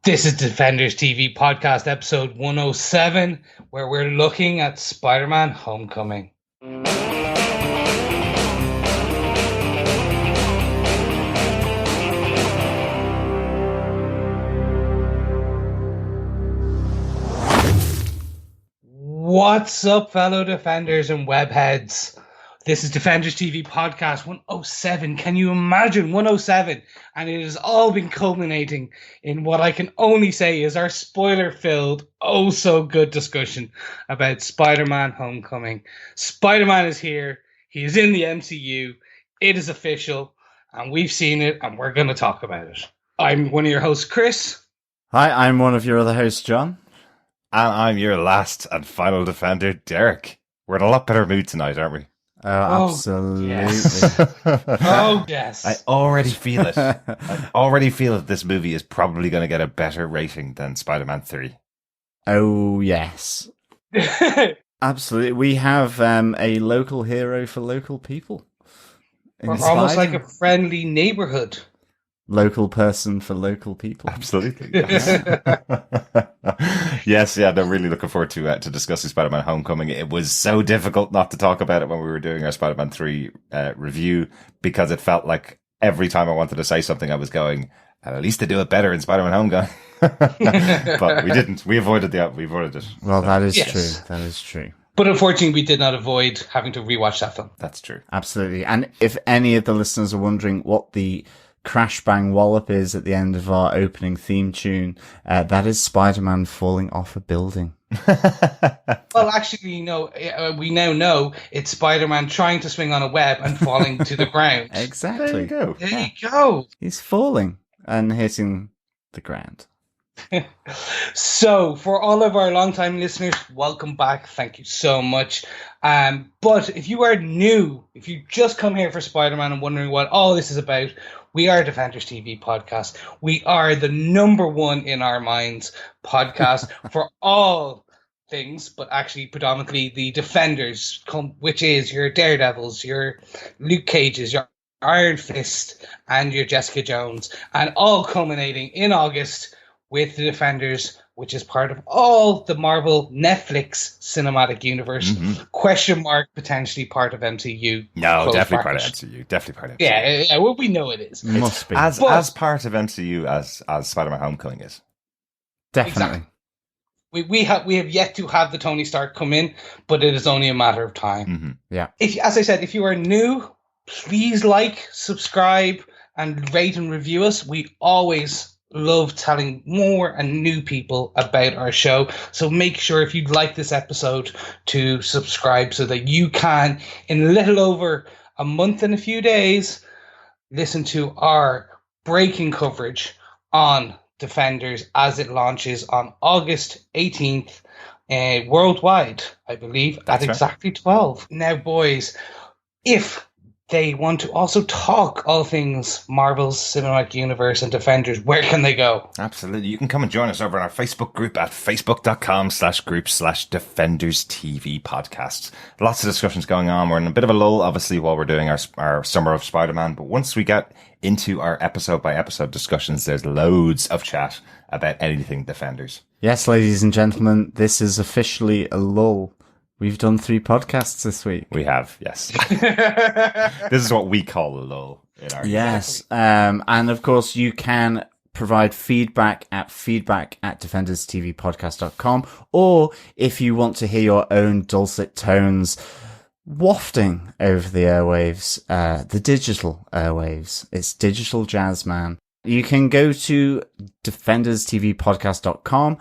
This is Defenders TV podcast episode 107, where we're looking at Spider-Man Homecoming. What's up, fellow Defenders and webheads? This is Defenders TV podcast 107. Can you imagine 107? And it has all been culminating in what I can only say is our spoiler-filled, oh so good discussion about Spider-Man Homecoming. Spider-Man is here. He is in the MCU. It is official. And we've seen it, and we're going to talk about it. I'm one of your hosts, Chris. Hi, I'm one of your other hosts, John. And I'm your last and final defender, Derek. We're in a lot better mood tonight, aren't we? Oh, absolutely. Yes. Oh, yes. I already feel it. I already feel that this movie is probably going to get a better rating than Spider-Man 3. Oh, yes. Absolutely. We have a local hero for local people. We're almost like a friendly neighborhood. Local person for local people. Absolutely. Yes, yeah, I'm really looking forward to discussing Spider-Man Homecoming. It was so difficult not to talk about it when we were doing our Spider-Man 3 review, because it felt like every time I wanted to say something I was going, at least they do it better in Spider-Man Homecoming. But we didn't. We avoided it. Well, that is true. That is true. But unfortunately, we did not avoid having to rewatch that film. That's true. Absolutely. And if any of the listeners are wondering what the crash bang wallop is at the end of our opening theme tune, that is Spider-Man falling off a building. Well, actually, we now know it's Spider-Man trying to swing on a web and falling to the ground. Exactly. There you go. There you go. He's falling and hitting the ground. So, for all of our long-time listeners, welcome back. Thank you so much. But if you are new, if you just come here for Spider-Man and wondering what all this is about, we are Defenders TV podcast. We are the number one in our minds podcast for all things, but actually predominantly the Defenders, which is your Daredevils, your Luke Cages, your Iron Fist, and your Jessica Jones, and all culminating in August with the Defenders, which is part of all the Marvel Netflix cinematic universe. Question mark, potentially part of MCU. No, definitely part of MCU. Definitely part of MCU. Yeah, well, we know it is. Must be. As part of MCU as Spider-Man Homecoming is. Definitely. Exactly. We have yet to have the Tony Stark come in, but it is only a matter of time. Mm-hmm. Yeah. As I said, if you are new, please like, subscribe, and rate and review us. We always love telling more and new people about our show. So make sure, if you'd like this episode, to subscribe so that you can, in a little over a month and a few days, listen to our breaking coverage on Defenders as it launches on August 18th worldwide, I believe. That's at exactly 12. Now, boys, if they want to also talk all things Marvel's Cinematic Universe and Defenders, where can they go? Absolutely. You can come and join us over in our Facebook group at facebook.com/group/Defenders TV podcasts. Lots of discussions going on. We're in a bit of a lull, obviously, while we're doing our Summer of Spider-Man. But once we get into our episode by episode discussions, there's loads of chat about anything Defenders. Yes, ladies and gentlemen, this is officially a lull. We've done 3 podcasts this week. We have, yes. This is what we call a lull in our Yes. And of course, you can provide feedback at defenderstvpodcast.com, or if you want to hear your own dulcet tones wafting over the airwaves, the digital airwaves. It's digital jazz, man. You can go to defenderstvpodcast.com,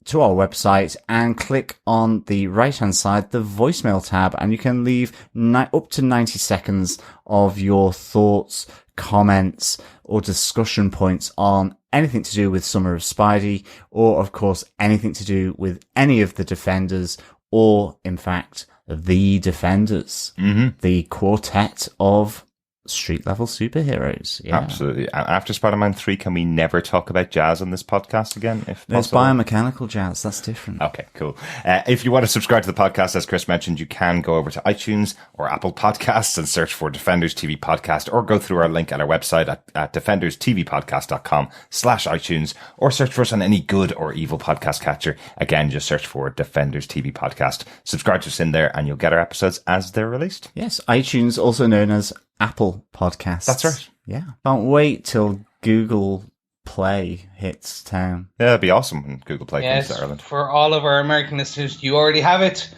to our website, and click on the right hand side, the voicemail tab, and you can leave up to 90 seconds of your thoughts, comments, or discussion points on anything to do with Summer of Spidey, or of course anything to do with any of the Defenders, or in fact the Defenders, the quartet of street level superheroes. Yeah. Absolutely. After Spider-Man 3, can we never talk about jazz on this podcast again, if There's possible? biomechanical jazz. That's different. Okay, cool. If you want to subscribe to the podcast, as Chris mentioned, you can go over to iTunes or Apple Podcasts and search for Defenders TV Podcast, or go through our link at our website at defenderstvpodcast.com/iTunes, or search for us on any good or evil podcast catcher. Again, just search for Defenders TV Podcast. Subscribe to us in there and you'll get our episodes as they're released. Yes, iTunes, also known as Apple Podcasts. That's right. Yeah. Can't wait till Google Play hits town. Yeah, it'd be awesome when Google Play comes to Ireland. For all of our American listeners, you already have it.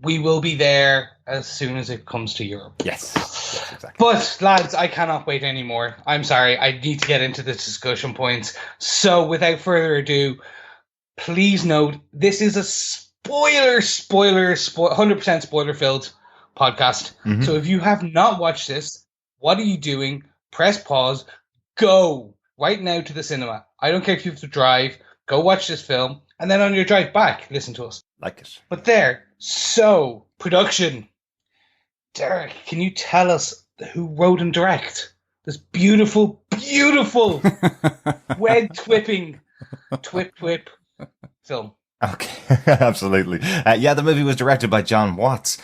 We will be there as soon as it comes to Europe. Yes, exactly. But, lads, I cannot wait anymore. I'm sorry, I need to get into the discussion points. So, without further ado, please note, this is a 100% spoiler-filled podcast. Mm-hmm. So if you have not watched this, what are you doing? Press pause. Go right now to the cinema. I don't care if you have to drive. Go watch this film. And then on your drive back, listen to us. Like it. But there. So, production. Derek, can you tell us who wrote and direct this beautiful, beautiful web-twipping, twip film? Okay, absolutely. Yeah, the movie was directed by John Watts.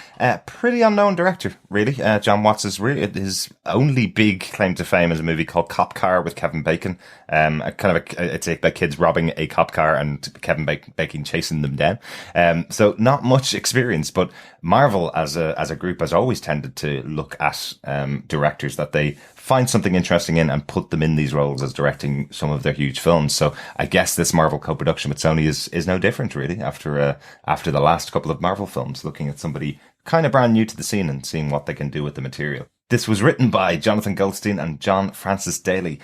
Pretty unknown director, really. John Watts is really his only big claim to fame is a movie called Cop Car with Kevin Bacon. It's about kids robbing a cop car and Kevin Bacon chasing them down. So not much experience, but Marvel as a group has always tended to look at directors that they find something interesting in and put them in these roles as directing some of their huge films. So I guess this Marvel co-production with Sony is no different, really, after the last couple of Marvel films, looking at somebody kind of brand new to the scene and seeing what they can do with the material. This was written by Jonathan Goldstein and John Francis Daly.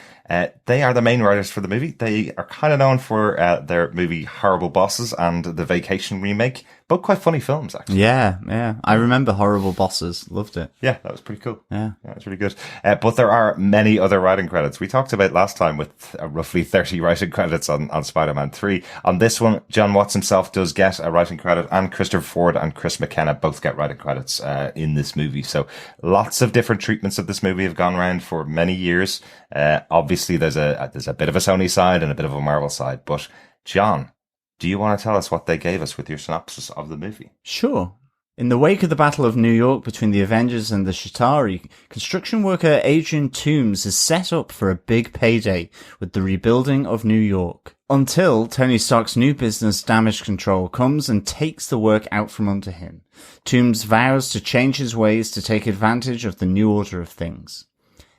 They are the main writers for the movie. They are kind of known for their movie Horrible Bosses and the Vacation remake. Both quite funny films, actually. Yeah. I remember Horrible Bosses. Loved it. Yeah, that was pretty cool. Yeah, it's really good. But there are many other writing credits. We talked about last time with roughly 30 writing credits on Spider-Man 3. On this one, John Watts himself does get a writing credit, and Christopher Ford and Chris McKenna both get writing credits in this movie. So lots of different treatments of this movie have gone around for many years. Obviously, there's a bit of a Sony side and a bit of a Marvel side. But John, do you want to tell us what they gave us with your synopsis of the movie? Sure. In the wake of the Battle of New York between the Avengers and the Chitauri, construction worker Adrian Toombs is set up for a big payday with the rebuilding of New York. Until Tony Stark's new business, Damage Control, comes and takes the work out from under him. Toombs vows to change his ways to take advantage of the new order of things.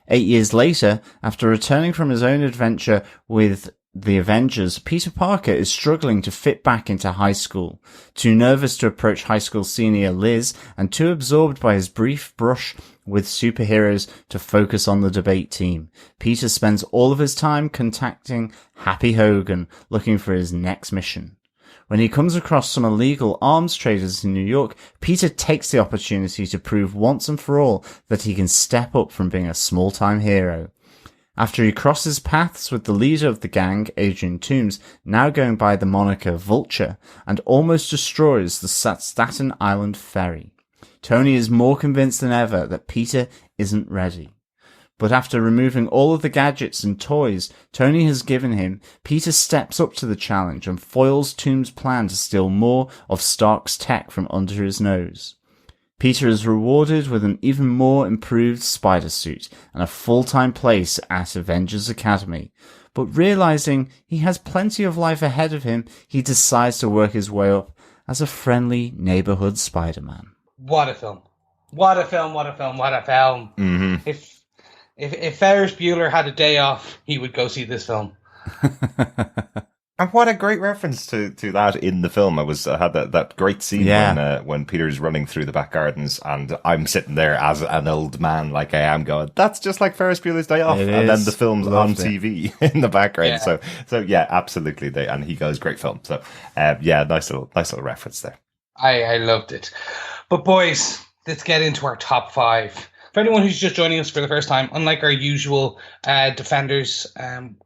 8 years later, after returning from his own adventure with the Avengers, Peter Parker is struggling to fit back into high school, too nervous to approach high school senior Liz, and too absorbed by his brief brush with superheroes to focus on the debate team. Peter spends all of his time contacting Happy Hogan, looking for his next mission. When he comes across some illegal arms traders in New York, Peter takes the opportunity to prove once and for all that he can step up from being a small-time hero. After he crosses paths with the leader of the gang, Adrian Toombs, now going by the moniker Vulture, and almost destroys the Staten Island ferry, Tony is more convinced than ever that Peter isn't ready. But after removing all of the gadgets and toys Tony has given him, Peter steps up to the challenge and foils Toombs' plan to steal more of Stark's tech from under his nose. Peter is rewarded with an even more improved spider suit and a full-time place at Avengers Academy. But realizing he has plenty of life ahead of him, he decides to work his way up as a friendly neighborhood Spider-Man. What a film. What a film. Mm-hmm. If Ferris Bueller had a day off, he would go see this film. And what a great reference to that in the film. I had that great scene when Peter's running through the back gardens and I'm sitting there as an old man like I am going, that's just like Ferris Bueller's Day Off. And then the film's on TV in the background. Yeah. So yeah, absolutely. And he goes, great film. So nice little reference there. I loved it. But boys, let's get into our top 5. For anyone who's just joining us for the first time, unlike our usual Defenders,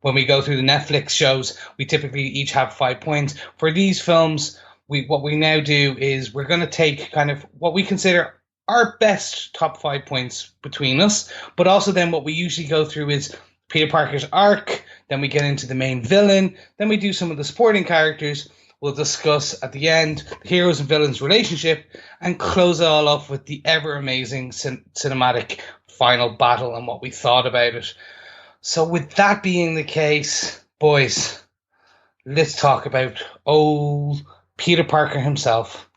when we go through the Netflix shows, we typically each have 5 points. For these films, what we now do is we're going to take kind of what we consider our best top 5 points between us, but also then what we usually go through is Peter Parker's arc, then we get into the main villain, then we do some of the supporting characters. We'll discuss at the end the heroes and villains relationship and close it all off with the ever amazing cinematic final battle and what we thought about it. So with that being the case, boys, let's talk about old Peter Parker himself.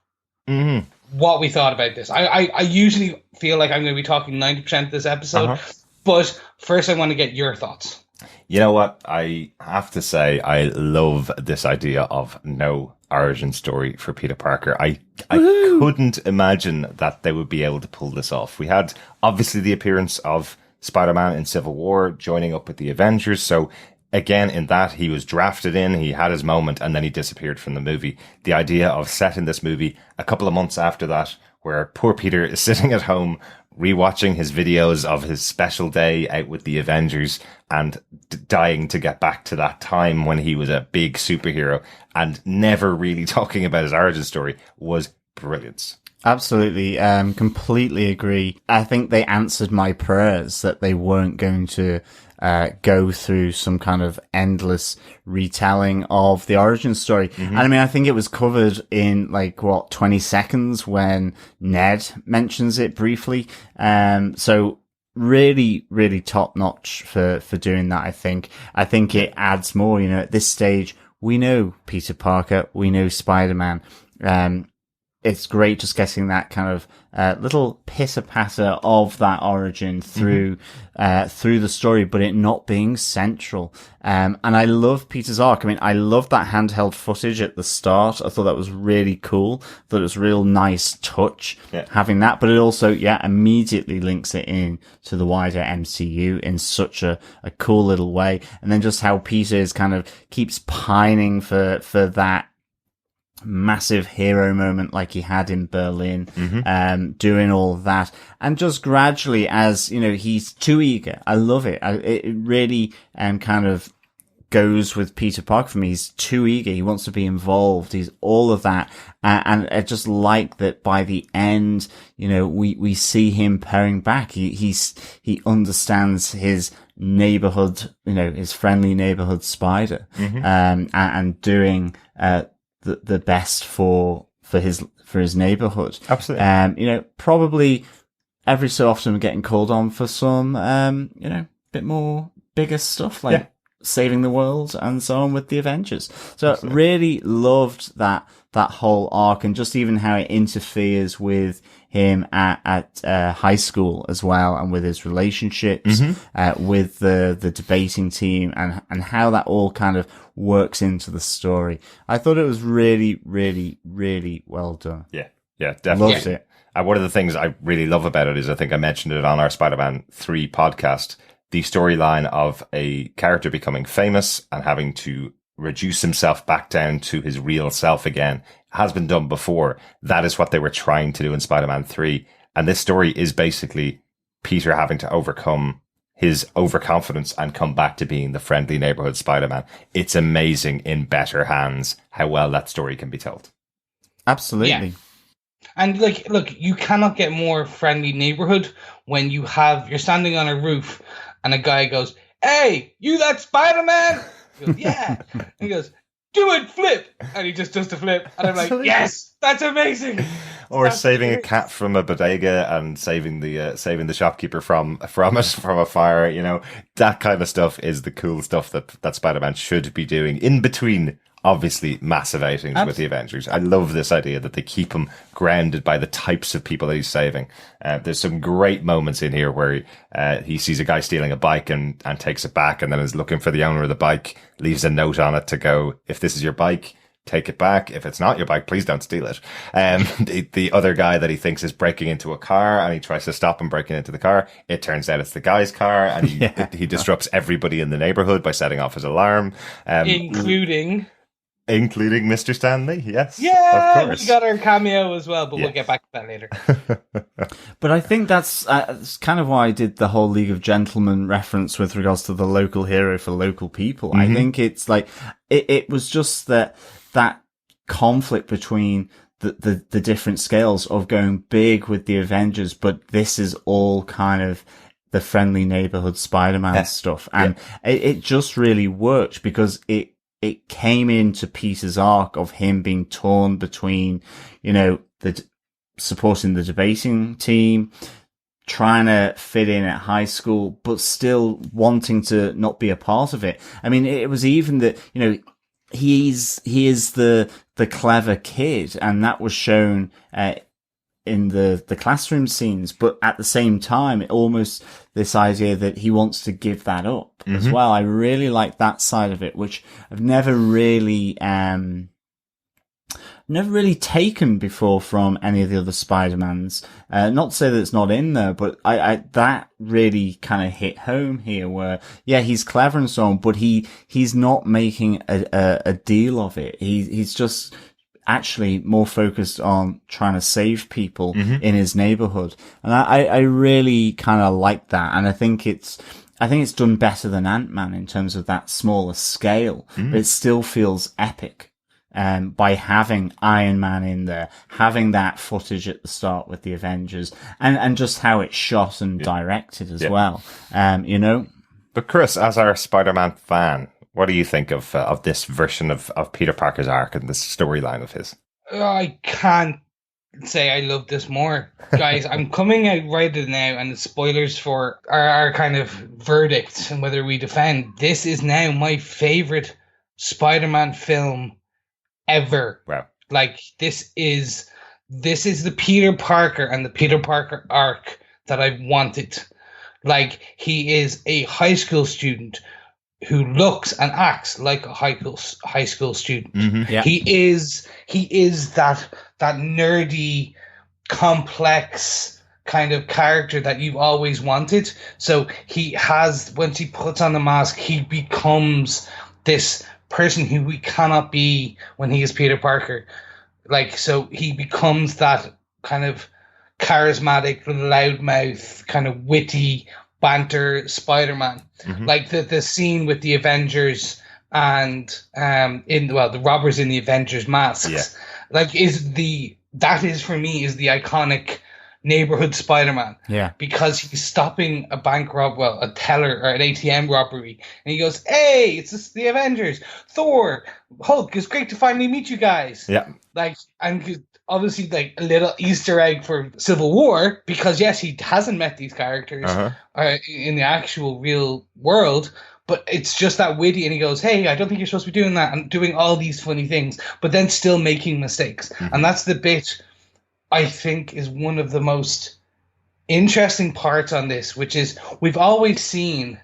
Mm-hmm. What we thought about this. I usually feel like I'm going to be talking 90% of this episode, but first I want to get your thoughts. You know what? I have to say, I love this idea of no origin story for Peter Parker. I couldn't imagine that they would be able to pull this off. We had obviously the appearance of Spider-Man in Civil War joining up with the Avengers. So again, in that, he was drafted in, he had his moment, and then he disappeared from the movie. The idea of setting this movie a couple of months after that, where poor Peter is sitting at home rewatching his videos of his special day out with the Avengers and dying to get back to that time when he was a big superhero and never really talking about his origin story was brilliant. Absolutely. Completely agree. I think they answered my prayers that they weren't going to go through some kind of endless retelling of the origin story. Mm-hmm. And I mean, I think it was covered in 20 seconds when Ned mentions it briefly. So really, really top notch for doing that. I think it adds more, at this stage, we know Peter Parker, we know Spider-Man. It's great just getting that kind of little pitter-patter of that origin through the story, but it not being central. And I love Peter's arc. I mean, I love that handheld footage at the start. I thought that was really cool. I thought it was a real nice touch having that, but it also, immediately links it in to the wider MCU in such a cool little way. And then just how Peter is kind of keeps pining for that massive hero moment like he had in Berlin, doing all of that. And just gradually, as, he's too eager. I love it. It really kind of goes with Peter Parker for me. He's too eager. He wants to be involved. He's all of that. And I just like that by the end, we see him pairing back. He understands his neighborhood, his friendly neighborhood spider, and doing, the best for his neighborhood. Absolutely. Probably every so often we're getting called on for some, bit more bigger stuff like saving the world and so on with the Avengers. So really loved that whole arc and just even how it interferes with him at high school as well, and with his relationships, with the debating team and how that all kind of works into the story. I thought it was really, really, really well done. Yeah, definitely. Loved it. And one of the things I really love about it is, I think I mentioned it on our Spider-Man 3 podcast, the storyline of a character becoming famous and having to reduce himself back down to his real self again has been done before. That is what they were trying to do in Spider-Man 3. And this story is basically Peter having to overcome his overconfidence and come back to being the friendly neighborhood Spider-Man. It's amazing in better hands how well that story can be told. Absolutely. Yeah. And look, you cannot get more friendly neighborhood when you're standing on a roof and a guy goes, "Hey, you that Spider-Man?" He goes, "Yeah." And he goes, "Do it, flip." And he just does the flip. And I'm like, yes, that's amazing. Or saving a cat from a bodega and saving the shopkeeper from a fire. That kind of stuff is the cool stuff that Spider-Man should be doing in between, obviously, massive outings with the Avengers. I love this idea that they keep him grounded by the types of people that he's saving. There's some great moments in here where he sees a guy stealing a bike and takes it back, and then is looking for the owner of the bike, leaves a note on it to go, "If this is your bike, take it back. If it's not your bike, please don't steal it." The other guy that he thinks is breaking into a car, and he tries to stop him breaking into the car. It turns out it's the guy's car, and he disrupts everybody in the neighborhood by setting off his alarm. Including Mr. Stanley, yes. Yeah, of course. We got our cameo as well, but we'll get back to that later. But I think that's kind of why I did the whole League of Gentlemen reference with regards to the local hero for local people. I think it's like, it was just that conflict between the different scales of going big with the Avengers, but this is all kind of the friendly neighborhood Spider-Man stuff. And it just really worked because it came into Peter's arc of him being torn between, supporting the debating team, trying to fit in at high school, but still wanting to not be a part of it. I mean, it was even that, he is the clever kid, and that was shown, in the classroom scenes, but at the same time, almost this idea that he wants to give that up as well. I really like that side of it, which I've never really taken before from any of the other Spider-Mans. Not to say that it's not in there, but I that really kind of hit home here where, he's clever and so on, but he's not making a deal of it. He's just actually more focused on trying to save people in his neighborhood. And I really kind of like that. And I think it's done better than Ant-Man in terms of that smaller scale, but it still feels epic. By having Iron Man in there, having that footage at the start with the Avengers, and just how it's shot and directed as well. But Chris, as our Spider-Man fan, what do you think of this version of Peter Parker's arc and this storyline of his? I can't say I love this more. Guys, I'm coming out right now, and the spoilers for our kind of verdict and whether we defend. This is now my favorite Spider-Man film ever. Wow. Like, this is the Peter Parker and the Peter Parker arc that I wanted. Like, he is a high school student who looks and acts like a high school student. He is that nerdy, complex kind of character that you've always wanted. So he has, once he puts on the mask, he becomes this person who we cannot be when he is Peter Parker. Like, so he becomes that kind of charismatic, loudmouth, kind of witty banter Spider-Man. Like the scene with the Avengers and the robbers in the Avengers masks. Like that is for me is the iconic neighborhood Spider-Man. Because he's stopping a a teller or an ATM robbery, and he goes, "Hey, it's the Avengers, Thor, Hulk. It's great to finally meet you guys." Like, and obviously, like a little Easter egg for Civil War, because yes, he hasn't met these characters in the actual real world. But it's just that witty, and he goes, "Hey, I don't think you're supposed to be doing that," and doing all these funny things, but then still making mistakes. And that's the bit I think is one of the most interesting parts on this, which is we've always seen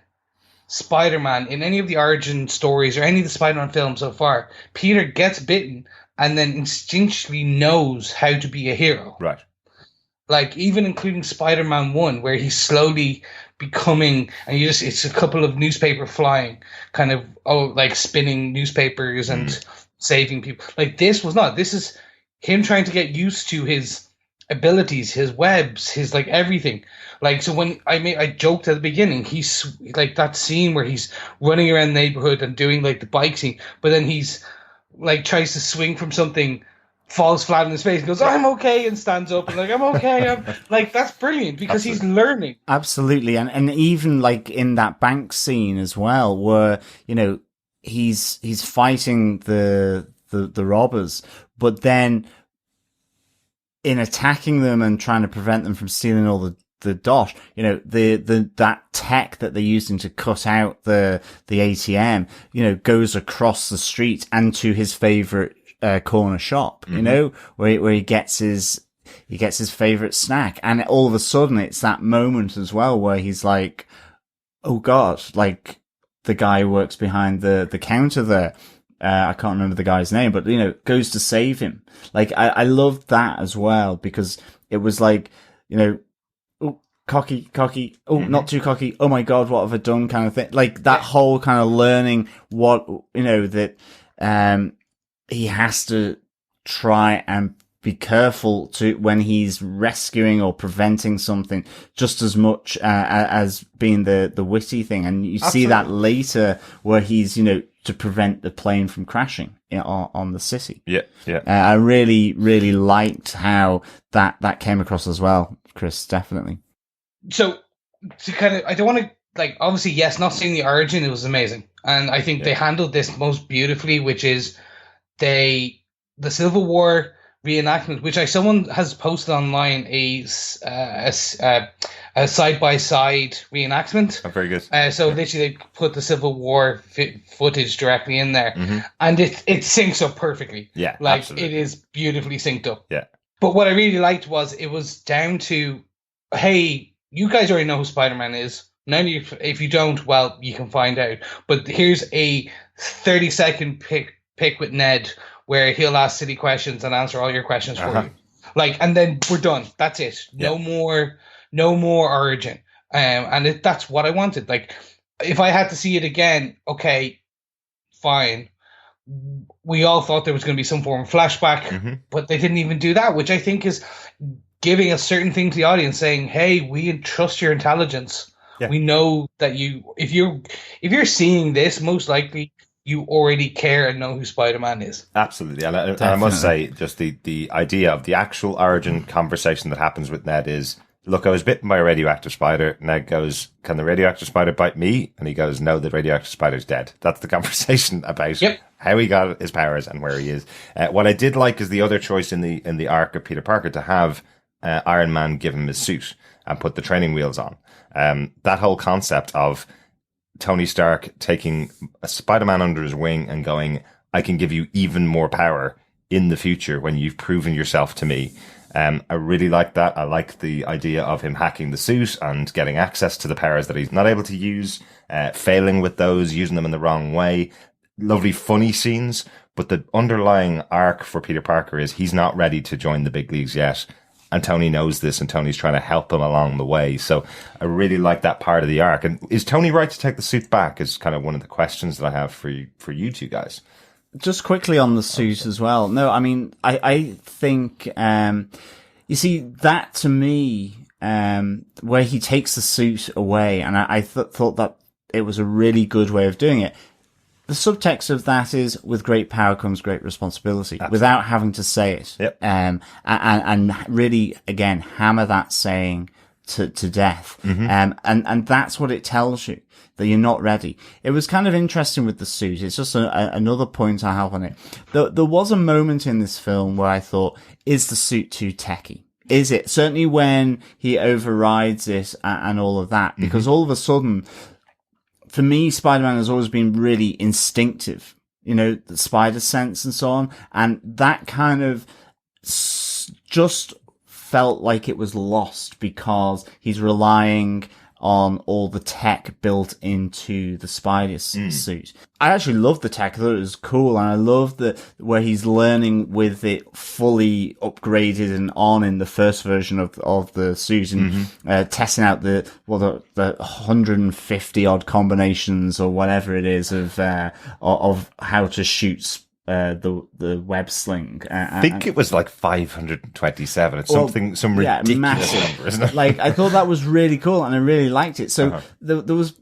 Spider-Man in any of the origin stories or any of the Spider-Man films so far. Peter gets bitten and then instinctually knows how to be a hero. Right. Like, even including Spider-Man 1, where he's slowly becoming, and it's a couple of newspaper flying, kind of, like spinning newspapers and saving people. Like, this is him trying to get used to his abilities, his webs, his, like, everything. Like, so when I joked at the beginning, he's like that scene where he's running around the neighborhood and doing like the bike scene, but then he's like tries to swing from something, falls flat in his face, goes, "I'm okay," and stands up and like, "I'm okay." I'm like, that's brilliant because he's learning. Absolutely. And even like in that bank scene as well, where, he's fighting the robbers, but then in attacking them and trying to prevent them from stealing all the dosh, that tech that they're using to cut out the ATM, goes across the street and to his favorite corner shop, where he gets his favorite snack. And all of a sudden it's that moment as well where he's like, oh God, like the guy who works behind the counter there. I can't remember the guy's name, but, goes to save him. Like, I loved that as well, because it was like, oh, cocky, oh, not too cocky, oh my God, what have I done kind of thing. Like, that whole kind of learning what, that, he has to try and be careful to when he's rescuing or preventing something, just as much as being the witty thing. And you see that later where he's, to prevent the plane from crashing on the city. Yeah. I really, really liked how that came across as well, Chris, definitely. So, I don't want to, obviously, yes, not seeing the origin, it was amazing. And I think they handled this most beautifully, which is the Civil War reenactment, which someone has posted online a side-by-side reenactment. Oh, very good. So literally they put the Civil War footage directly in there, and it syncs up perfectly. Yeah, absolutely. It is beautifully synced up. Yeah. But what I really liked was it was down to, hey, you guys already know who Spider-Man is. None of you, if you don't, well, you can find out. But here's a 30-second pick with Ned where he'll ask silly questions and answer all your questions for you. And then we're done. That's it. No more origin. And that's what I wanted. If I had to see it again, okay, fine. We all thought there was going to be some form of flashback, but they didn't even do that, which I think is giving a certain thing to the audience, saying, "Hey, we trust your intelligence. Yeah. We know that if you're seeing this, most likely you already care and know who Spider-Man is." Absolutely, and I must say, just the idea of the actual origin conversation that happens with Ned is, look, I was bitten by a radioactive spider. Ned goes, "Can the radioactive spider bite me?" And he goes, "No, the radioactive spider's dead." That's the conversation about how he got his powers and where he is. What I did like is the other choice in the arc of Peter Parker to have Iron Man give him his suit and put the training wheels on. That whole concept of Tony Stark taking a Spider-Man under his wing and going, "I can give you even more power in the future when you've proven yourself to me." I really like that. I like the idea of him hacking the suit and getting access to the powers that he's not able to use, failing with those, using them in the wrong way. Lovely, funny scenes. But the underlying arc for Peter Parker is he's not ready to join the big leagues yet. And Tony knows this, and Tony's trying to help him along the way. So I really like that part of the arc. And is Tony right to take the suit back is kind of one of the questions that I have for you two guys. Just quickly on the suit as well. No, I mean, I think, you see, that to me, where he takes the suit away, and I thought that it was a really good way of doing it. The subtext of that is, with great power comes great responsibility, absolutely, without having to say it. Yep. And really, again, hammer that saying to death. And that's what it tells you, that you're not ready. It was kind of interesting with the suit. It's just another point I have on it. There was a moment in this film where I thought, is the suit too techy? Is it? Certainly when he overrides it and all of that, because all of a sudden, for me, Spider-Man has always been really instinctive, the spider sense and so on. And that kind of just felt like it was lost because he's relying on all the tech built into the spider suit. I actually loved the tech. I thought it was cool. And I loved where he's learning with it fully upgraded and on in the first version of the suit and testing out the 150 odd combinations or whatever it is of how to shoot the web sling. I think it was like 527. It's some ridiculous number, isn't it? I thought that was really cool and I really liked it. So there was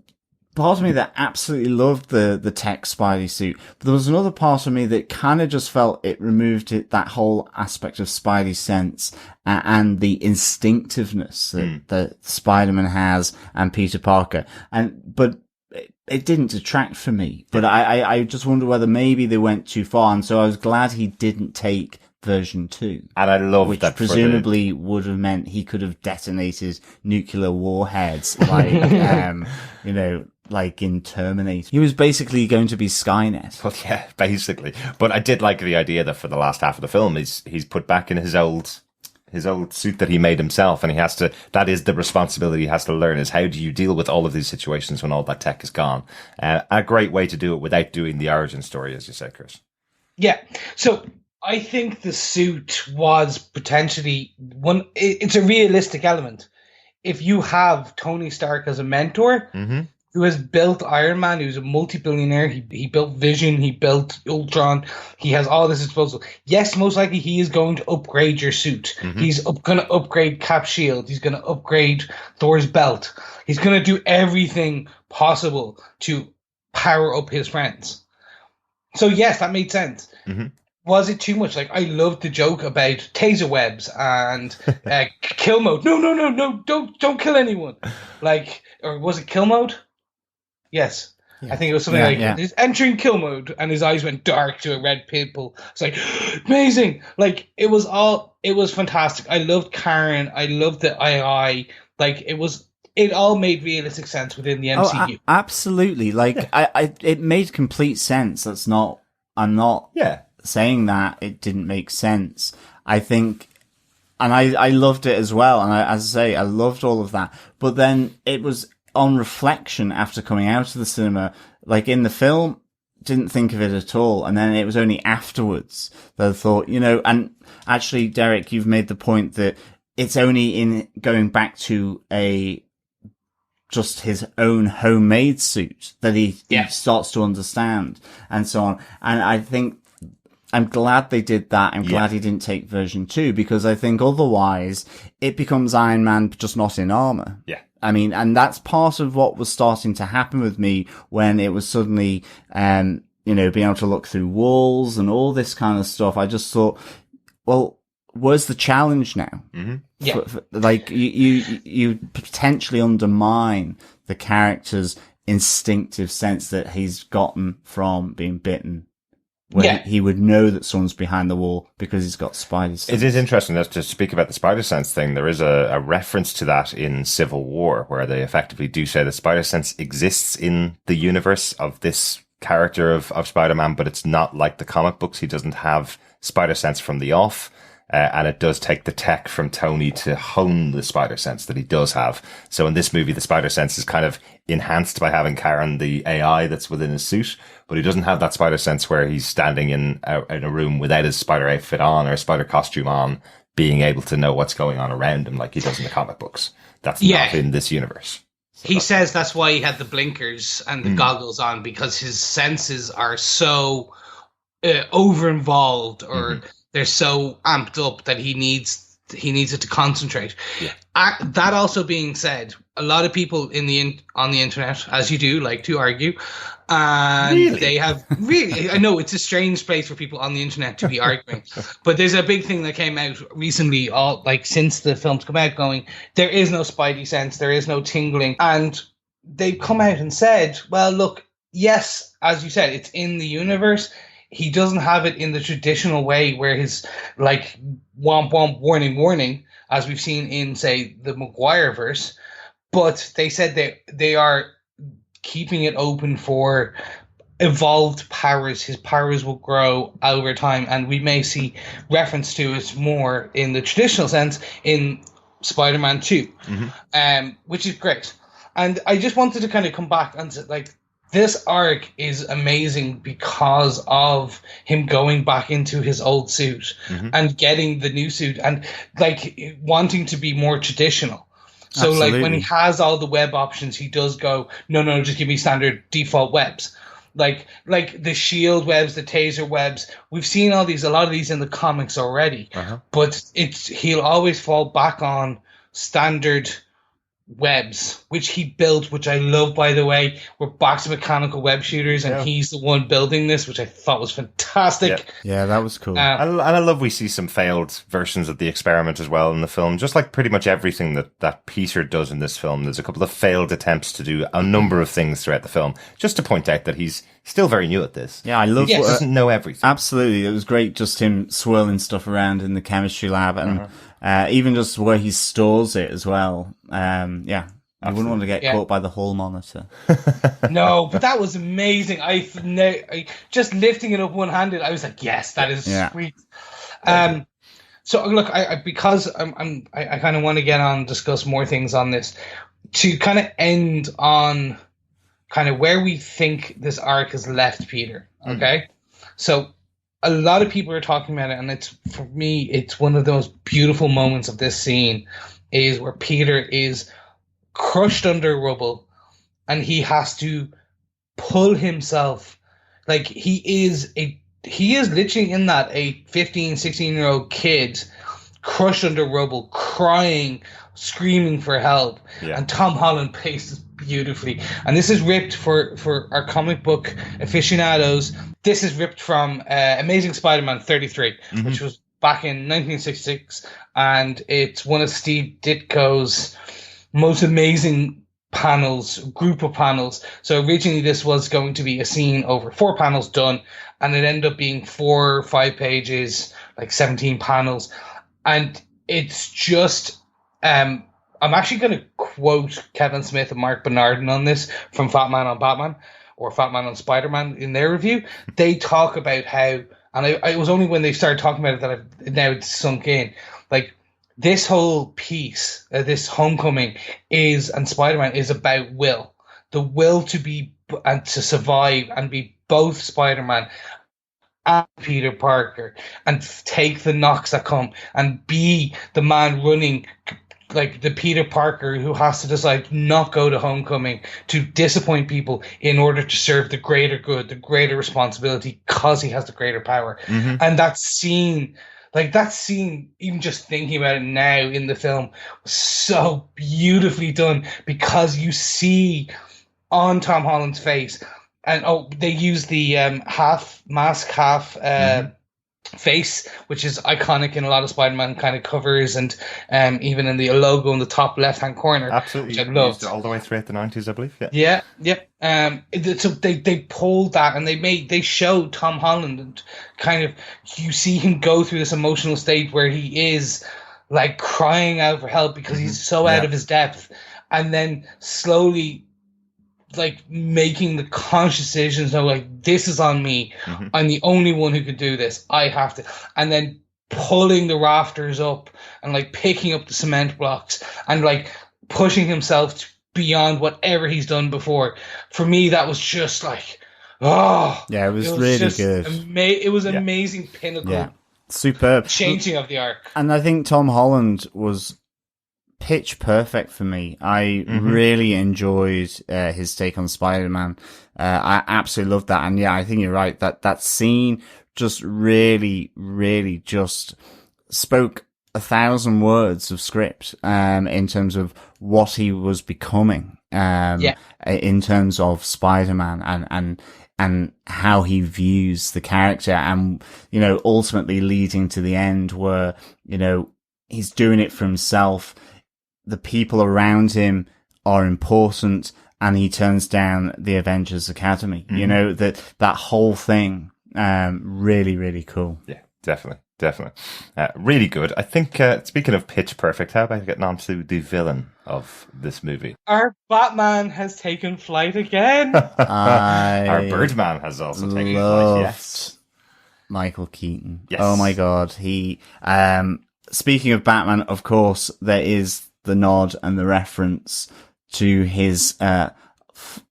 part of me that absolutely loved the tech Spidey suit, but there was another part of me that kind of just felt it removed that whole aspect of Spidey sense and the instinctiveness that Spider-Man has and Peter Parker. But it didn't detract for me, but I just wonder whether maybe they went too far, and so I was glad he didn't take version 2. And I love which that presumably would have meant he could have detonated nuclear warheads, like in Terminator. He was basically going to be Skynet. Well, yeah, basically. But I did like the idea that for the last half of the film, he's put back in his old suit that he made himself, and that is the responsibility he has to learn, is how do you deal with all of these situations when all that tech is gone. A great way to do it without doing the origin story, as you said, Chris. Yeah. So I think the suit was potentially it's a realistic element. If you have Tony Stark as a mentor, who has built Iron Man, who's a multi-billionaire. He built Vision, he built Ultron. He has all this at disposal. Yes, most likely he is going to upgrade your suit. He's going to upgrade Cap's shield. He's going to upgrade Thor's belt. He's going to do everything possible to power up his friends. So yes, that made sense. Was it too much? Like, I loved the joke about taser webs and kill mode. No, don't kill anyone. Like, or was it kill mode? Yes. Yeah. I think it was something he's entering kill mode and his eyes went dark to a red pimple. It's like, amazing. Like, it was fantastic. I loved Karen. I loved the II. Like, it all made realistic sense within the MCU. Absolutely. Like, it made complete sense. I'm not saying that it didn't make sense. I think, and I loved it as well. And as I say, I loved all of that. But then it was on reflection after coming out of the cinema, like in the film, didn't think of it at all. And then it was only afterwards that I thought, and actually, Derek, you've made the point that it's only in going back to just his own homemade suit that he starts to understand and so on. And I think I'm glad they did that. I'm glad he didn't take version 2, because I think otherwise it becomes Iron Man just not in armor. Yeah. I mean, and that's part of what was starting to happen with me when it was suddenly, being able to look through walls and all this kind of stuff. I just thought, well, where's the challenge now? Yeah. Like, you potentially undermine the character's instinctive sense that he's gotten from being bitten. Where he would know that someone's behind the wall because he's got spider sense. It is interesting to speak about the spider sense thing. There is a reference to that in Civil War, where they effectively do say that spider sense exists in the universe of this character of Spider-Man, but it's not like the comic books. He doesn't have spider sense from the off. And it does take the tech from Tony to hone the spider sense that he does have. So in this movie, the spider sense is kind of enhanced by having Karen, the AI that's within his suit, but he doesn't have that spider sense where he's standing in a room without his spider outfit on or a spider costume on, being able to know what's going on around him like he does in the comic books. That's not in this universe. So he says that's why he had the blinkers and the goggles on, because his senses are so over-involved or they're so amped up that he needs it to concentrate. Yeah. That also being said, a lot of people on the internet, as you do, like to argue, and they have really. I know it's a strange place for people on the internet to be arguing, but there's a big thing that came out recently, since the film's come out, going, there is no spidey sense, there is no tingling, and they've come out and said, well, look, yes, as you said, it's in the universe. He doesn't have it in the traditional way where his, like, womp womp, warning, warning, as we've seen in, say, the Maguire-verse. But they said they are keeping it open for evolved powers. His powers will grow over time, and we may see reference to it more in the traditional sense in Spider-Man 2, which is great. And I just wanted to kind of come back and say, like, this arc is amazing because of him going back into his old suit and getting the new suit and, like, wanting to be more traditional. So, Absolutely. Like, when he has all the web options, he does go, no, just give me standard default webs. Like the shield webs, the taser webs. We've seen a lot of these in the comics already. But he'll always fall back on standard webs, which he built, which I love, by the way. We're back to mechanical web shooters, and he's the one building this, which I thought was fantastic. Yeah, that was cool. And I love we see some failed versions of the experiment as well in the film, just like pretty much everything that Peter does in this film. There's a couple of failed attempts to do a number of things throughout the film, just to point out that he's still very new at this. Yeah, I love he doesn't know everything. Absolutely. It was great just him swirling stuff around in the chemistry lab, and even just where he stores it as well. I wouldn't want to get caught by the hall monitor. No, but that was amazing. I just lifting it up one-handed, I was like, yes, that is sweet. So look, because I kind of want to get on and discuss more things on this, to kind of end on kind of where we think this arc has left Peter. Okay, so a lot of people are talking about it, and for me, it's one of those beautiful moments of this scene is where Peter is crushed under rubble, and he has to pull himself. Like, he is literally in that a 15, 16-year-old kid crushed under rubble, crying, screaming for help. Yeah. And Tom Holland plays this beautifully. And this is ripped for our comic book aficionados. This is ripped from Amazing Spider-Man 33, which was back in 1966, and it's one of Steve Ditko's most amazing group of panels. So originally this was going to be a scene over 4 panels done, and it ended up being 4 or 5 pages, like 17 panels. And it's just, I'm actually going to quote Kevin Smith and Mark Bernardin on this from Fat Man on Batman, or Fat Man on Spider-Man in their review. They talk about how, and it was only when they started talking about it that now it's sunk in, like, this whole piece, this Homecoming and Spider-Man is about will. The will to be, and to survive and be both Spider-Man and Peter Parker, and take the knocks that come, and be the man running, like the Peter Parker who has to decide not go to Homecoming, to disappoint people in order to serve the greater good, the greater responsibility, because he has the greater power. And that scene, even just thinking about it now in the film, was so beautifully done, because you see on Tom Holland's face, and they use the half mask, half face, which is iconic in a lot of Spider-Man kind of covers, and even in the logo in the top left-hand corner. Absolutely, which I loved. used it all the way throughout the 90s, I believe. Yeah. So they pulled that, and they showed Tom Holland, and kind of you see him go through this emotional state where he is like crying out for help because he's so out of his depth, and then slowly, like, making the conscious decisions of, like, this is on me. I'm the only one who could do this. I have to. And then pulling the rafters up, and like picking up the cement blocks, and like pushing himself beyond whatever he's done before. For me, that was just like, it was really good. It was an amazing pinnacle. Superb Changing of the arc. And I think Tom Holland was pitch perfect for me. I really enjoyed his take on Spider-Man. I absolutely loved that. And I think you're right, that scene just really, really just spoke 1,000 words of script in terms of what he was becoming in terms of Spider-Man, and how he views the character, and ultimately leading to the end where he's doing it for himself. The people around him are important, and he turns down the Avengers Academy. That whole thing, really, really cool. Yeah, definitely. Really good. I think, speaking of pitch perfect, how about getting on to the villain of this movie? Our Batman has taken flight again. Our Birdman has also taken flight, yes. Michael Keaton. Yes. Oh my God. He, speaking of Batman, of course, there is the nod and the reference to his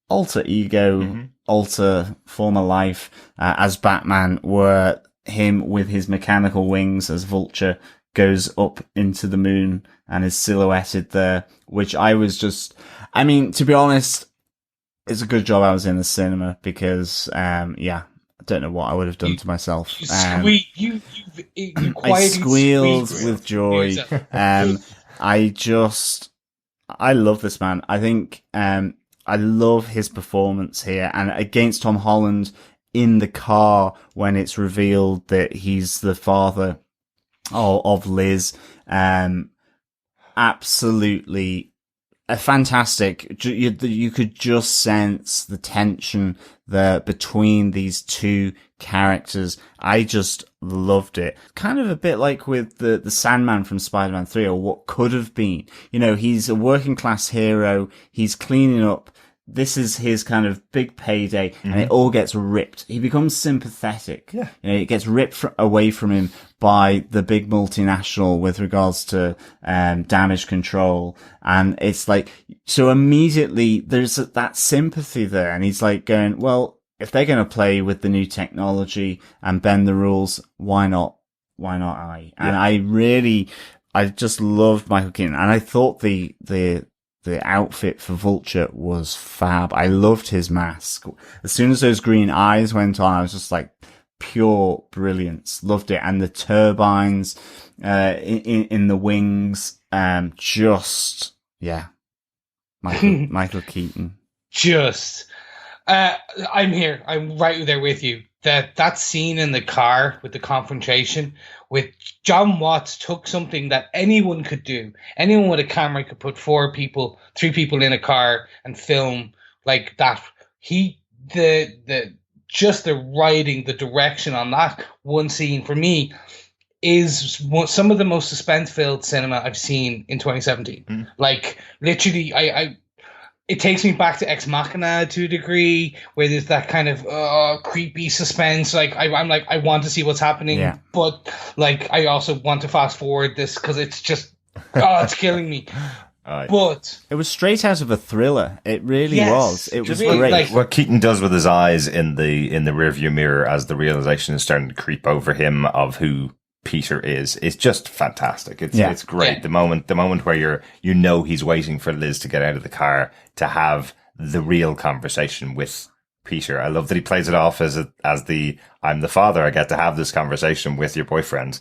alter ego, alter former life as Batman, where him with his mechanical wings as Vulture goes up into the moon and is silhouetted there, which I was just, to be honest, it's a good job I was in the cinema, because, I don't know what I would have done to myself. You I squealed with joy. I love this man. I think, I love his performance here, and against Tom Holland in the car when it's revealed that he's the father of Liz. Absolutely fantastic. You could just sense the tension there between these two characters. I just loved it. Kind of a bit like with the Sandman from Spider-Man 3, or what could have been. He's a working class hero. He's cleaning up. This is his kind of big payday, and it all gets ripped. He becomes sympathetic. Yeah. It gets ripped away from him by the big multinational with regards to damage control. And it's like, so immediately there's that sympathy there. And he's like going, well, if they're going to play with the new technology and bend the rules, why not? Why not I? And I just loved Michael Keaton. And I thought the the outfit for Vulture was fab. I loved his mask. As soon as those green eyes went on, I was just like, pure brilliance. Loved it. And the turbines, in the wings, Michael Keaton. I'm here. I'm right there with you. That scene in the car with the confrontation with John Watts took something that anyone could do. Anyone with a camera could put 3 people in a car and film like that. Just the writing, the direction on that one scene for me is some of the most suspense-filled cinema I've seen in 2017. Like literally, it takes me back to Ex Machina to a degree, where there's that kind of creepy suspense. Like I'm like, I want to see what's happening, but like I also want to fast forward this because it's just it's killing me. But it was straight out of a thriller. It really was. It was great. Like, what Keaton does with his eyes in the rearview mirror as the realization is starting to creep over him of who Peter is just fantastic. It's great. The moment where he's waiting for Liz to get out of the car to have the real conversation with Peter. I love that he plays it off as I'm the father. I get to have this conversation with your boyfriend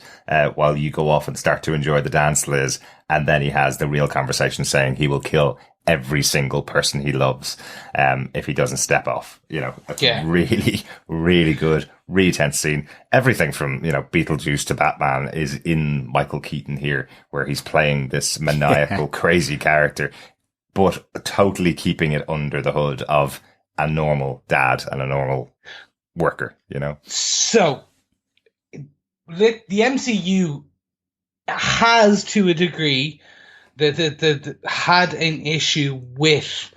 while you go off and start to enjoy the dance, Liz. And then he has the real conversation saying he will kill every single person he loves if he doesn't step off. Really, really good, really tense scene. Everything from Beetlejuice to Batman is in Michael Keaton here, where he's playing this maniacal, crazy character, but totally keeping it under the hood of a normal dad and a normal worker. So the MCU has, to a degree, that had an issue with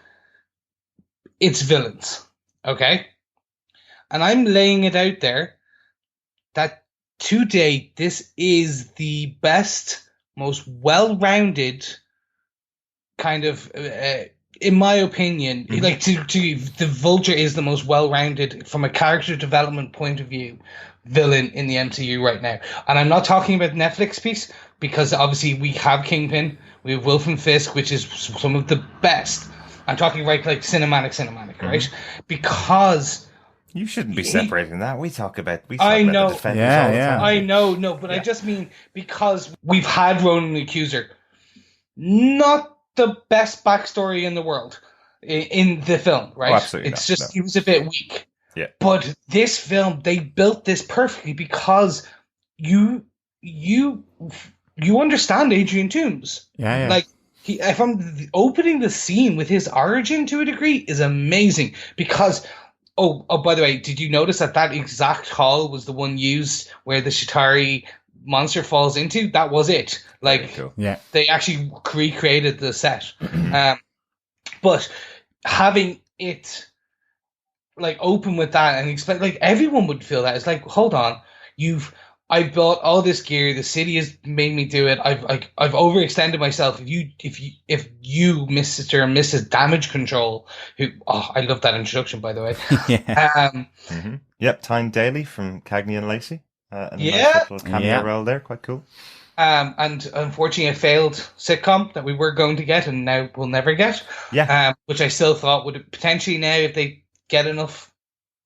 its villains, okay? And I'm laying it out there that to date, this is the best, most well-rounded kind of, in my opinion, like the Vulture is the most well-rounded from a character development point of view villain in the MCU right now. And I'm not talking about the Netflix piece, because obviously we have Kingpin, we have Wilson Fisk, which is some of the best. I'm talking like cinematic, right? Because you shouldn't be separating that. We talk about the Defenders all the time. I know, but I just mean because we've had Ronan the Accuser, not the best backstory in the world in the film, right? Oh, absolutely it's just he was a bit weak. Yeah. But this film, they built this perfectly because you understand Adrian Toomes. Yeah. Like if I'm opening the scene with his origin to a degree is amazing because oh by the way, did you notice that exact hall was the one used where the Chitauri monster falls into? That was it. Like cool. They actually recreated the set. But having it like open with that and expect like everyone would feel that. It's like, hold on, I bought all this gear. The city has made me do it. I've overextended myself. If you, Mr. and Mrs. Damage Control, I love that introduction, by the way. Yep, Tyne Daly from Cagney and Lacey. And a nice little cameo role there, quite cool. And unfortunately, a failed sitcom that we were going to get and now we'll never get. Yeah. Which I still thought would potentially now, if they get enough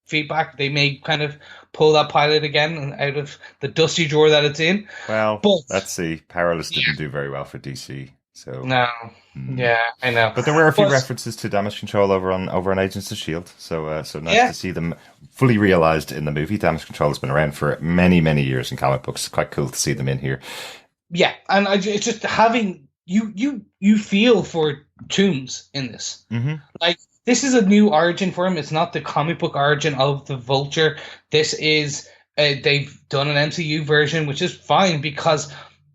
feedback, they may kind of pull that pilot again out of the dusty drawer that it's in. Well, let's see. Powerless didn't do very well for DC, so no. Yeah, I know. But there were a few references to Damage Control over on Agents of S.H.I.E.L.D., so nice to see them fully realized in the movie. Damage Control has been around for many, many years in comic books. Quite cool to see them in here. Yeah, and it's just having you feel for Toomes in this. Mm-hmm. Like, this is a new origin for him. It's not the comic book origin of the Vulture. This is they've done an MCU version, which is fine because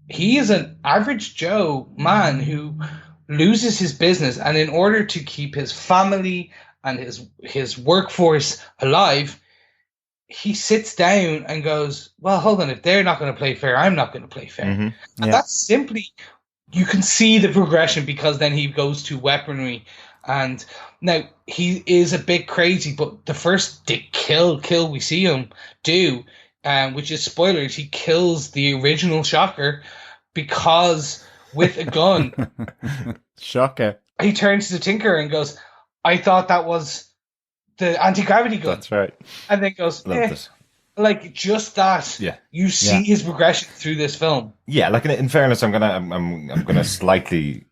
he is an average Joe man who loses his business, and in order to keep his family and his workforce alive, he sits down and goes, well, hold on, if they're not going to play fair, I'm not going to play fair. Mm-hmm. And that's simply, you can see the progression because then he goes to weaponry. And now he is a bit crazy, but the first kill we see him do, which is spoilers, he kills the original Shocker because with a gun. Shocker. he turns to the Tinker and goes, "I thought that was the anti-gravity gun." That's right. And then goes, Loved it. like just that. Yeah. You see his progression through this film. Yeah, like in fairness, I'm gonna slightly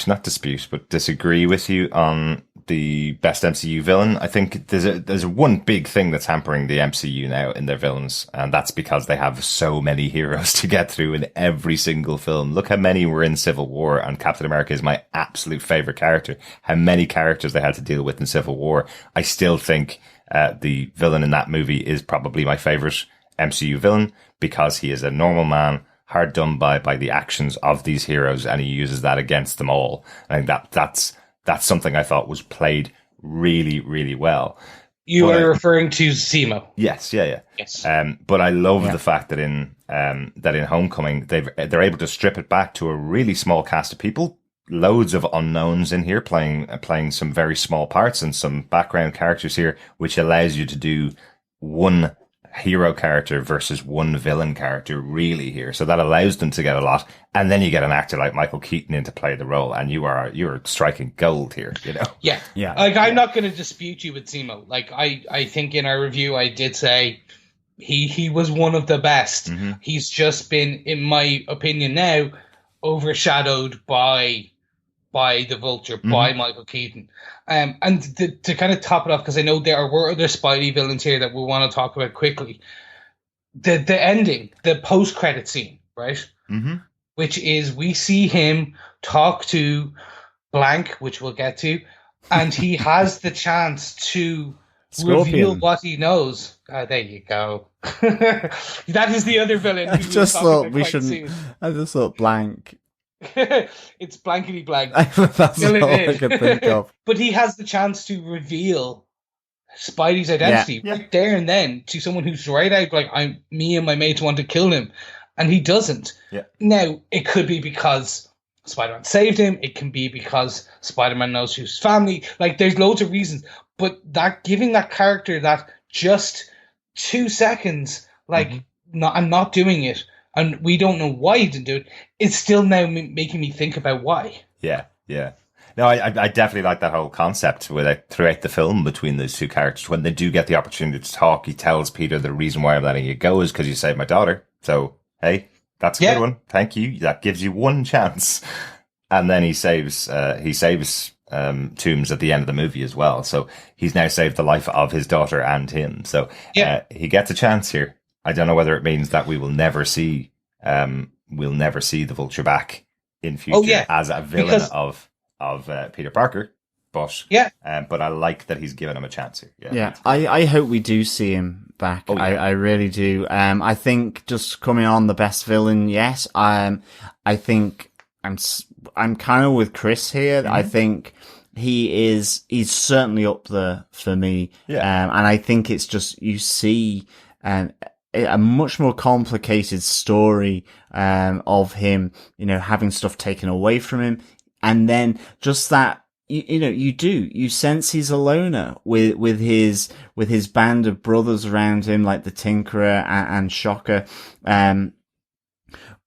not dispute, but disagree with you on the best MCU villain. I think there's one big thing that's hampering the MCU now in their villains, and that's because they have so many heroes to get through in every single film. Look how many were in Civil War, and Captain America is my absolute favorite character. How many characters they had to deal with in Civil War. I still think the villain in that movie is probably my favorite MCU villain because he is a normal man, hard done by the actions of these heroes, and he uses that against them all. I think that's something I thought was played really, really well. You are referring to Zemo. Yes, yeah. Yes. But I love the fact that in Homecoming they're able to strip it back to a really small cast of people. Loads of unknowns in here playing some very small parts and some background characters here, which allows you to do one hero character versus one villain character really here. So that allows them to get a lot. And then you get an actor like Michael Keaton in to play the role, and you're striking gold here, you know? Yeah. Like, I'm not going to dispute you with Zemo. Like, I think in our review, I did say he was one of the best. Mm-hmm. He's just been, in my opinion now, overshadowed by the Vulture, by Michael Keaton. And to kind of top it off, because I know there were other Spidey villains here that we want to talk about quickly. The ending, the post-credit scene, right? Mm-hmm. Which is, we see him talk to Blank, which we'll get to, and he has the chance to reveal what he knows. There you go. That is the other villain. I just thought Blank. It's blankety blank. That's all I could think of. But he has the chance to reveal Spidey's identity right there and then to someone who's right out like, me and my mates want to kill him, and he doesn't. Yeah. Now it could be because Spider-Man saved him. It can be because Spider-Man knows whose family. Like, there's loads of reasons. But that giving that character that just 2 seconds, like, I'm not doing it, and we don't know why he didn't do it, it's still now making me think about why. Yeah. No, I definitely like that whole concept throughout the film between those two characters. When they do get the opportunity to talk, he tells Peter the reason why I'm letting you go is because you saved my daughter. So, hey, that's a good one. Thank you. That gives you one chance. And then he saves Toombs at the end of the movie as well. So he's now saved the life of his daughter and him. So he gets a chance here. I don't know whether it means that we will never see the Vulture back in future as a villain of Peter Parker. But I like that he's given him a chance here. Yeah. I hope we do see him back. I really do. I think just coming on the best villain, yes. I think I'm kind of with Chris here. Mm-hmm. I think he's certainly up there for me. Yeah. And I think it's just, you see, a much more complicated story, of him, having stuff taken away from him. And then just that, you sense he's a loner with his band of brothers around him, like the Tinkerer and Shocker. And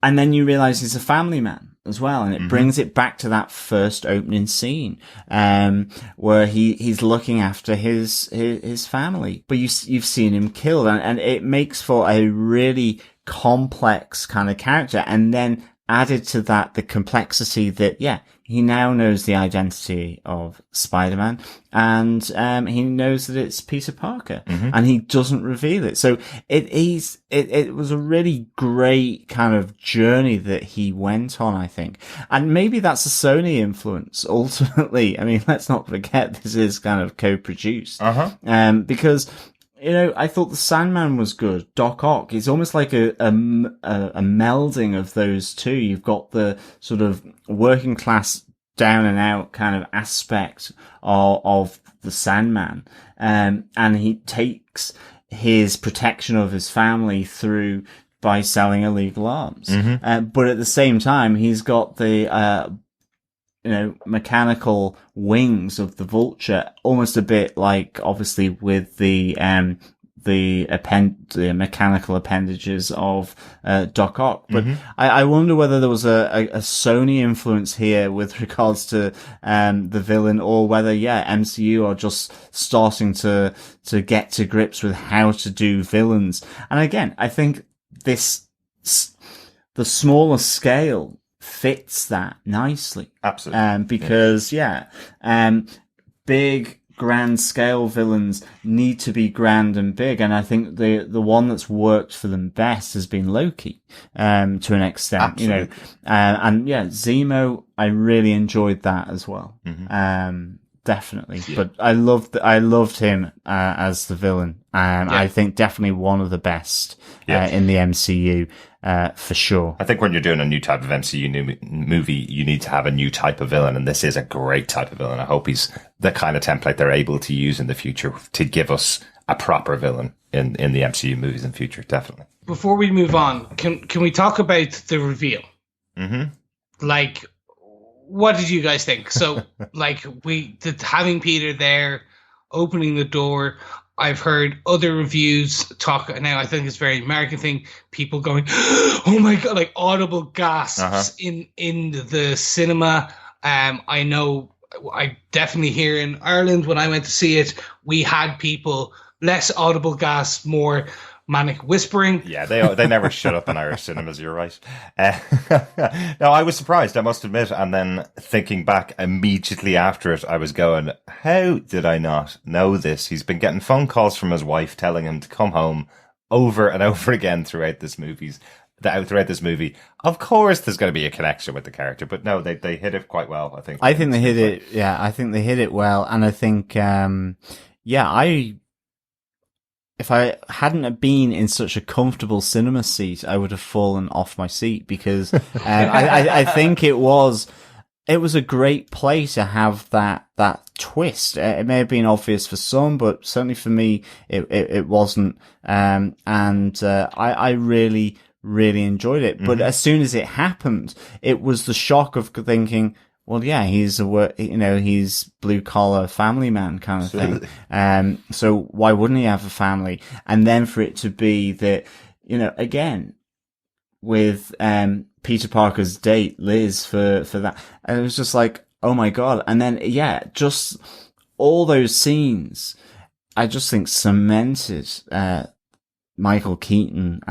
then you realize he's a family man as well. And it brings it back to that first opening scene, where he's looking after his family, but you've seen him killed, and it makes for a really complex kind of character. And then added to that, the complexity that, he now knows the identity of Spider-Man, and he knows that it's Peter Parker, and he doesn't reveal it. So it was a really great kind of journey that he went on, I think. And maybe that's a Sony influence, ultimately. I mean, let's not forget this is kind of co-produced. Because I thought the Sandman was good. Doc Ock. It's almost like a melding of those two. You've got the sort of working class, down and out kind of aspect of the Sandman. And he takes his protection of his family through by selling illegal arms. But at the same time, he's got the, mechanical wings of the Vulture, almost a bit like, obviously, with the the mechanical appendages of Doc Ock. But I wonder whether there was a Sony influence here with regards to the villain, or whether MCU are just starting to get to grips with how to do villains. And again, I think the smaller scale fits that nicely. Absolutely. Because big grand scale villains need to be grand and big, and I think the one that's worked for them best has been Loki, to an extent. Absolutely. Zemo, I really enjoyed that as well. Definitely. But I loved him as the villain. I think definitely one of the best in the MCU. For sure. I think when you're doing a new type of MCU movie, you need to have a new type of villain, and this is a great type of villain. I hope he's the kind of template they're able to use in the future to give us a proper villain in the MCU movies in the future, definitely. Before we move on, can we talk about the reveal? Like, what did you guys think? So, like, having Peter there, opening the door. I've heard other reviews talk now. I think it's a very American thing. People going, "Oh my god!" like audible gasps in the cinema. I know. I definitely here in Ireland when I went to see it, we had people less audible gasps, more manic whispering. Yeah, they never shut up in Irish cinemas. You're right. No, I was surprised, I must admit. And then thinking back immediately after it, I was going, how did I not know this? He's been getting phone calls from his wife telling him to come home over and over again throughout this movie. Of course, there's going to be a connection with the character, but no, they hit it quite well. I think they hit it. Yeah, I think they hit it well, and I think, if I hadn't been in such a comfortable cinema seat, I would have fallen off my seat because I think it was a great play to have that twist. It may have been obvious for some, but certainly for me, it wasn't. I really, really enjoyed it. But as soon as it happened, it was the shock of thinking, well, yeah, he's he's blue collar family man kind of thing. So why wouldn't he have a family? And then for it to be that, again, with, Peter Parker's date, Liz, for that. And it was just like, oh my God. And then, just all those scenes, I just think cemented, Michael Keaton,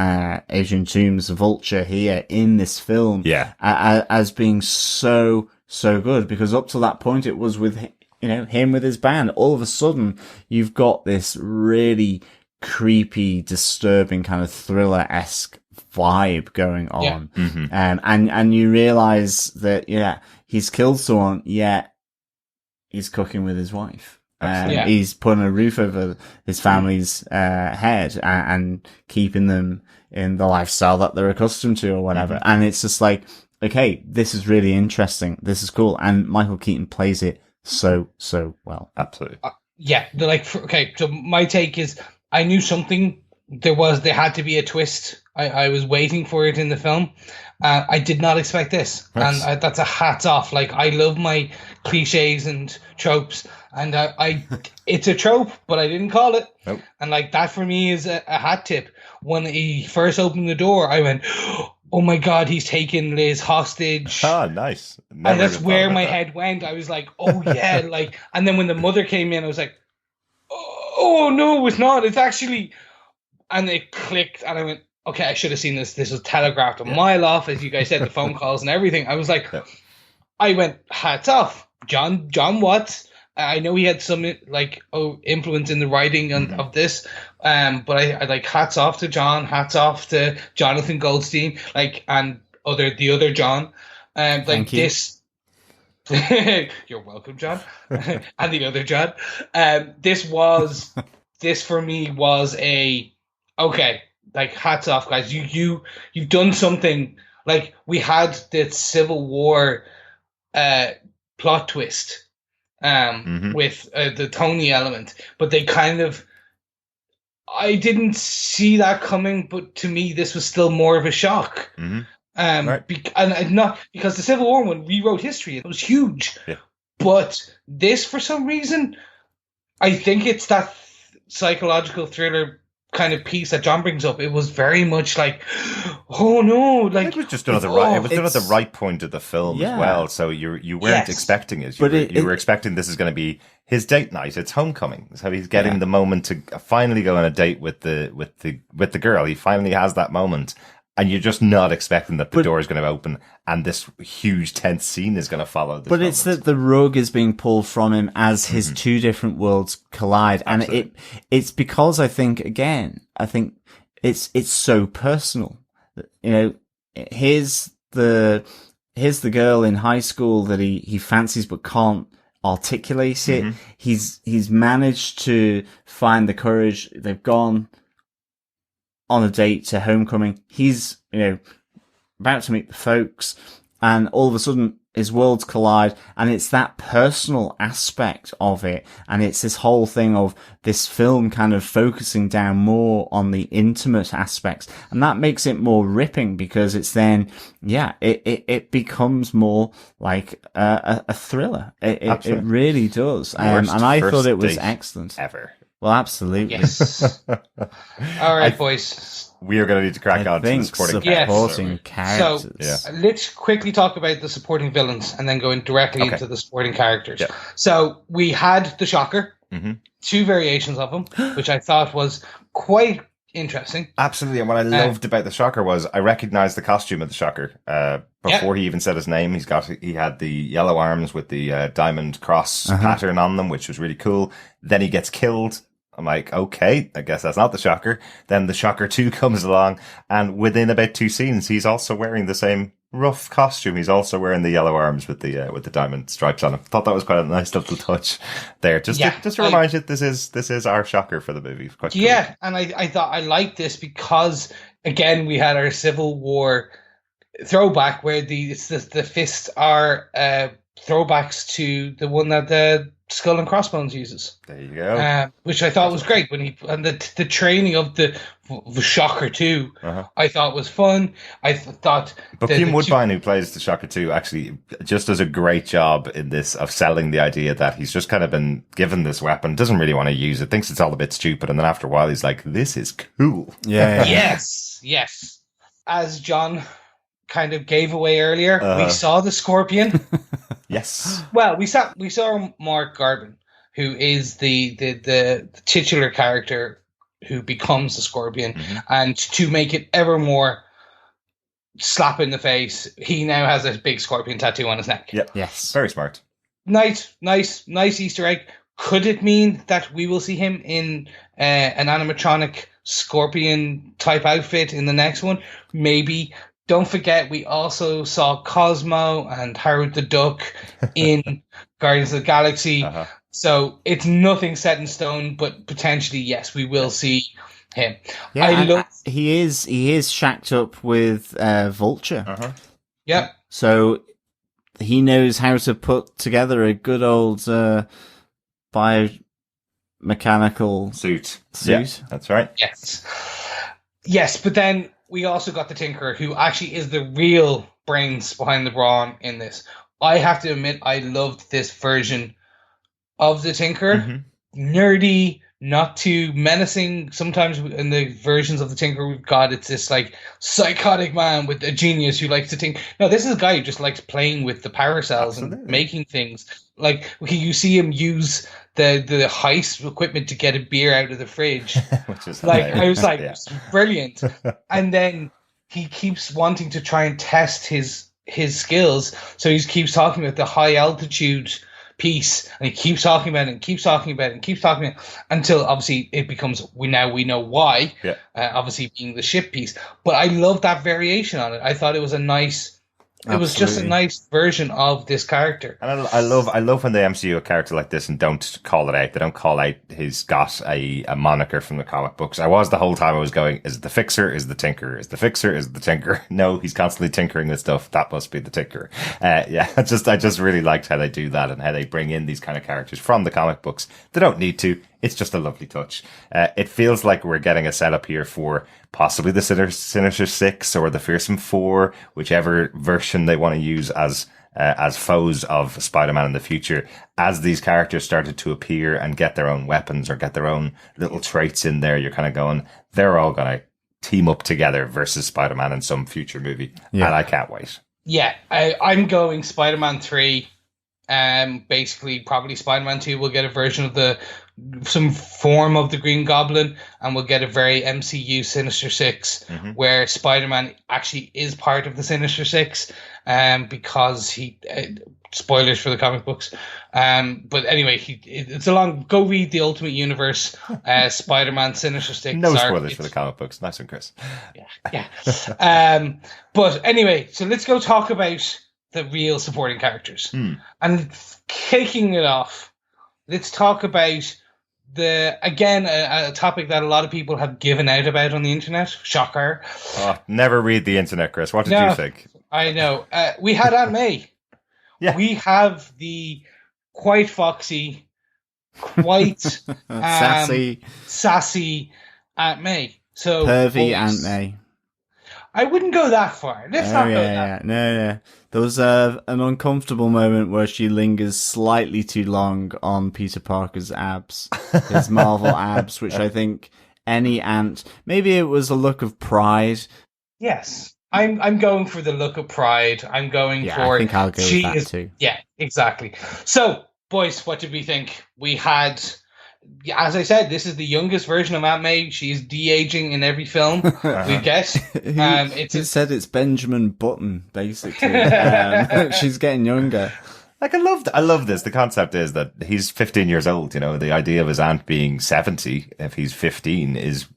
Adrian Toomes, Vulture here in this film. As being so good, because up to that point it was with him with his band. All of a sudden you've got this really creepy, disturbing kind of thriller-esque vibe going on. And you realize that he's killed someone, yet he's cooking with his wife. He's putting a roof over his family's head and keeping them in the lifestyle that they're accustomed to or whatever. And it's just like, okay, this is really interesting. This is cool. And Michael Keaton plays it so well. Absolutely. So my take is I knew something. There had to be a twist. I was waiting for it in the film. I did not expect this. Nice. And that's a hats off. Like, I love my cliches and tropes. And it's a trope, but I didn't call it. Nope. And like that for me is a hat tip. When he first opened the door, I went, oh my God, he's taken Liz hostage. Ah, nice. And that's where my head went. I was like, oh yeah. And then when the mother came in, I was like, oh no, it's not. It's actually, and it clicked and I went, okay, I should have seen this. This was telegraphed a mile off, as you guys said, the phone calls and everything. I was like, I went, hats off. John Watts. I know he had some influence in the writing of this, but I like hats off to John, hats off to Jonathan Goldstein, and the other John, Thank you. this. You're welcome, John, and the other John. This for me was hats off, guys. You've done something. Like, we had the Civil War plot twist. With the Tony element, but they I didn't see that coming, but to me this was still more of a shock. Right. And not because the Civil War one rewrote history, it was huge, but this, for some reason, I think it's that psychological thriller kind of piece that John brings up, it was very much like, oh no, like it was just done at the right. It was done at the right point of the film as well. So you weren't expecting it. You were expecting this is going to be his date night. It's homecoming, so he's getting the moment to finally go on a date with the girl. He finally has that moment, and you're just not expecting that the door is going to open and this huge tense scene is going to follow. This moment. It's that the rug is being pulled from him as his two different worlds collide, and it's because I think it's so personal. You know, here's the girl in high school that he fancies but can't articulate it. He's managed to find the courage. They've gone on a date to homecoming. He's, you know, about to meet the folks, and all of a sudden his worlds collide, and it's that personal aspect of it, and it's this whole thing of this film kind of focusing down more on the intimate aspects, and that makes it more ripping, because it's then, it becomes more like a thriller. It really does. And I thought it was excellent. Ever. Well, absolutely. Yes. All right, boys. We are going to need to crack on to the supporting characters. So let's quickly talk about the supporting villains and then go in directly into the supporting characters. Yeah. So we had the Shocker, two variations of him, which I thought was quite interesting. Absolutely. And what I loved about the Shocker was I recognized the costume of the Shocker before he even said his name. He had the yellow arms with the diamond cross pattern on them, which was really cool. Then he gets killed. I'm like, okay, I guess that's not the Shocker. Then the Shocker 2 comes along, and within about 2 scenes, he's also wearing the same rough costume. He's also wearing the yellow arms with the diamond stripes on him. Thought that was quite a nice little touch there. Just to remind you, this is our Shocker for the movie. Quite cool. And I thought I liked this because, again, we had our Civil War throwback where the fists are throwbacks to the one that the Skull and Crossbones uses. There you go. Which I thought was great and the training of the Shocker 2 I thought was fun. I thought Bokeem Woodbine, who plays the Shocker 2, actually just does a great job in this of selling the idea that he's just kind of been given this weapon, doesn't really want to use it, thinks it's all a bit stupid, and then after a while he's like, this is cool. Yeah. Yes. As John kind of gave away earlier, we saw the Scorpion. Yes. Well, we saw Mark Garvin, who is the titular character who becomes the Scorpion, and to make it ever more slap in the face, he now has a big scorpion tattoo on his neck. Yep. Yes. Very smart. Nice Easter egg. Could it mean that we will see him in an animatronic scorpion type outfit in the next one? Maybe. Don't forget, we also saw Cosmo and Howard the Duck in Guardians of the Galaxy. So it's nothing set in stone, but potentially, yes, we will see him. Yeah, he is shacked up with Vulture. Yep. So he knows how to put together a good old biomechanical suit. Yeah, that's right. Yes, but then we also got the Tinkerer, who actually is the real brains behind the brawn in this. I have to admit, I loved this version of the Tinkerer. Nerdy, not too menacing. Sometimes in the versions of the Tinkerer we've got, it's this like psychotic man with a genius who likes to think. No, this is a guy who just likes playing with the power cells and making things. Like you see him use the heist equipment to get a beer out of the fridge. Which is like hilarious. I was like, brilliant. And then he keeps wanting to try and test his skills, so he keeps talking about the high altitude piece, and he keeps talking about it and keeps talking about it and keeps talking about it until obviously it becomes we know why. Obviously being the ship piece. But I love that variation on it. I thought it was a nice. It was just a nice version of this character. And I love when they MCU a character like this and don't call it out. They don't call out he's got a moniker from the comic books. I was the whole time I was going, is it the Fixer? Is it the Tinker? Is the Fixer? Is it the Tinker? No, he's constantly tinkering with stuff. That must be the Tinker. I just really liked how they do that and how they bring in these kind of characters from the comic books. They don't need to. It's just a lovely touch. It feels like we're getting a setup here for possibly the Sinister Six or the Fearsome Four, whichever version they want to use as as foes of Spider-Man in the future. As these characters started to appear and get their own weapons or get their own little traits in there, you're kind of going, they're all going to team up together versus Spider-Man in some future movie. Yeah. And I can't wait. Yeah, I'm going Spider-Man 3. Basically, probably Spider-Man 2 will get a version of some form of the Green Goblin, and we'll get a very MCU Sinister Six, where Spider-Man actually is part of the Sinister Six, because he spoilers for the comic books. But anyway, it's a long. Go read the Ultimate Universe, Spider-Man Sinister Six. No spoilers for the comic books. Nice one, Chris. Yeah. But anyway, so let's go talk about the real supporting characters. And kicking it off, let's talk about a topic that a lot of people have given out about on the internet. Shocker. Oh, never read the internet, Chris. What did you think? I know. We had Aunt May. Yeah. We have the quite foxy, quite sassy Aunt May. So pervy Aunt May. I wouldn't go that far. Let's not go that. No. There was an uncomfortable moment where she lingers slightly too long on Peter Parker's abs, his Marvel abs, which I think any aunt, maybe it was a look of pride. Yes, I'm going for the look of pride. I'm going for. I think I'll go with that too. Yeah, exactly. So, boys, what did we think? We had. As I said, this is the youngest version of Aunt May. She is de-aging in every film we get. Said it's Benjamin Button, basically. She's getting younger. Like, I love this. The concept is that he's 15 years old. You know, the idea of his aunt being 70 if he's 15 is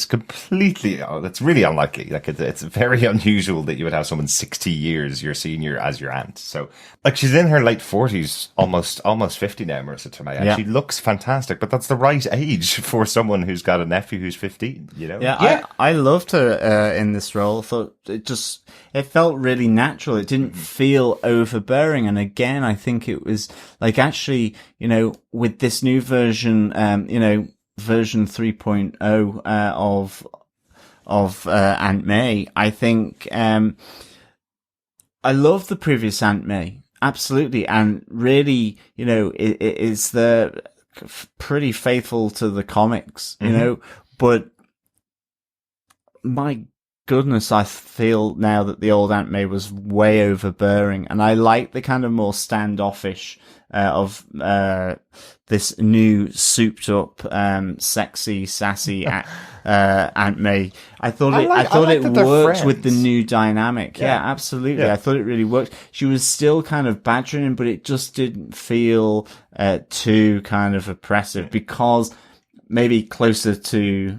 completely, that's really unlikely. Like, it's very unusual that you would have someone 60 years your senior as your aunt. So, like, she's in her late 40s, almost 50 now, Marissa Tomei. And she looks fantastic, but that's the right age for someone who's got a nephew who's 15, you know? Yeah. I loved her in this role. I thought it felt really natural. It didn't feel overbearing. And again, I think it was, like, actually, you know, with this new version, version 3.0 of Aunt May, I think I love the previous Aunt May, absolutely, and really, you know, it is pretty faithful to the comics, you know, but my goodness, I feel now that the old Aunt May was way overbearing, and I like the kind of more standoffish of this new souped up, sexy, sassy Aunt May. I thought it worked with the new dynamic. Yeah, absolutely. Yeah. I thought it really worked. She was still kind of badgering him, but it just didn't feel too kind of oppressive, because maybe closer to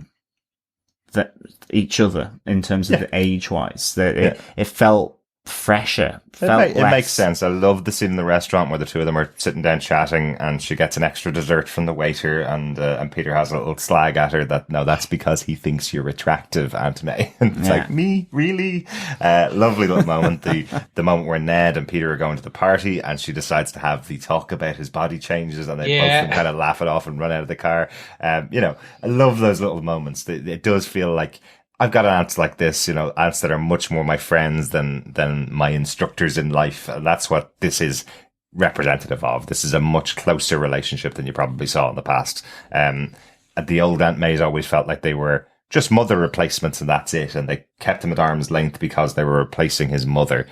each other in terms of the age-wise. It felt fresher. It makes sense. I love the scene in the restaurant where the two of them are sitting down chatting, and she gets an extra dessert from the waiter, and Peter has a little slag at her that, no, that's because he thinks you're attractive, Aunt May. And it's like, me? Really? Lovely little moment. The moment where Ned and Peter are going to the party, and she decides to have the talk about his body changes, and they both kind of laugh it off and run out of the car. You know, I love those little moments. It does feel like I've got aunts like this, you know, aunts that are much more my friends than my instructors in life. And that's what this is representative of. This is a much closer relationship than you probably saw in the past. The old Aunt Mays always felt like they were just mother replacements, and that's it. And they kept him at arm's length because they were replacing his mother.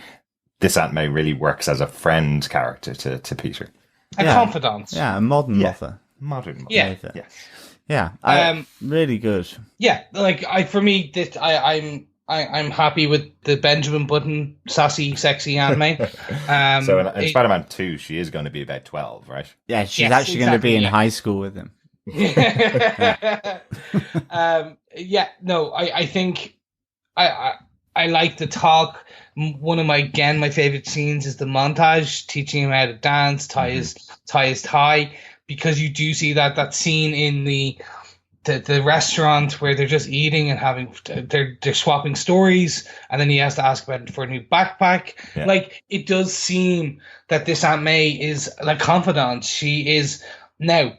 This Aunt May really works as a friend character to Peter. A confidant. Yeah, a modern mother. Modern mother. Yeah. Yes. Yeah, really good. Yeah, like I'm happy with the Benjamin Button sassy, sexy Aunt May. So in Spider-Man 2, she is going to be about 12, right? Yeah, she's actually going to be in high school with him. I think I like the talk. One of my favorite scenes is the montage teaching him how to dance, tie his tie. Because you do see that scene in the restaurant where they're just eating and having they're swapping stories, and then he has to ask about for a new backpack. Yeah. Like, it does seem that this Aunt May is like confidant. She is now.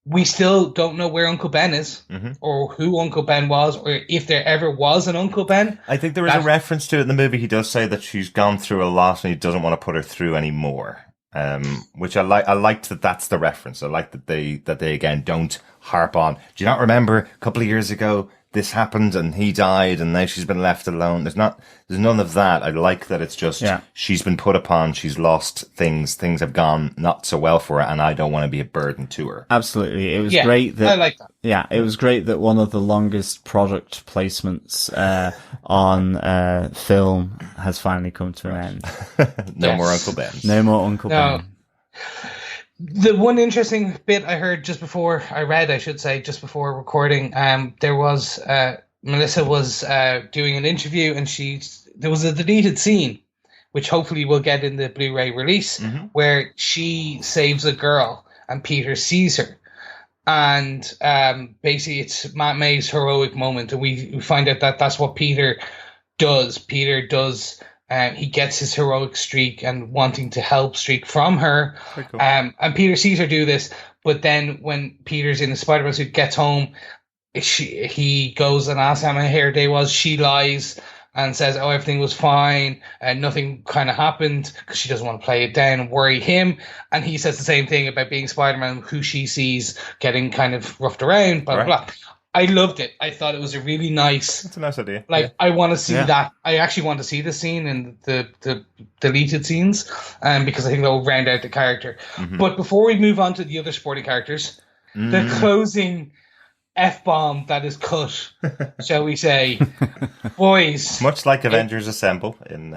we still don't know where Uncle Ben is, or who Uncle Ben was, or if there ever was an Uncle Ben. I think there is a reference to it in the movie. He does say that she's gone through a lot and he doesn't want to put her through any more. Which I like. I liked that that's the reference. I like that they again don't harp on. Do you not remember a couple of years ago this happened and he died and now she's been left alone? There's none of that. I like that it's just she's been put upon. She's lost things. Things have gone not so well for her, and I don't want to be a burden to her. Absolutely, it was great that. I like that. Yeah, it was great that one of the longest product placements on film has finally come to an end. No more Uncle Ben. No more Uncle Ben. The one interesting bit I heard just before recording, there was Melissa was doing an interview, and there was a deleted scene, which hopefully we'll get in the Blu-ray release, where she saves a girl and Peter sees her. And basically it's Matt May's heroic moment, and we find out that that's what Peter does. He gets his heroic streak and wanting to help streak from her. Cool. And Peter sees her do this, but then when Peter's in the Spider-Man suit, gets home, he goes and asks how my hair day was. She lies and says, oh, everything was fine, and nothing kind of happened, because she doesn't want to play it down and worry him. And he says the same thing about being Spider-Man, who she sees getting kind of roughed around, blah, blah, blah. I loved it. I thought it was a really nice... That's a nice idea. I want to see that. I actually want to see the scene in the deleted scenes, because I think that will round out the character. But before we move on to the other supporting characters, the closing F-bomb that is cut, shall we say, boys. Much like Avengers Assemble in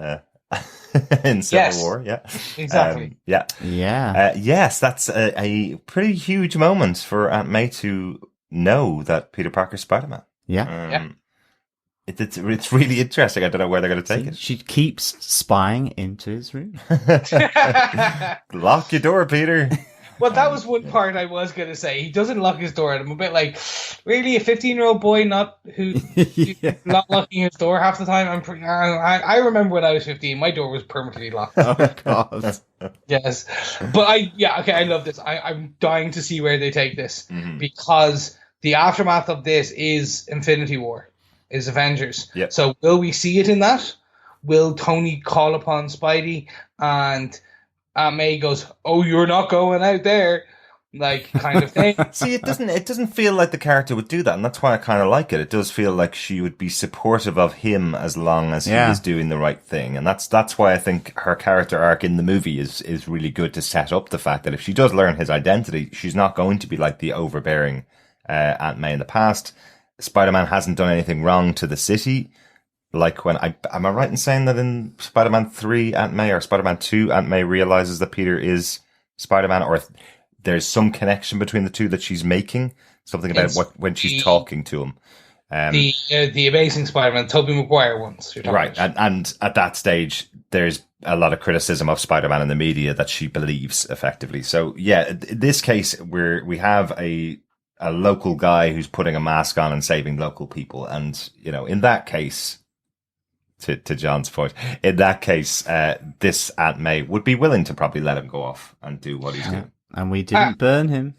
Civil War, exactly. Yes, that's a pretty huge moment for Aunt May to know that Peter Parker's Spider-Man. It's really interesting. I don't know where they're going to take it. She keeps spying into his room. Lock your door, Peter. Well, that was one part I was going to say. He doesn't lock his door, and I'm a bit like, really, a 15-year-old boy not locking his door half the time? I remember when I was 15, my door was permanently locked. Oh, God. Yes. But I love this. I'm dying to see where they take this, because the aftermath of this is Infinity War, is Avengers. Yep. So will we see it in that? Will Tony call upon Spidey, and Aunt May goes, oh, you're not going out there, like, kind of thing. See, it doesn't feel like the character would do that, and that's why I kind of like it. It does feel like she would be supportive of him as long as he is doing the right thing, and that's why I think her character arc in the movie is really good, to set up the fact that if she does learn his identity, she's not going to be like the overbearing Aunt May in the past. Spider-Man hasn't done anything wrong to the city. Like when am I right in saying that in Spider-Man 3 Aunt May, or Spider-Man 2 Aunt May realizes that Peter is Spider-Man, or there's some connection between the two that she's making, something about when she's talking to him. The Amazing Spider-Man, Tobey Maguire ones. Right, and at that stage, there's a lot of criticism of Spider-Man in the media that she believes effectively. So yeah, in this case, we have a local guy who's putting a mask on and saving local people, and in that case. To John's point, in that case, this Aunt May would be willing to probably let him go off and do what he's doing. And we didn't burn him.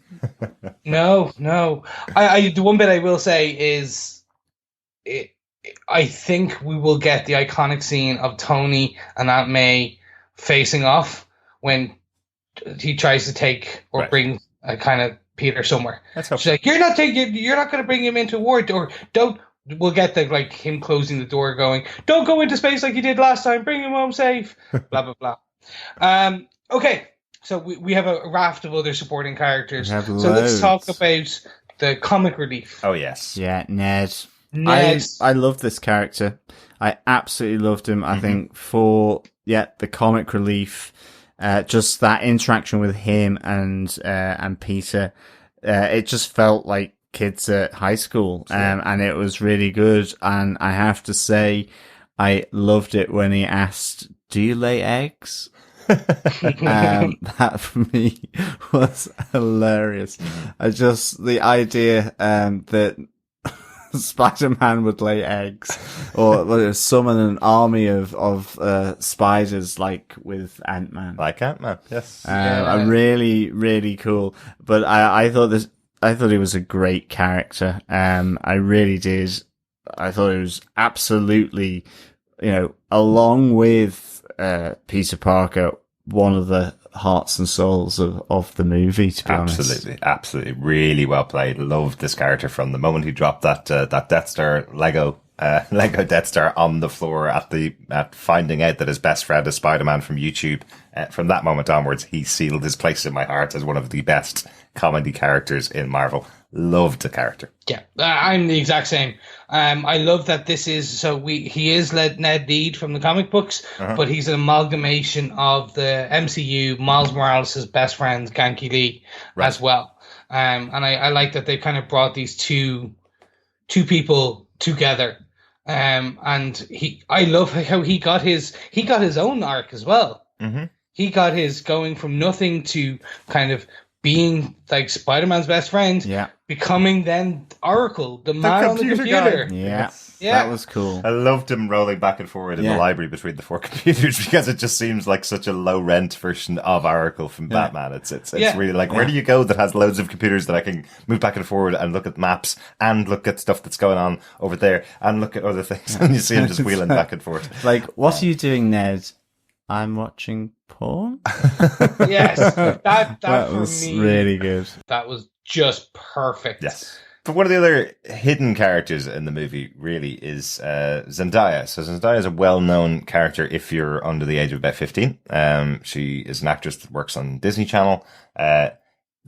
No. The one bit I will say is, I think we will get the iconic scene of Tony and Aunt May facing off when he tries to take or bring a kind of Peter somewhere. She's like, you're not going to bring him into war, or don't. We'll get him closing the door, going, don't go into space like you did last time, bring him home safe, blah, blah, blah. Okay, so we have a raft of other supporting characters. So let's talk about the comic relief. Oh, yes. Yeah, Ned. I love this character. I absolutely loved him. I think for, the comic relief, just that interaction with him and Peter, it just felt like kids at high school, and it was really good. And I have to say, I loved it when he asked, do you lay eggs? That for me was hilarious. The idea that Spider-Man would lay eggs, or summon an army of spiders, like with Ant-Man. Like Ant-Man, yes. Really, really cool. But I thought this, I thought he was a great character. I really did. I thought it was absolutely, along with Peter Parker, one of the hearts and souls of the movie, to be honest. Absolutely. Really well played. Loved this character from the moment he dropped that Death Star Lego Death Star on the floor at finding out that his best friend is Spider-Man from YouTube. From that moment onwards, he sealed his place in my heart as one of the best comedy characters in Marvel. Loved the character. Yeah, I'm the exact same. I love that this is he is Ned Lead from the comic books, but he's an amalgamation of the MCU, Miles Morales' best friend, Ganke Lee, as well. And I like that they kind of brought these two people together. And I love how he got his own arc as well. Mm-hmm. He got his going from nothing to kind of being like Spider-Man's best friend, becoming then Oracle, the man on the computer. Yeah, that was cool. I loved him rolling back and forward in the library between the 4 computers because it just seems like such a low rent version of Oracle from Batman. It's really like, where do you go that has loads of computers that I can move back and forward and look at maps and look at stuff that's going on over there and look at other things, and you see him just wheeling back and forth. Like, what are you doing, Ned? I'm watching porn. Yes, that was me, really good. That was just perfect. Yes. But one of the other hidden characters in the movie really is Zendaya. So Zendaya is a well-known character if you're under the age of about 15. She is an actress that works on Disney Channel.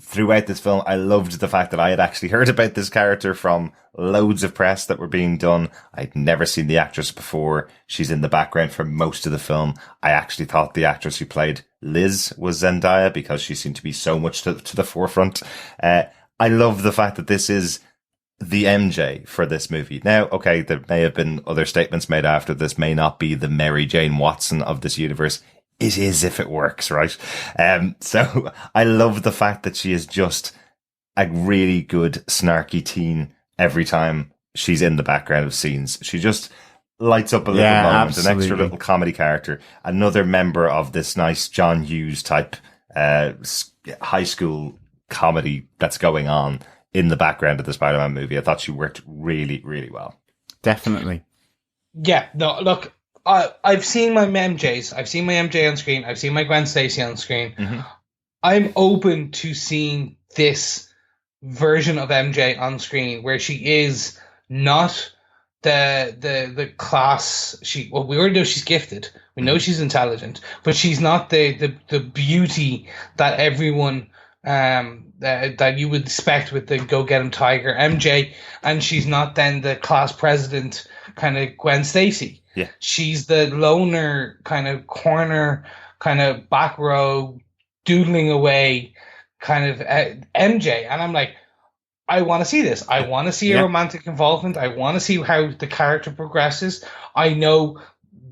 Throughout this film, I loved the fact that I had actually heard about this character from loads of press that were being done. I'd never seen the actress before. She's in the background for most of the film. I actually thought the actress who played Liz was Zendaya because she seemed to be so much to the forefront. I love the fact that this is the MJ for this movie. Now, okay, there may have been other statements made after this, may not be the Mary Jane Watson of this universe. It is if it works, right? So I love the fact that she is just a really good snarky teen every time she's in the background of scenes. She just lights up a little moment, absolutely. An extra little comedy character, another member of this nice John Hughes type high school comedy that's going on in the background of the Spider-Man movie. I thought she worked really, really well. Definitely. Yeah, no, look, I've seen my MJs. I've seen my MJ on screen. I've seen my Gwen Stacy on screen. Mm-hmm. I'm open to seeing this version of MJ on screen where she is not the class. We already know she's gifted. We know she's intelligent, but she's not the beauty that everyone that you would expect with the Go Get 'Em Tiger MJ, and she's not then the class president kind of Gwen Stacy. Yeah, she's the loner kind of corner, kind of back row, doodling away kind of MJ, and I'm like, I want to see this. I want to see a romantic involvement. I want to see how the character progresses. I know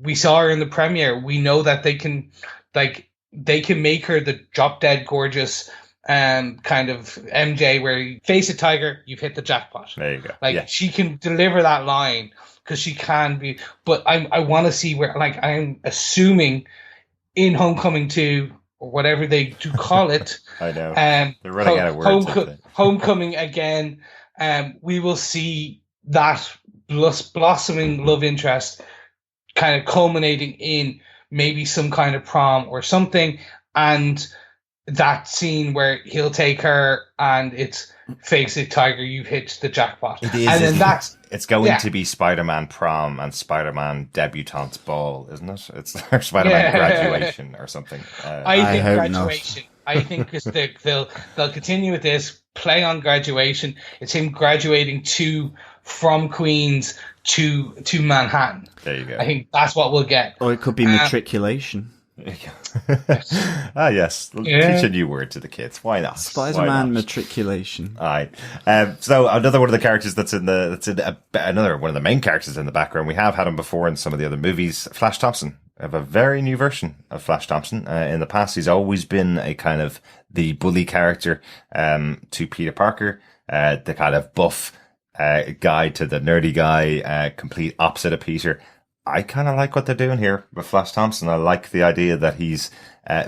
we saw her in the premiere. We know that they can make her the drop dead gorgeous kind of MJ where you face a tiger, you've hit the jackpot. There you go. She can deliver that line because she can be, but I want to see where, like, I'm assuming in Homecoming 2 or whatever they do call it. I know. They're running out of words. Homecoming again. We will see that blossoming love interest kind of culminating in maybe some kind of prom or something, and that scene where he'll take her and it's face it, tiger, you've hit the jackpot. It is, and then it's going to be Spider-Man prom and Spider-Man debutante's ball, isn't it? It's Spider-Man graduation or something. I think graduation. Not. I think because they'll continue with this, play on graduation. It's him graduating from Queens to Manhattan. There you go. I think that's what we'll get. Or it could be matriculation. Yes. Teach a new word to the kids. Why not? Spider-Man matriculation. All right. So another one of the characters another one of the main characters in the background. We have had him before in some of the other movies. Flash Thompson. I have a very new version of Flash Thompson. In the past, he's always been a kind of the bully character to Peter Parker, the kind of buff guy to the nerdy guy, complete opposite of Peter. I kind of like what they're doing here with Flash Thompson. I like the idea that he's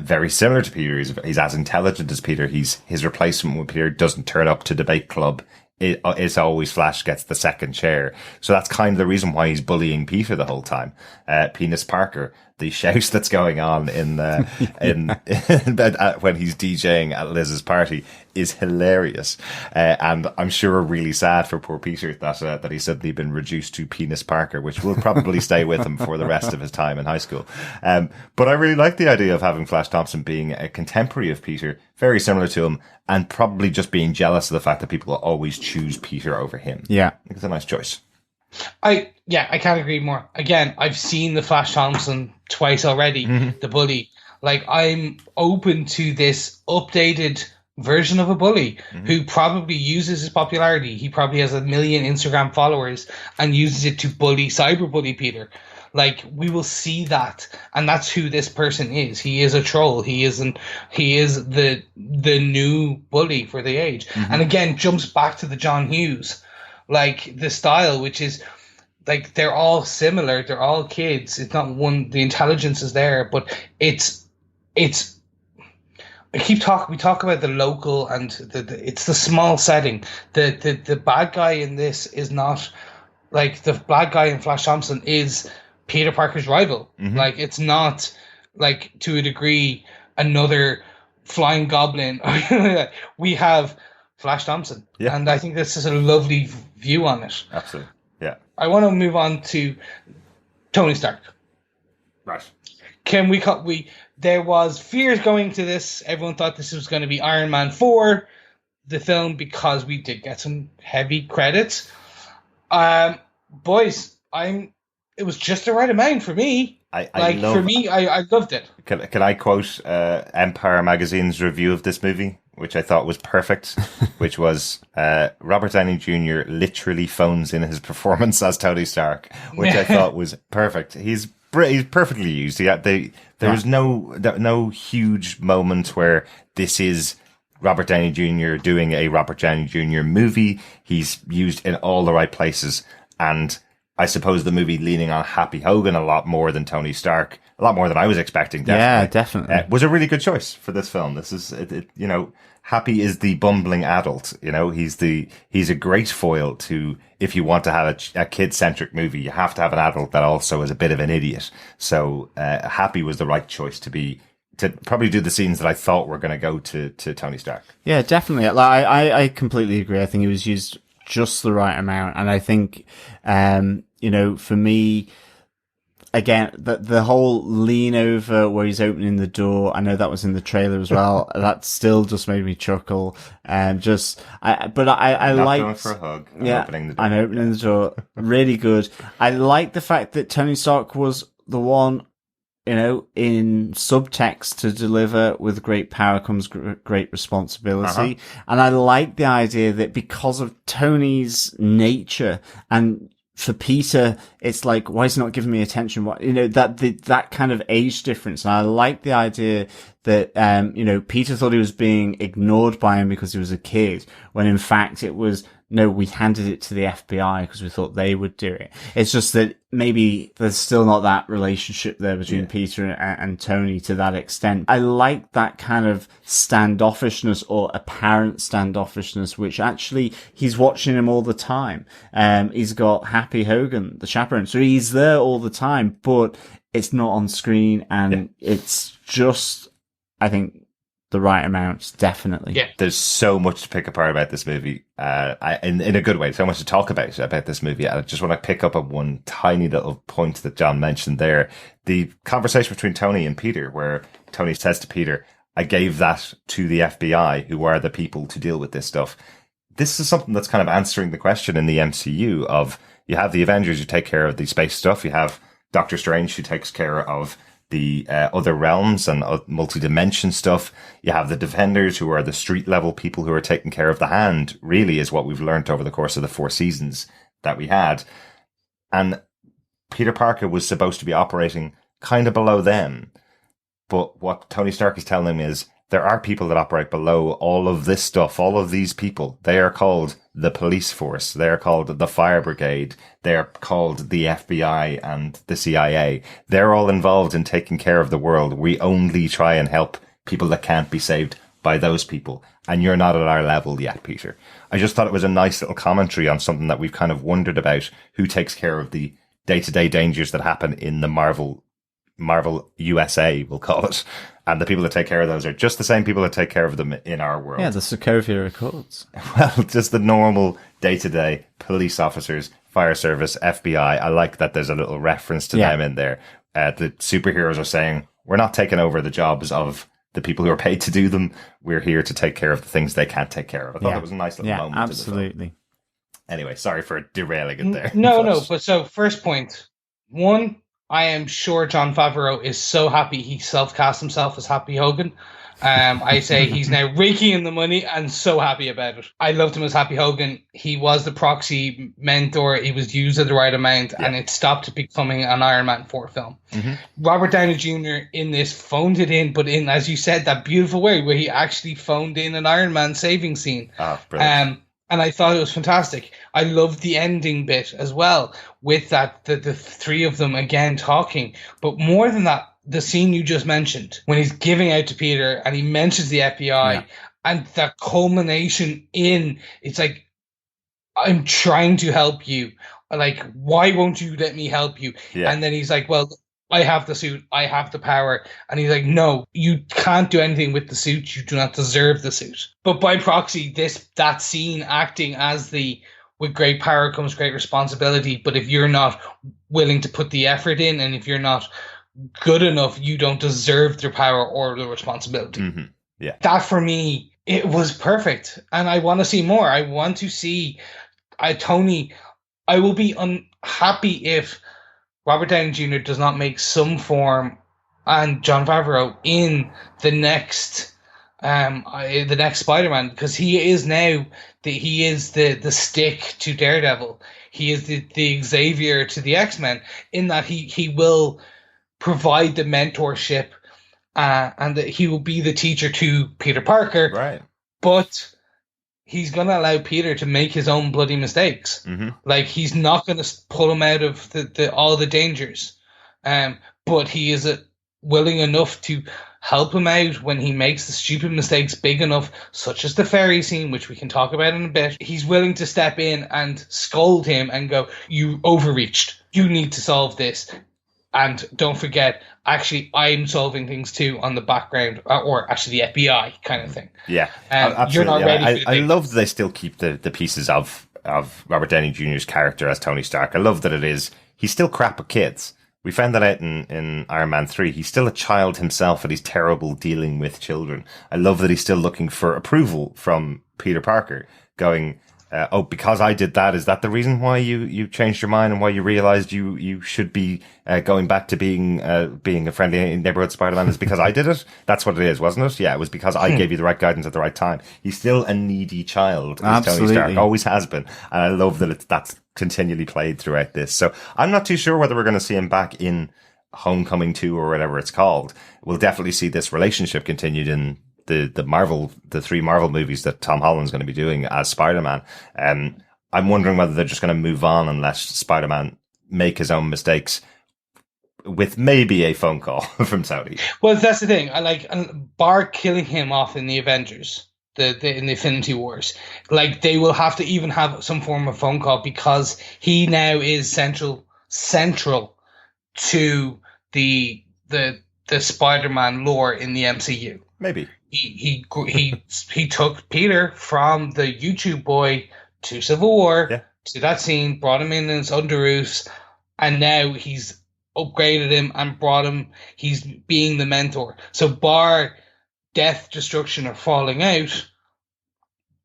very similar to Peter. He's as intelligent as Peter. His replacement with Peter doesn't turn up to debate club. It's always Flash gets the second chair. So that's kind of the reason why he's bullying Peter the whole time. Penis Parker, the shout that's going on in when he's DJing at Liz's party is hilarious. And I'm sure really sad for poor Peter that he's suddenly been reduced to Penis Parker, which will probably stay with him for the rest of his time in high school. But I really like the idea of having Flash Thompson being a contemporary of Peter, very similar to him, and probably just being jealous of the fact that people will always choose Peter over him. Yeah. I think it's a nice choice. I can't agree more. Again, I've seen the Flash Thompson twice already, the bully. Like, I'm open to this updated version of a bully who probably uses his popularity. He probably has 1 million Instagram followers and uses it to cyberbully Peter. Like, we will see that, and that's who this person is. He is a troll. He is the new bully for the age. And again, jumps back to the John Hughes, like the style, which is like they're all similar. They're all kids. It's not one. The intelligence is there, but it's. We talk about the local and it's the small setting. The bad guy in this is not like the bad guy in Flash Thompson is Peter Parker's rival. Like, it's not like, to a degree, another flying goblin. We have Flash Thompson. Yeah. And I think this is a lovely view on it. Absolutely. Yeah. I want to move on to Tony Stark. Right. There was fears going to this. Everyone thought this was going to be Iron Man 4, the film, because we did get some heavy credits. Boys, it was just the right amount for me. I loved it. Can I quote Empire Magazine's review of this movie, which I thought was perfect, which was Robert Downey Jr. literally phones in his performance as Tony Stark, which I thought was perfect. He's perfectly used. There's no huge moment where this is Robert Downey Jr. doing a Robert Downey Jr. movie. He's used in all the right places, and I suppose the movie leaning on Happy Hogan a lot more than Tony Stark, a lot more than I was expecting. Definitely. Yeah, definitely. Was a really good choice for this film. This is, Happy is the bumbling adult. He's a great foil to, if you want to have a kid-centric movie, you have to have an adult that also is a bit of an idiot. So, Happy was the right choice to probably do the scenes that I thought were going to go to Tony Stark. Yeah, definitely. I completely agree. I think it was used just the right amount. And I think, for me, again, the whole lean over where he's opening the door, I know that was in the trailer as well. That still just made me chuckle. I liked, going for a hug. I'm opening the door. Really good. I like the fact that Tony Stark was the one, in subtext to deliver with great power comes great responsibility. And I like the idea that because of Tony's nature, and for Peter, it's like, why is he not giving me attention? That kind of age difference. And I like the idea that, Peter thought he was being ignored by him because he was a kid, when in fact it was, no, we handed it to the FBI because we thought they would do it. It's just that maybe there's still not that relationship there between Peter and Tony to that extent. I like that kind of standoffishness or apparent standoffishness, which actually he's watching him all the time. He's got Happy Hogan, the chaperone. So he's there all the time, but it's not on screen, and it's just, I think, the right amounts, definitely. Yeah. There's so much to pick apart about this movie, in a good way. So much to talk about this movie. I just want to pick up on one tiny little point that John mentioned there. The conversation between Tony and Peter, where Tony says to Peter, I gave that to the FBI, who are the people to deal with this stuff. This is something that's kind of answering the question in the MCU of, you have the Avengers who take care of the space stuff. You have Doctor Strange who takes care of the other realms and multi-dimension stuff. You have the Defenders, who are the street level people who are taking care of the Hand, really, is what we've learned over the course of the 4 seasons that we had. And Peter Parker was supposed to be operating kind of below them. But what Tony Stark is telling him is there are people that operate below all of this stuff, all of these people. They are called the police force. They are called the fire brigade. They are called the FBI and the CIA. They're all involved in taking care of the world. We only try and help people that can't be saved by those people. And you're not at our level yet, Peter. I just thought it was a nice little commentary on something that we've kind of wondered about. Who takes care of the day-to-day dangers that happen in the Marvel USA, we'll call it. And the people that take care of those are just the same people that take care of them in our world. Yeah, the Sokovia Accords. Well, just the normal day-to-day police officers, fire service, FBI. I like that there's a little reference to them in there. The superheroes are saying, we're not taking over the jobs of the people who are paid to do them. We're here to take care of the things they can't take care of. I thought that was a nice little moment. Absolutely. Anyway, sorry for derailing it there. No. But so, first point. One, I am sure Jon Favreau is so happy he self-cast himself as Happy Hogan. I say he's now raking in the money and so happy about it. I loved him as Happy Hogan. He was the proxy mentor. He was used at the right amount, and it stopped becoming an Iron Man 4 film. Mm-hmm. Robert Downey Jr. in this phoned it in, but in, as you said, that beautiful way where he actually phoned in an Iron Man saving scene. Oh, brilliant. And I thought it was fantastic. I loved the ending bit as well, with that the three of them again talking. But more than that, the scene you just mentioned, when he's giving out to Peter and he mentions the FBI, and that culmination in, it's like, I'm trying to help you. Like, why won't you let me help you? Yeah. And then he's like, well, I have the suit, I have the power. And he's like, no, you can't do anything with the suit. You do not deserve the suit. But by proxy, that scene acting as with great power comes great responsibility. But if you're not willing to put the effort in, and if you're not good enough, you don't deserve the power or the responsibility. Mm-hmm. Yeah. That for me, it was perfect. And I want to see more. I want to see Tony. I will be unhappy if Robert Downey Jr. does not make some form, and Jon Favreau, in the next Spider-Man, because he is now the stick to Daredevil. He is the Xavier to the X-Men, in that he will provide the mentorship, and that he will be the teacher to Peter Parker. Right. But he's going to allow Peter to make his own bloody mistakes. Mm-hmm. Like, he's not going to pull him out of all the dangers. But he is willing enough to help him out when he makes the stupid mistakes big enough, such as the ferry scene, which we can talk about in a bit. He's willing to step in and scold him and go, you overreached. You need to solve this. And don't forget, actually, I'm solving things too on the background, or actually the FBI kind of thing. Yeah, absolutely. You're not ready. I love that they still keep the pieces of Robert Downey Jr.'s character as Tony Stark. I love that he's still crap at kids. We found that out in Iron Man 3. He's still a child himself, and he's terrible dealing with children. I love that he's still looking for approval from Peter Parker, going, because I did that, is that the reason why you changed your mind and why you realized you should be going back to being a friendly neighborhood Spider-Man? Is because I did it? That's what it is, wasn't it? Yeah, it was because I gave you the right guidance at the right time. He's still a needy child, as Tony Stark always has been. And I love that that's continually played throughout this. So I'm not too sure whether we're going to see him back in Homecoming 2 or whatever it's called. We'll definitely see this relationship continued in the three Marvel movies that Tom Holland's going to be doing as Spider-Man. I'm wondering whether they're just going to move on and let Spider-Man make his own mistakes with maybe a phone call from Tony. Well, that's the thing. Bar killing him off in the Avengers, in the Infinity Wars, like, they will have to even have some form of phone call, because he now is central to the Spider-Man lore in the MCU. Maybe. He took Peter from the YouTube boy to Civil War, to that scene, brought him in his underoos, and now he's upgraded him and brought him. He's being the mentor. So bar death, destruction, or falling out,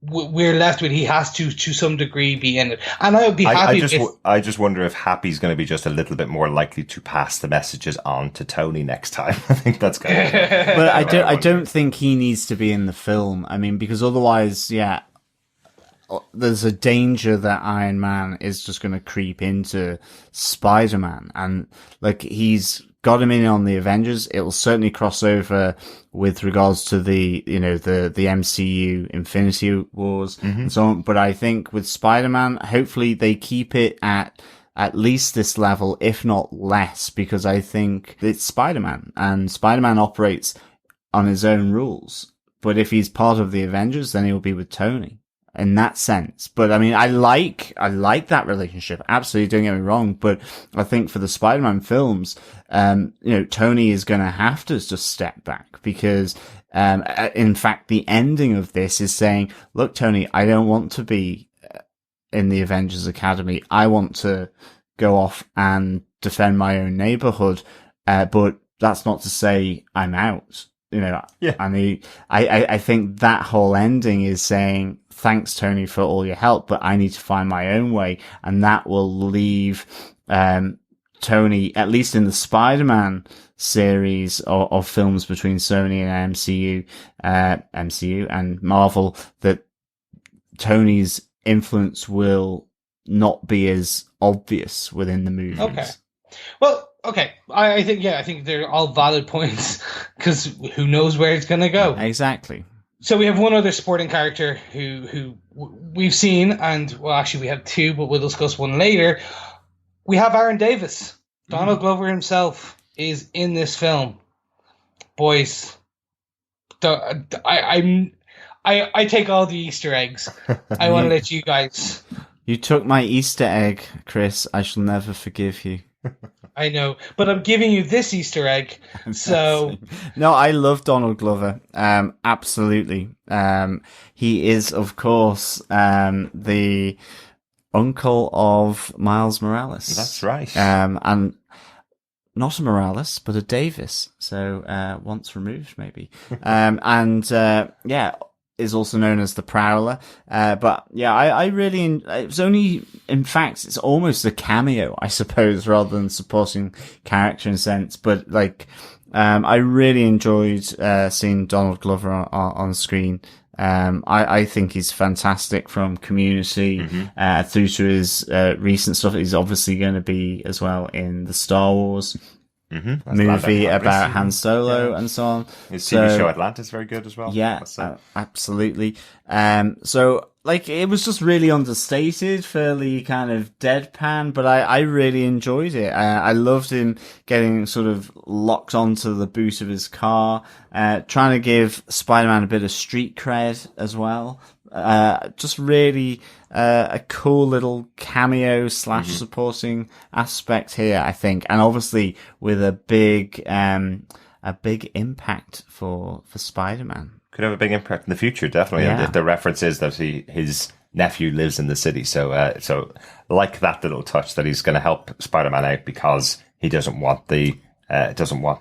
we're left with he has to some degree be in it. And I would be happy. I just wonder if Happy's going to be just a little bit more likely to pass the messages on to Tony next time. I think that's going to be. But I don't think he needs to be in the film. I mean, because otherwise, there's a danger that Iron Man is just going to creep into Spider-Man, and like, he's got him in on the Avengers. It will certainly cross over with regards to the MCU Infinity Wars and so on. But I think with Spider-Man, hopefully they keep it at least this level, if not less, because I think it's Spider-Man, and Spider-Man operates on his own rules. But if he's part of the Avengers, then he'll be with Tony in that sense. But I mean, I like that relationship. Absolutely, don't get me wrong. But I think for the Spider-Man films, Tony is going to have to just step back because, in fact, the ending of this is saying, look, Tony, I don't want to be in the Avengers Academy. I want to go off and defend my own neighborhood. But that's not to say I'm out. Yeah. And I think that whole ending is saying, thanks, Tony, for all your help, but I need to find my own way. And that will leave, Tony, at least in the Spider-Man series of films between Sony and MCU and Marvel, that Tony's influence will not be as obvious within the movies. Okay. Well, okay. I think they're all valid points because who knows where it's going to go. Exactly. So we have one other supporting character who we've seen, and well, actually we have two, but we'll discuss one later. We have Aaron Davis. Donald Glover himself is in this film. Boys, I take all the Easter eggs. I want to let you guys. You took my Easter egg, Chris. I shall never forgive you. I know, but I'm giving you this Easter egg. So no, I love Donald Glover. Absolutely. He is, of course, the uncle of Miles Morales. That's right. And not a Morales, but a Davis. So once removed, maybe. Is also known as the Prowler. But yeah, I really, it was only, in fact, it's almost a cameo, I suppose, rather than supporting character in a sense. But like, I really enjoyed, seeing Donald Glover on screen. I think he's fantastic from Community, through to his, recent stuff. He's obviously going to be as well in the Star Wars movie about Han Solo and so on. His TV show Atlanta is very good as well. Yeah, absolutely. So like it was just really understated, fairly kind of deadpan, but I really enjoyed it. I loved him getting sort of locked onto the boot of his car, trying to give Spider-Man a bit of street cred as well. Just really a cool little cameo / supporting aspect here, I think, and obviously with a big impact for Spider-Man. Could have a big impact in the future, definitely. Yeah. And the reference is that his nephew lives in the city, so like that little touch that he's going to help Spider-Man out because he doesn't want the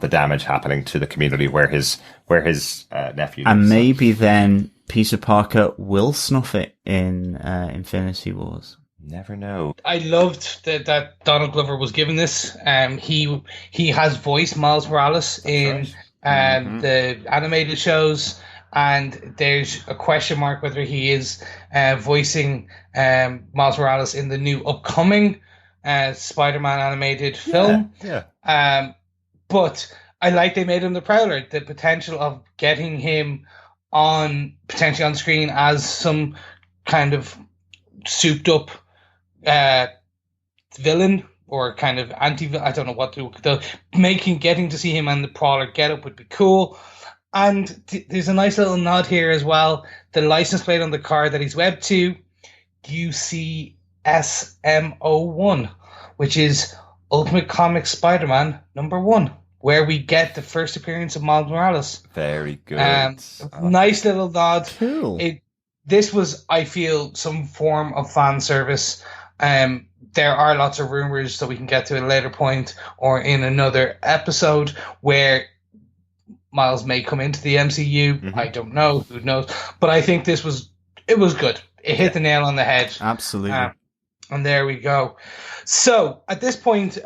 damage happening to the community where his nephew lives. And maybe then Peter Parker will snuff it in Infinity Wars. Never know. I loved that Donald Glover was given this. He has voiced Miles Morales in the animated shows, and there's a question mark whether he is voicing Miles Morales in the new upcoming Spider-Man animated film. Yeah. But I like they made him the Prowler. The potential of getting him potentially on screen as some kind of souped up villain or kind of anti-villain. I don't know what to do. Getting to see him and the Prowler get up would be cool. And there's a nice little nod here as well. The license plate on the car that he's webbed to, UCSM01, which is Ultimate Comics Spider-Man #1, where we get the first appearance of Miles Morales. Very good. Nice little nod. Cool. This was, I feel, some form of fan service. There are lots of rumors that we can get to at a later point or in another episode where Miles may come into the MCU. I don't know. Who knows? But I think it was good. It hit the nail on the head. Absolutely. And there we go. So at this point,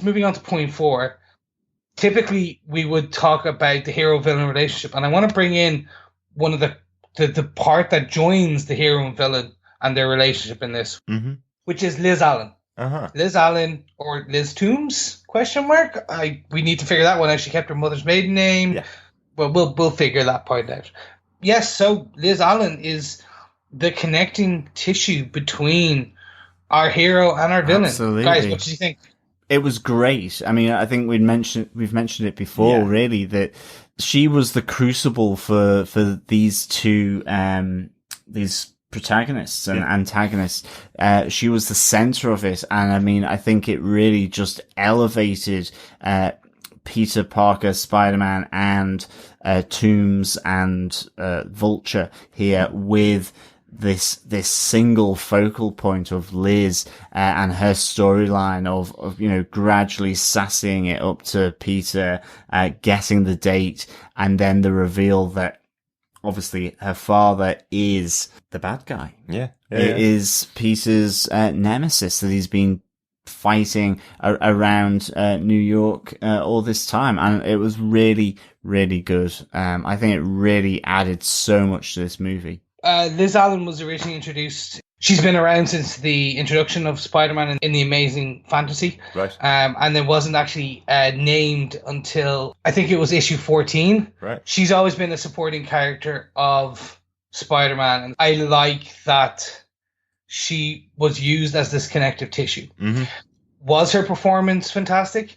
moving on to point 4. Typically, we would talk about the hero-villain relationship, and I want to bring in one of the part that joins the hero and villain and their relationship in this, which is Liz Allen. Liz Allen, or Liz Toombs, ? Question mark. We need to figure that one out. She kept her mother's maiden name. Yeah. Well, we'll figure that point out. Yes, so Liz Allen is the connecting tissue between our hero and our villain. Absolutely. Guys, what did you think? It was great. I mean, I think we've mentioned it before, really, that she was the crucible for these two, these protagonists and antagonists. She was the center of it. And I mean, I think it really just elevated, Peter Parker, Spider-Man, and Toomes and Vulture here with this single focal point of Liz and her storyline of gradually sassying it up to Peter, getting the date, and then the reveal that obviously her father is the bad guy. It is Peter's nemesis that he's been fighting around New York all this time, and it was really, really good. I think it really added so much to this movie. Liz Allen was originally introduced. She's been around since the introduction of Spider-Man in the Amazing Fantasy, right? And it wasn't actually named until I think it was issue 14. Right. She's always been a supporting character of Spider-Man, and I like that she was used as this connective tissue. Mm-hmm. Was her performance fantastic?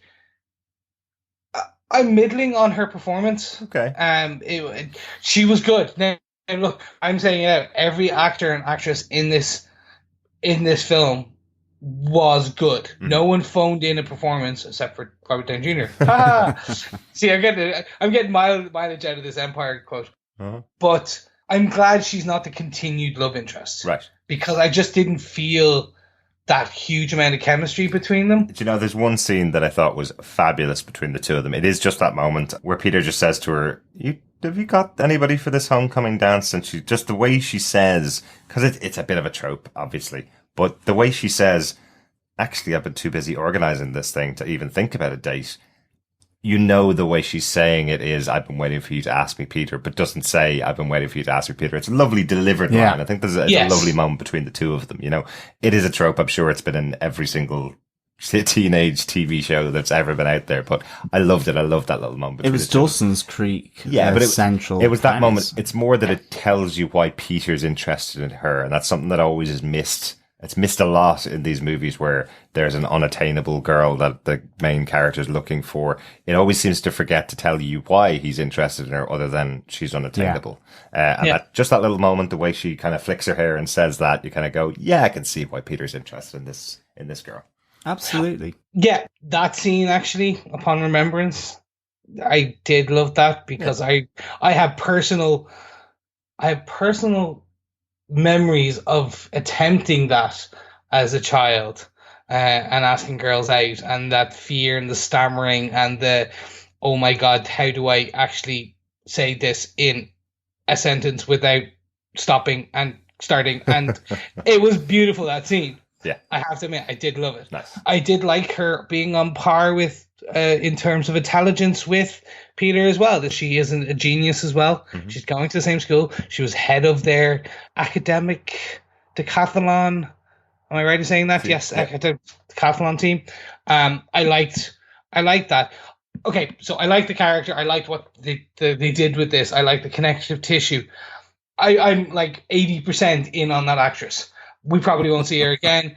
I'm middling on her performance. Okay. She was good. Now, look, I'm saying it out. Every actor and actress in this film was good. Mm-hmm. No one phoned in a performance except for Robert Downey Jr. See, I'm getting mileage out of this Empire quote. Uh-huh. But I'm glad she's not the continued love interest. Right. Because I just didn't feel that huge amount of chemistry between them. Do you know, there's one scene that I thought was fabulous between the two of them. It is just that moment where Peter just says to her, have you got anybody for this homecoming dance? And she, just the way she says, because it's a bit of a trope, obviously, but the way she says, actually, I've been too busy organizing this thing to even think about a date. You know, the way she's saying it is, I've been waiting for you to ask me, Peter, but doesn't say, I've been waiting for you to ask me, Peter. It's a lovely delivered line. I think there's a lovely moment between the two of them. You know, it is a trope. I'm sure it's been in every single teenage TV show that's ever been out there, but I loved it. I loved that little moment. It was Dawson's Creek. But central. It was that moment. It's more that it tells you why Peter's interested in her, and that's something that always is missed. It's missed a lot in these movies where there's an unattainable girl that the main character is looking for. It always seems to forget to tell you why he's interested in her, other than she's unattainable. Just that little moment, the way she kind of flicks her hair and says that, you kind of go, yeah, I can see why Peter's interested in this girl. Absolutely. Yeah, that scene actually, upon remembrance, I did love that because I have personal memories of attempting that as a child and asking girls out, and that fear and the stammering and the, oh my God, how do I actually say this in a sentence without stopping and starting? And it was beautiful, that scene. Yeah, I have to admit, I did love it. Nice. I did like her being on par with, in terms of intelligence, with Peter as well. That she isn't a genius as well. Mm-hmm. She's going to the same school. She was head of their academic decathlon. Am I right in saying that? Yes, academic decathlon team. I liked that. Okay, so I like the character. I liked what they did with this. I like the connective tissue. I'm like 80% in on that actress. We probably won't see her again.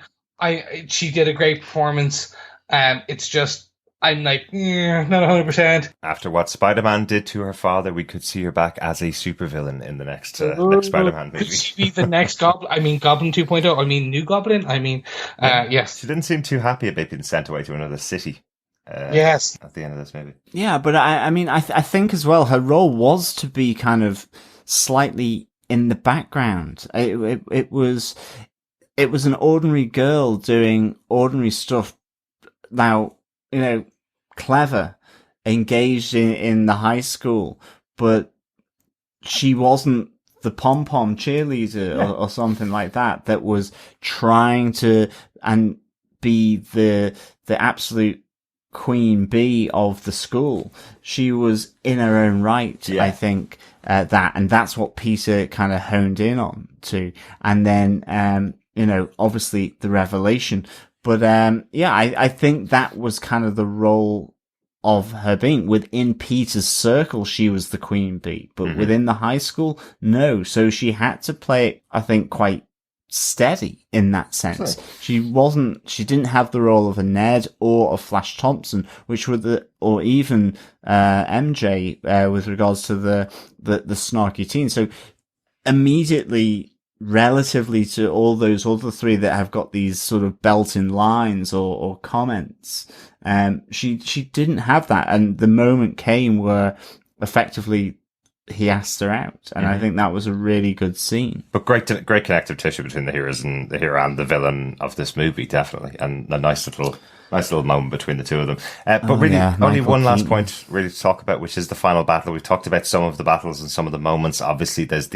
She did a great performance. It's just, I'm like, not 100%. After what Spider-Man did to her father, we could see her back as a supervillain in the next Spider-Man movie. Could she be the next Goblin? I mean, Goblin 2.0. I mean, New Goblin. I mean, yes. She didn't seem too happy about being sent away to another city. Yes. At the end of this movie. Yeah, but I mean, I think as well, her role was to be kind of slightly in the background. It was an ordinary girl doing ordinary stuff. Now, clever, engaged in the high school, but she wasn't the pom-pom cheerleader or something like that was trying to and be the absolute queen bee of the school. She was in her own right, I think, and that's what Peter kind of honed in on to. And then, obviously the revelation, But yeah, I think that was kind of the role of her being. Within Peter's circle, she was the queen bee, but within the high school, no. So she had to play it, I think, quite steady in that sense. Sure. She didn't have the role of a Ned or a Flash Thompson, which were or even MJ with regards to the snarky teen. So immediately, relatively to all those other three that have got these sort of built-in lines or comments, she didn't have that, and the moment came where effectively he asked her out, and I think that was a really good scene. But great connective tissue between the hero and the villain of this movie, definitely, and a nice little moment between the two of them. But really, only one last point really to talk about, which is the final battle. We've talked about some of the battles and some of the moments. Obviously, there's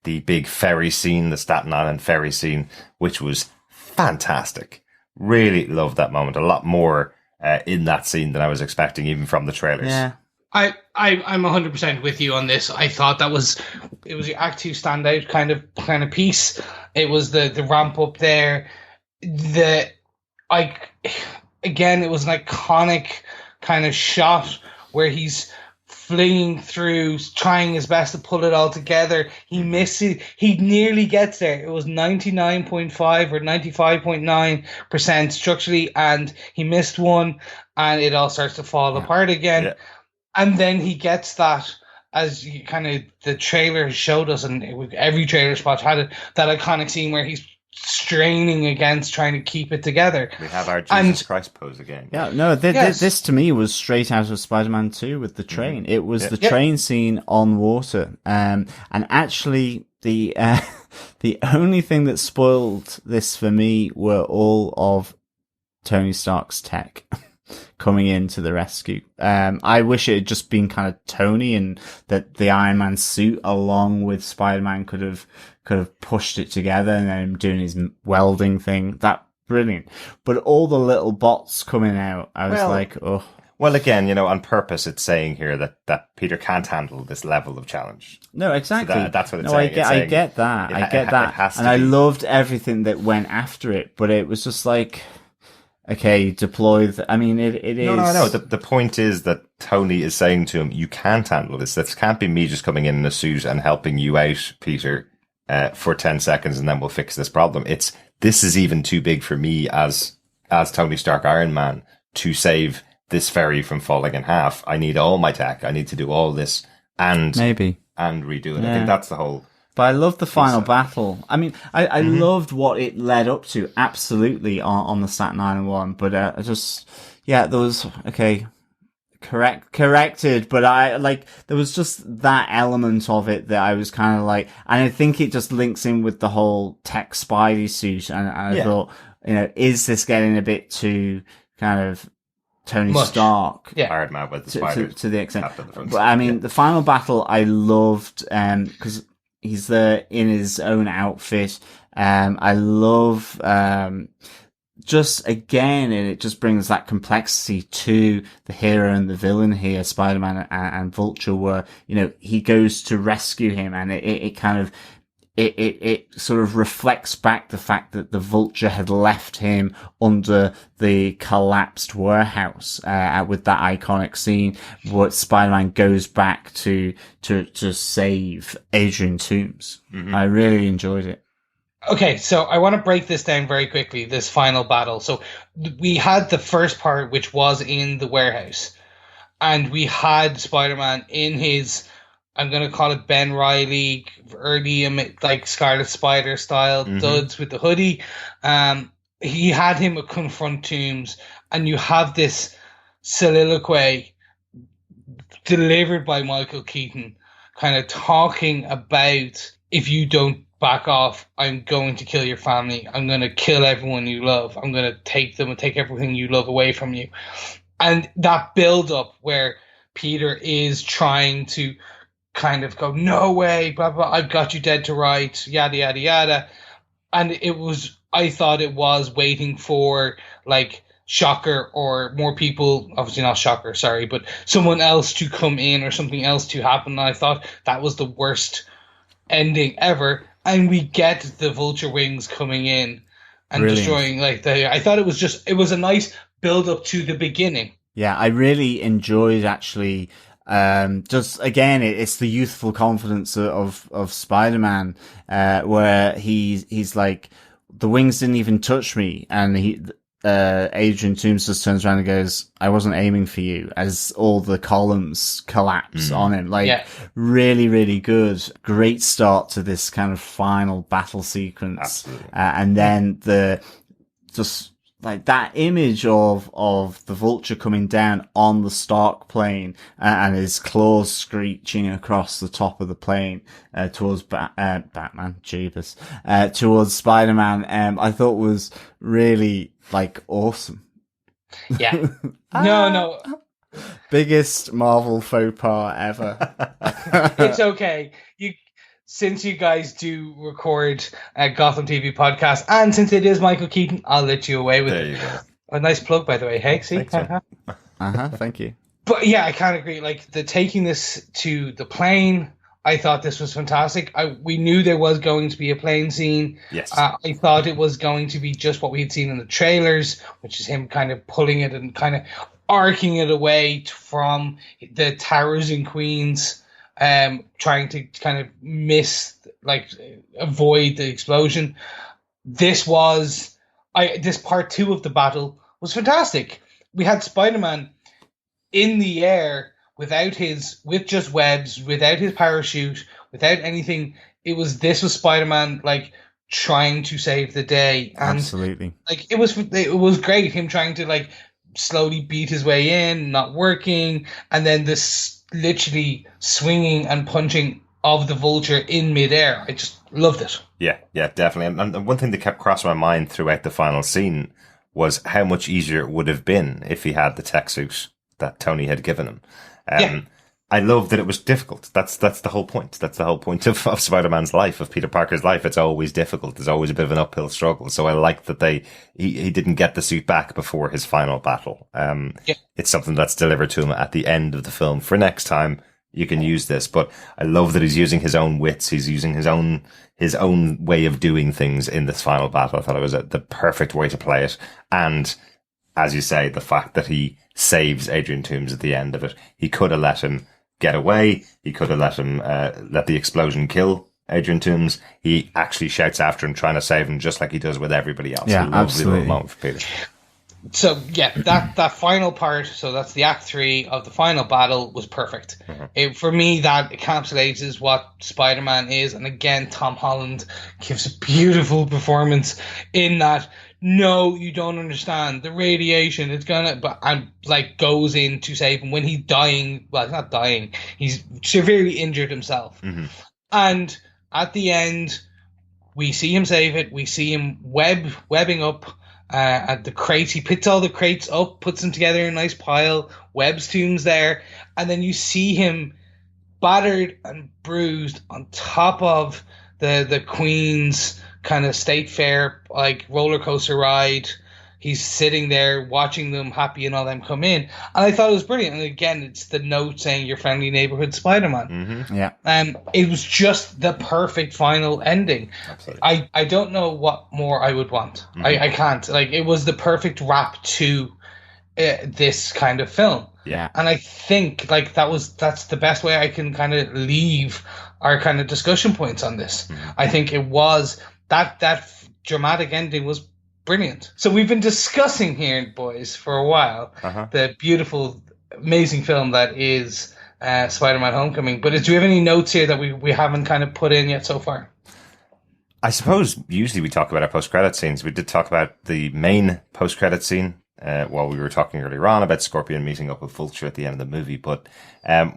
the big ferry scene, the Staten Island ferry scene, which was fantastic. Really loved that moment. A lot more in that scene than I was expecting, even from the trailers. Yeah. I'm 100% with you on this. I thought it was the Act 2 standout kind of piece. It was the ramp up there. Again, it was an iconic kind of shot where he's fleeing through, trying his best to pull it all together. He misses. He nearly gets there. It was 99.5 or 95.9% structurally, and he missed one, and it all starts to fall apart again. Yeah. And then he gets that, as you kind of the trailer showed us, and every trailer spot had it, that iconic scene where he's straining against trying to keep it together. We have our Jesus Christ pose again. Yeah, no, this to me was straight out of Spider-Man 2 with the train. It was the train scene on water. And actually, the only thing that spoiled this for me were all of Tony Stark's tech coming in to the rescue. I wish it had just been kind of Tony, and that the Iron Man suit along with Spider-Man could have pushed it together, and then him doing his welding thing. That brilliant. But all the little bots coming out, I was like, oh. Well, again, on purpose, it's saying here that Peter can't handle this level of challenge. No, exactly. So that's what it's saying. I get that. And I loved everything that went after it, but it was just like, okay, deploy. It is. No. The point is that Tony is saying to him, you can't handle this. This can't be me just coming in a suit and helping you out, Peter, for 10 seconds, and then we'll fix this problem. This is even too big for me as Tony Stark Iron Man to save this ferry from falling in half. I need all my tech. I need to do all this and redo it. Yeah. I think that's the whole. But I loved the final battle. I mean, I loved what it led up to, absolutely, on the Staten Island one. But there was, corrected. But there was just that element of it that I was kind of like, and I think it just links in with the whole tech Spidey suit. And I thought, is this getting a bit too kind of Tony Stark? Yeah. Iron Man with the spiders. To the extent. But I mean, the final battle I loved, because he's there in his own outfit. I love, just again, and it just brings that complexity to the hero and the villain here, Spider-Man and Vulture, where, he goes to rescue him, and it sort of reflects back the fact that the Vulture had left him under the collapsed warehouse, with that iconic scene where Spider-Man goes back to save Adrian Toomes. I really enjoyed it. Okay, so I want to break this down very quickly, this final battle. So we had the first part, which was in the warehouse, and we had Spider-Man in his, I'm going to call it Ben Reilly, early, like Scarlet Spider style duds with the hoodie. He had him confront Toomes, and you have this soliloquy delivered by Michael Keaton, kind of talking about, if you don't back off, I'm going to kill your family. I'm going to kill everyone you love. I'm going to take them and take everything you love away from you. And that build up where Peter is trying to kind of go, no way, blah, blah, I've got you dead to rights, yada, yada, yada. And I thought it was waiting for like Shocker or more people, obviously not Shocker, sorry, but someone else to come in or something else to happen. And I thought that was the worst ending ever. And we get the Vulture wings coming in and Brilliant. destroying I thought it was a nice build up to the beginning. Yeah, I really enjoyed actually. Just again, it's the youthful confidence of Spider-Man, where he's like, the wings didn't even touch me, and Adrian Toomes just turns around and goes, "I wasn't aiming for you," as all the columns collapse on him. Really, really good. Great start to this kind of final battle sequence. And then that image of the Vulture coming down on the Stark plane and his claws screeching across the top of the plane towards Batman, Jeebus, towards Spider-Man, I thought was really awesome. Yeah. No. Biggest Marvel faux pas ever. It's okay. Since you guys do record a Gotham TV podcast, and since it is Michael Keaton, I'll let you away with it. There you go. A nice plug, by the way. Hey, see? Thank you. But yeah, I kind of agree. The taking this to the plane, I thought this was fantastic. We knew there was going to be a plane scene. Yes. I thought it was going to be just what we had seen in the trailers, which is him kind of pulling it and kind of arcing it away from the towers in Queens. Trying to kind of avoid the explosion. This part 2 of the battle was fantastic. We had Spider-Man in the air with just webs, without his parachute, without anything. This was Spider-Man trying to save the day. And absolutely. It was great, him trying to slowly beat his way in, not working, and then this literally swinging and punching of the Vulture in midair. I just loved it. Yeah, definitely. And one thing that kept crossing my mind throughout the final scene was how much easier it would have been if he had the tech suit that Tony had given him. I love that it was difficult. That's the whole point. That's the whole point of Spider-Man's life, of Peter Parker's life. It's always difficult. There's always a bit of an uphill struggle. So I like that he didn't get the suit back before his final battle. It's something that's delivered to him at the end of the film. For next time, you can use this. But I love that he's using his own wits. He's using his own way of doing things in this final battle. I thought it was the perfect way to play it. And as you say, the fact that he saves Adrian Toomes at the end of it, he could have let him get away. He could have let him let the explosion kill Adrian Toomes. He actually shouts after him, trying to save him, just like he does with everybody else. Yeah, lovely absolutely. little moment for Peter. So yeah, that final part, so that's the Act 3 of the final battle, was perfect. For me, that encapsulates what Spider-Man is, and again, Tom Holland gives a beautiful performance in that. No, you don't understand the radiation. It's goes in to save him when he's dying. Well, he's not dying. He's severely injured himself. And at the end, we see him save it. We see him webbing up at the crates. He picks all the crates up, puts them together in a nice pile. Webb's Toomes there, and then you see him battered and bruised on top of the Queen's kind of state fair roller coaster ride. He's sitting there watching them happy and all them come in, and I thought it was brilliant. And again, it's the note saying your friendly neighborhood Spider-Man. It was just the perfect final ending. Absolutely. I don't know what more I would want. I can't. It was the perfect wrap to this kind of film. Yeah. And I think that's the best way I can kind of leave our kind of discussion points on this. I think it was that dramatic ending was brilliant. So we've been discussing here, boys, for a while, the beautiful, amazing film that is Spider-Man Homecoming. But do we have any notes here that we haven't kind of put in yet so far? I suppose usually we talk about our post-credit scenes. We did talk about the main post-credit scene while we were talking earlier on about Scorpion meeting up with Vulture at the end of the movie. But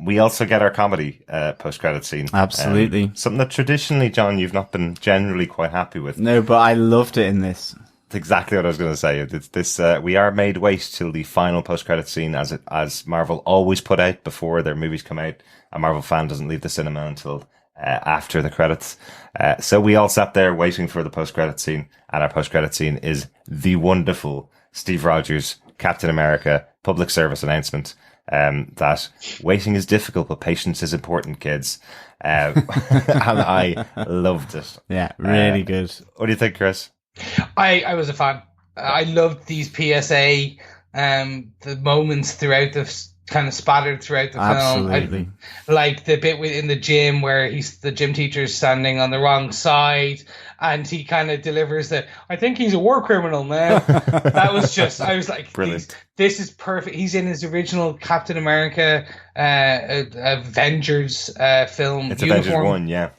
we also get our comedy post-credit scene. Absolutely. Something that traditionally, John, you've not been generally quite happy with. No, but I loved it in this. That's exactly what I was going to say. It's this, we are made wait till the final post-credit scene, as Marvel always put out before their movies come out. A Marvel fan doesn't leave the cinema until after the credits. So we all sat there waiting for the post-credit scene, and our post-credit scene is the wonderful Steve Rogers, Captain America, public service announcement, that waiting is difficult, but patience is important, kids. And I loved it. Yeah, really good. What do you think, Chris? I was a fan. I loved these PSA, the moments throughout kind of spattered throughout the film. Absolutely. Like the bit in the gym where the gym teacher's standing on the wrong side, and he kind of delivers I think he's a war criminal now. That was just, I was like, Brilliant. this is perfect. He's in his original Captain America, Avengers film. It's uniform. Avengers 1, yeah.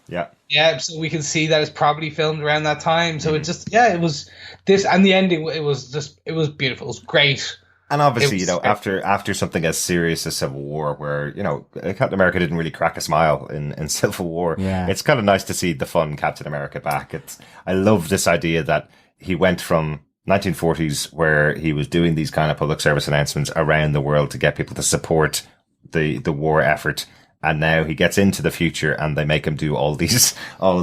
Yeah, so we can see that it's probably filmed around that time. So it just, it was this, and the ending, it was beautiful. It was great. And obviously, after something as serious as Civil War, where, Captain America didn't really crack a smile in Civil War, it's kind of nice to see the fun Captain America back. I love this idea that he went from 1940s, where he was doing these kind of public service announcements around the world to get people to support the war effort. And now he gets into the future, and they make him do all of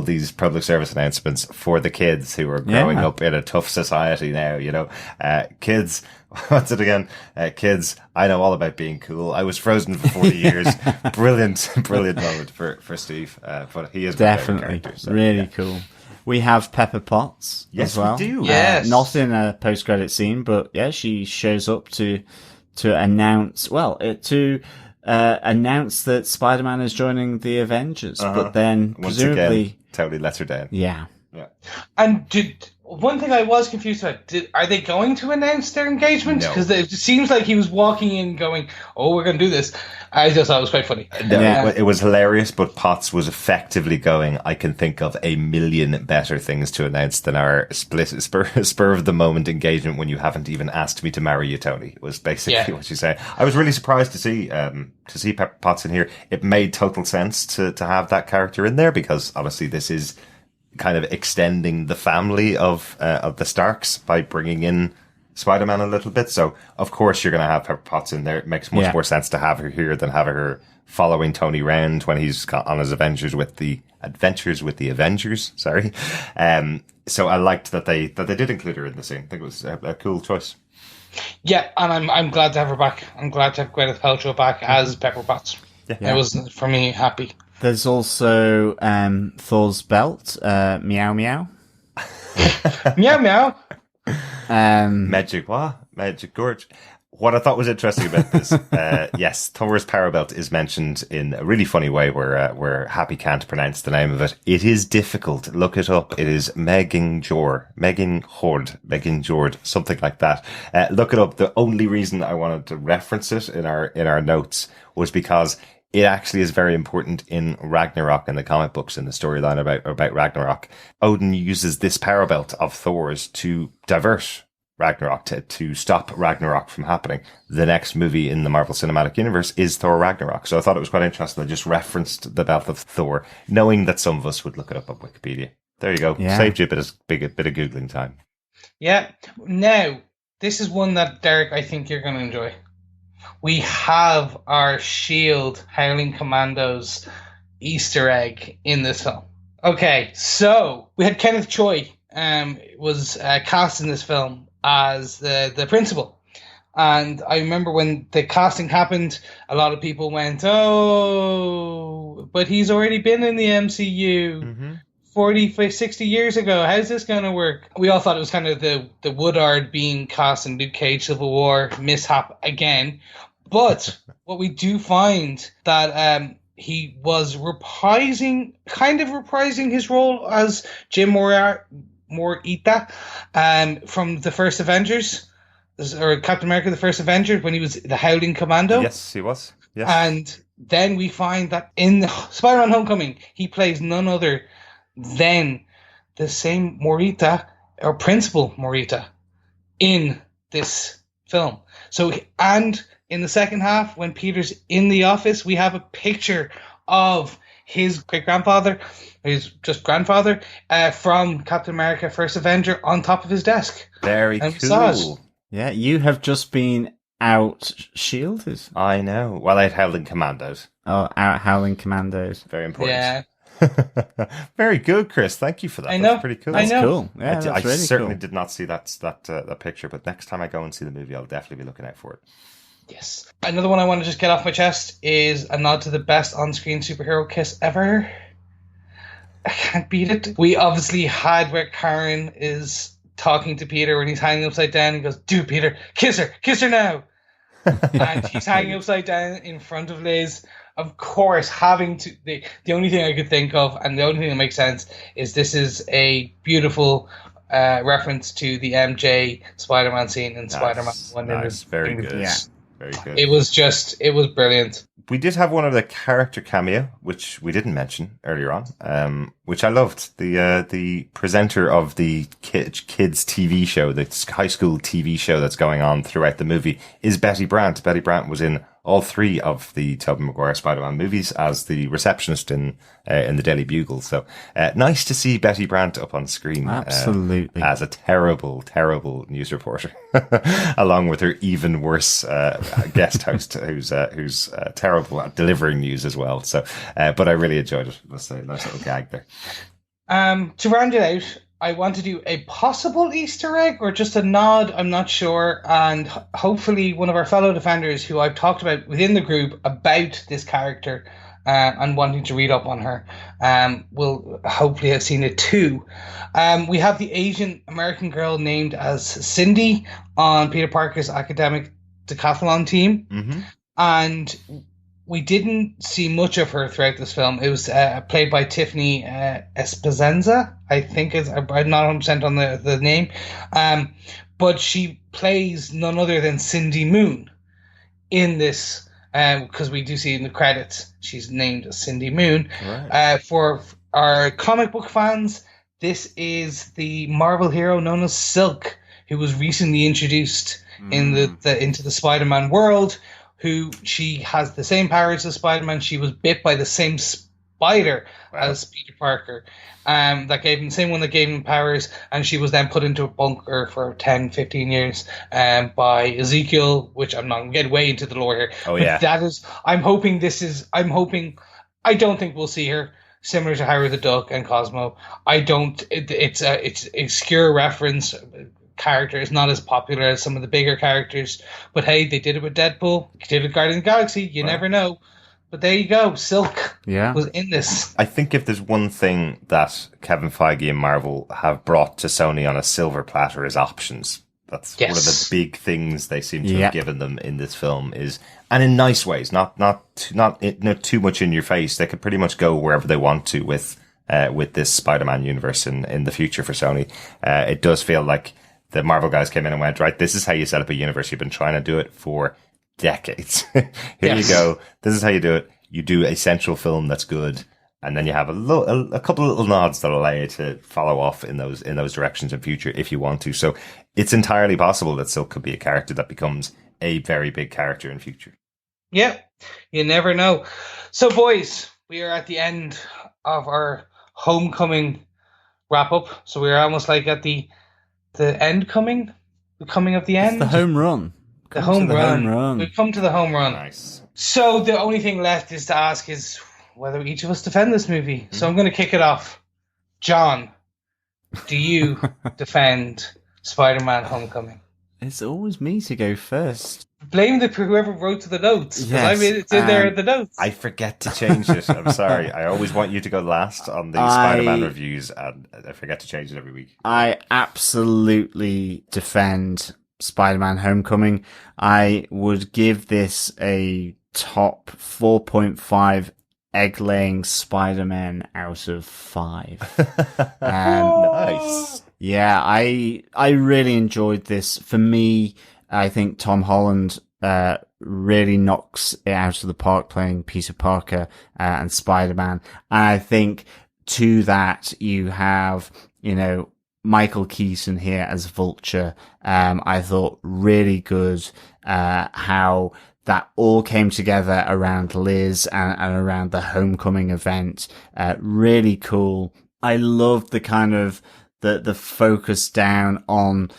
these public service announcements for the kids who are growing up in a tough society now. Kids, what's it again? Kids, I know all about being cool. I was frozen for 40 years. Brilliant moment for Steve. But he is definitely really cool. We have Pepper Potts as well. We do. Yes. Not in a post-credit scene, but she shows up to announce. Announce that Spider-Man is joining the Avengers, but then once presumably again, totally lets her down. Yeah. And one thing I was confused about, are they going to announce their engagement? No. Because it seems like he was walking in going, "Oh, we're going to do this." I just thought it was quite funny. No, it was hilarious, but Potts was effectively going, I can think of a million better things to announce than our spur of the moment engagement when you haven't even asked me to marry you, Tony, was basically what she said. I was really surprised to see Pepper Potts in here. It made total sense to have that character in there, because obviously this is kind of extending the family of the Starks by bringing in Spider-Man a little bit. So of course you're going to have Pepper Potts in there. It makes much more sense to have her here than have her following Tony round when he's on his adventures with the Avengers. Sorry. So I liked that they did include her in the scene. I think it was a cool choice. Yeah, and I'm glad to have her back. I'm glad to have Gwyneth Paltrow back as Pepper Potts. It was, for me, happy. There's also Thor's belt, meow meow. Meow meow. Magic Gorge. What I thought was interesting about this, yes, Thor's power belt is mentioned in a really funny way where Happy can't pronounce the name of it. It is difficult. Look it up. It is Megan Jord, something like that. Look it up. The only reason I wanted to reference it in our notes was because it actually is very important in Ragnarok, in the comic books, in the storyline about Ragnarok. Odin uses this power belt of Thor's to divert Ragnarok, to stop Ragnarok from happening. The next movie in the Marvel Cinematic Universe is Thor Ragnarok. So I thought it was quite interesting. I just referenced the belt of Thor, knowing that some of us would look it up on Wikipedia. There you go. Yeah. Saved you a bit of Googling time. Yeah. Now, this is one that, Derek, I think you're going to enjoy. We have our S.H.I.E.L.D. Howling Commandos Easter egg in this film. Okay, so we had Kenneth Choi was cast in this film as the principal. And I remember when the casting happened, a lot of people went, "Oh, but he's already been in the MCU. Mm-hmm. 40, 60 years ago. How's this going to work?" We all thought it was kind of the Woodard being cast in Luke Cage Civil War mishap again. But what we do find that he was reprising his role as Jim Morita from the first Avengers, or Captain America: The First Avenger, when he was the Howling Commando. Yes, he was. Yes. And then we find that in Spider-Man: Homecoming, he plays none other than the same Morita, or Principal Morita, in this film. So, and in the second half, when Peter's in the office, we have a picture of his great-grandfather, his just grandfather, from Captain America: First Avenger on top of his desk. Very cool. Yeah, you have just been out-shielded. I know. Well, out Howling Commandos. Oh, out Howling Commandos. Very important. Yeah. Very good, Chris. Thank you for that. I know. That's pretty cool. That's cool. Yeah, I really certainly cool. did not see that picture, but next time I go and see the movie, I'll definitely be looking out for it. Yes. Another one I want to just get off my chest is a nod to the best on-screen superhero kiss ever. I can't beat it. We obviously had where Karen is talking to Peter when he's hanging upside down. He goes, "Do Peter, kiss her now." And he's hanging upside down in front of Liz. Of course, the only thing I could think of, and the only thing that makes sense, is this is a beautiful reference to the MJ Spider-Man scene in Spider-Man 1. Nice, very good. Yeah. Very good. It was brilliant. We did have one of the character cameo, which we didn't mention earlier on, which I loved. The presenter of the kids TV show, the high school TV show that's going on throughout the movie, is Betty Brant. Betty Brant was in all three of the Tobey Maguire Spider-Man movies as the receptionist in the Daily Bugle. So nice to see Betty Brant up on screen. Absolutely. As a terrible, terrible news reporter, along with her even worse guest host, who's terrible at delivering news as well. So, but I really enjoyed it. That's a nice little gag there. To round it out, I want to do a possible Easter egg or just a nod, I'm not sure, and hopefully one of our fellow defenders who I've talked about within the group about this character and wanting to read up on her will hopefully have seen it too. We have the Asian American girl named as Cindy on Peter Parker's academic decathlon team, and we didn't see much of her throughout this film. It was played by Tiffany Espezenza, I think. I'm not 100% on the name. But she plays none other than Cindy Moon in this, because we do see in the credits she's named as Cindy Moon. Right. For our comic book fans, this is the Marvel hero known as Silk, who was recently introduced into the Spider-Man world, who she has the same powers as Spider-Man. She was bit by the same spider as Peter Parker. That gave him the same one that gave him powers, and she was then put into a bunker for 10, 15 years by Ezekiel, which I'm not going to get way into the lore here. Oh, yeah. But I'm hoping I don't think we'll see her similar to Howard the Duck and Cosmo. It's obscure reference. Character is not as popular as some of the bigger characters, but hey, they did it with Deadpool, they did it with Guardians of the Galaxy, you never know. But there you go, Silk was in this. I think if there's one thing that Kevin Feige and Marvel have brought to Sony on a silver platter is options. That's one of the big things they seem to have given them in this film is, and in nice ways, not too much in your face. They could pretty much go wherever they want to with this Spider-Man universe in the future for Sony. It does feel like the Marvel guys came in and went, right, this is how you set up a universe. You've been trying to do it for decades. Here you go. This is how you do it. You do a central film that's good, and then you have a couple of little nods that allow you to follow off in those directions in future if you want to. So it's entirely possible that Silk could be a character that becomes a very big character in future. Yeah, you never know. So, boys, we are at the end of our homecoming wrap up. So we're almost like at the end coming of the end. It's the home run. The home run. We've come to the home run. Nice. So the only thing left is to ask is whether each of us defend this movie. So I'm going to kick it off. John, do you defend Spider-Man Homecoming? It's always me to go first. Blame whoever wrote the notes. Yes, it's in there in the notes. I forget to change it. I'm sorry. I always want you to go last on the Spider-Man reviews, and I forget to change it every week. I absolutely defend Spider-Man Homecoming. I would give this a top 4.5 egg-laying Spider-Man out of 5. Nice. Yeah, I really enjoyed this. For me, I think Tom Holland really knocks it out of the park playing Peter Parker and Spider-Man. And I think to that you have, Michael Keaton here as Vulture. I thought really good how that all came together around Liz and around the homecoming event. Really cool. I loved the kind of the focus down on,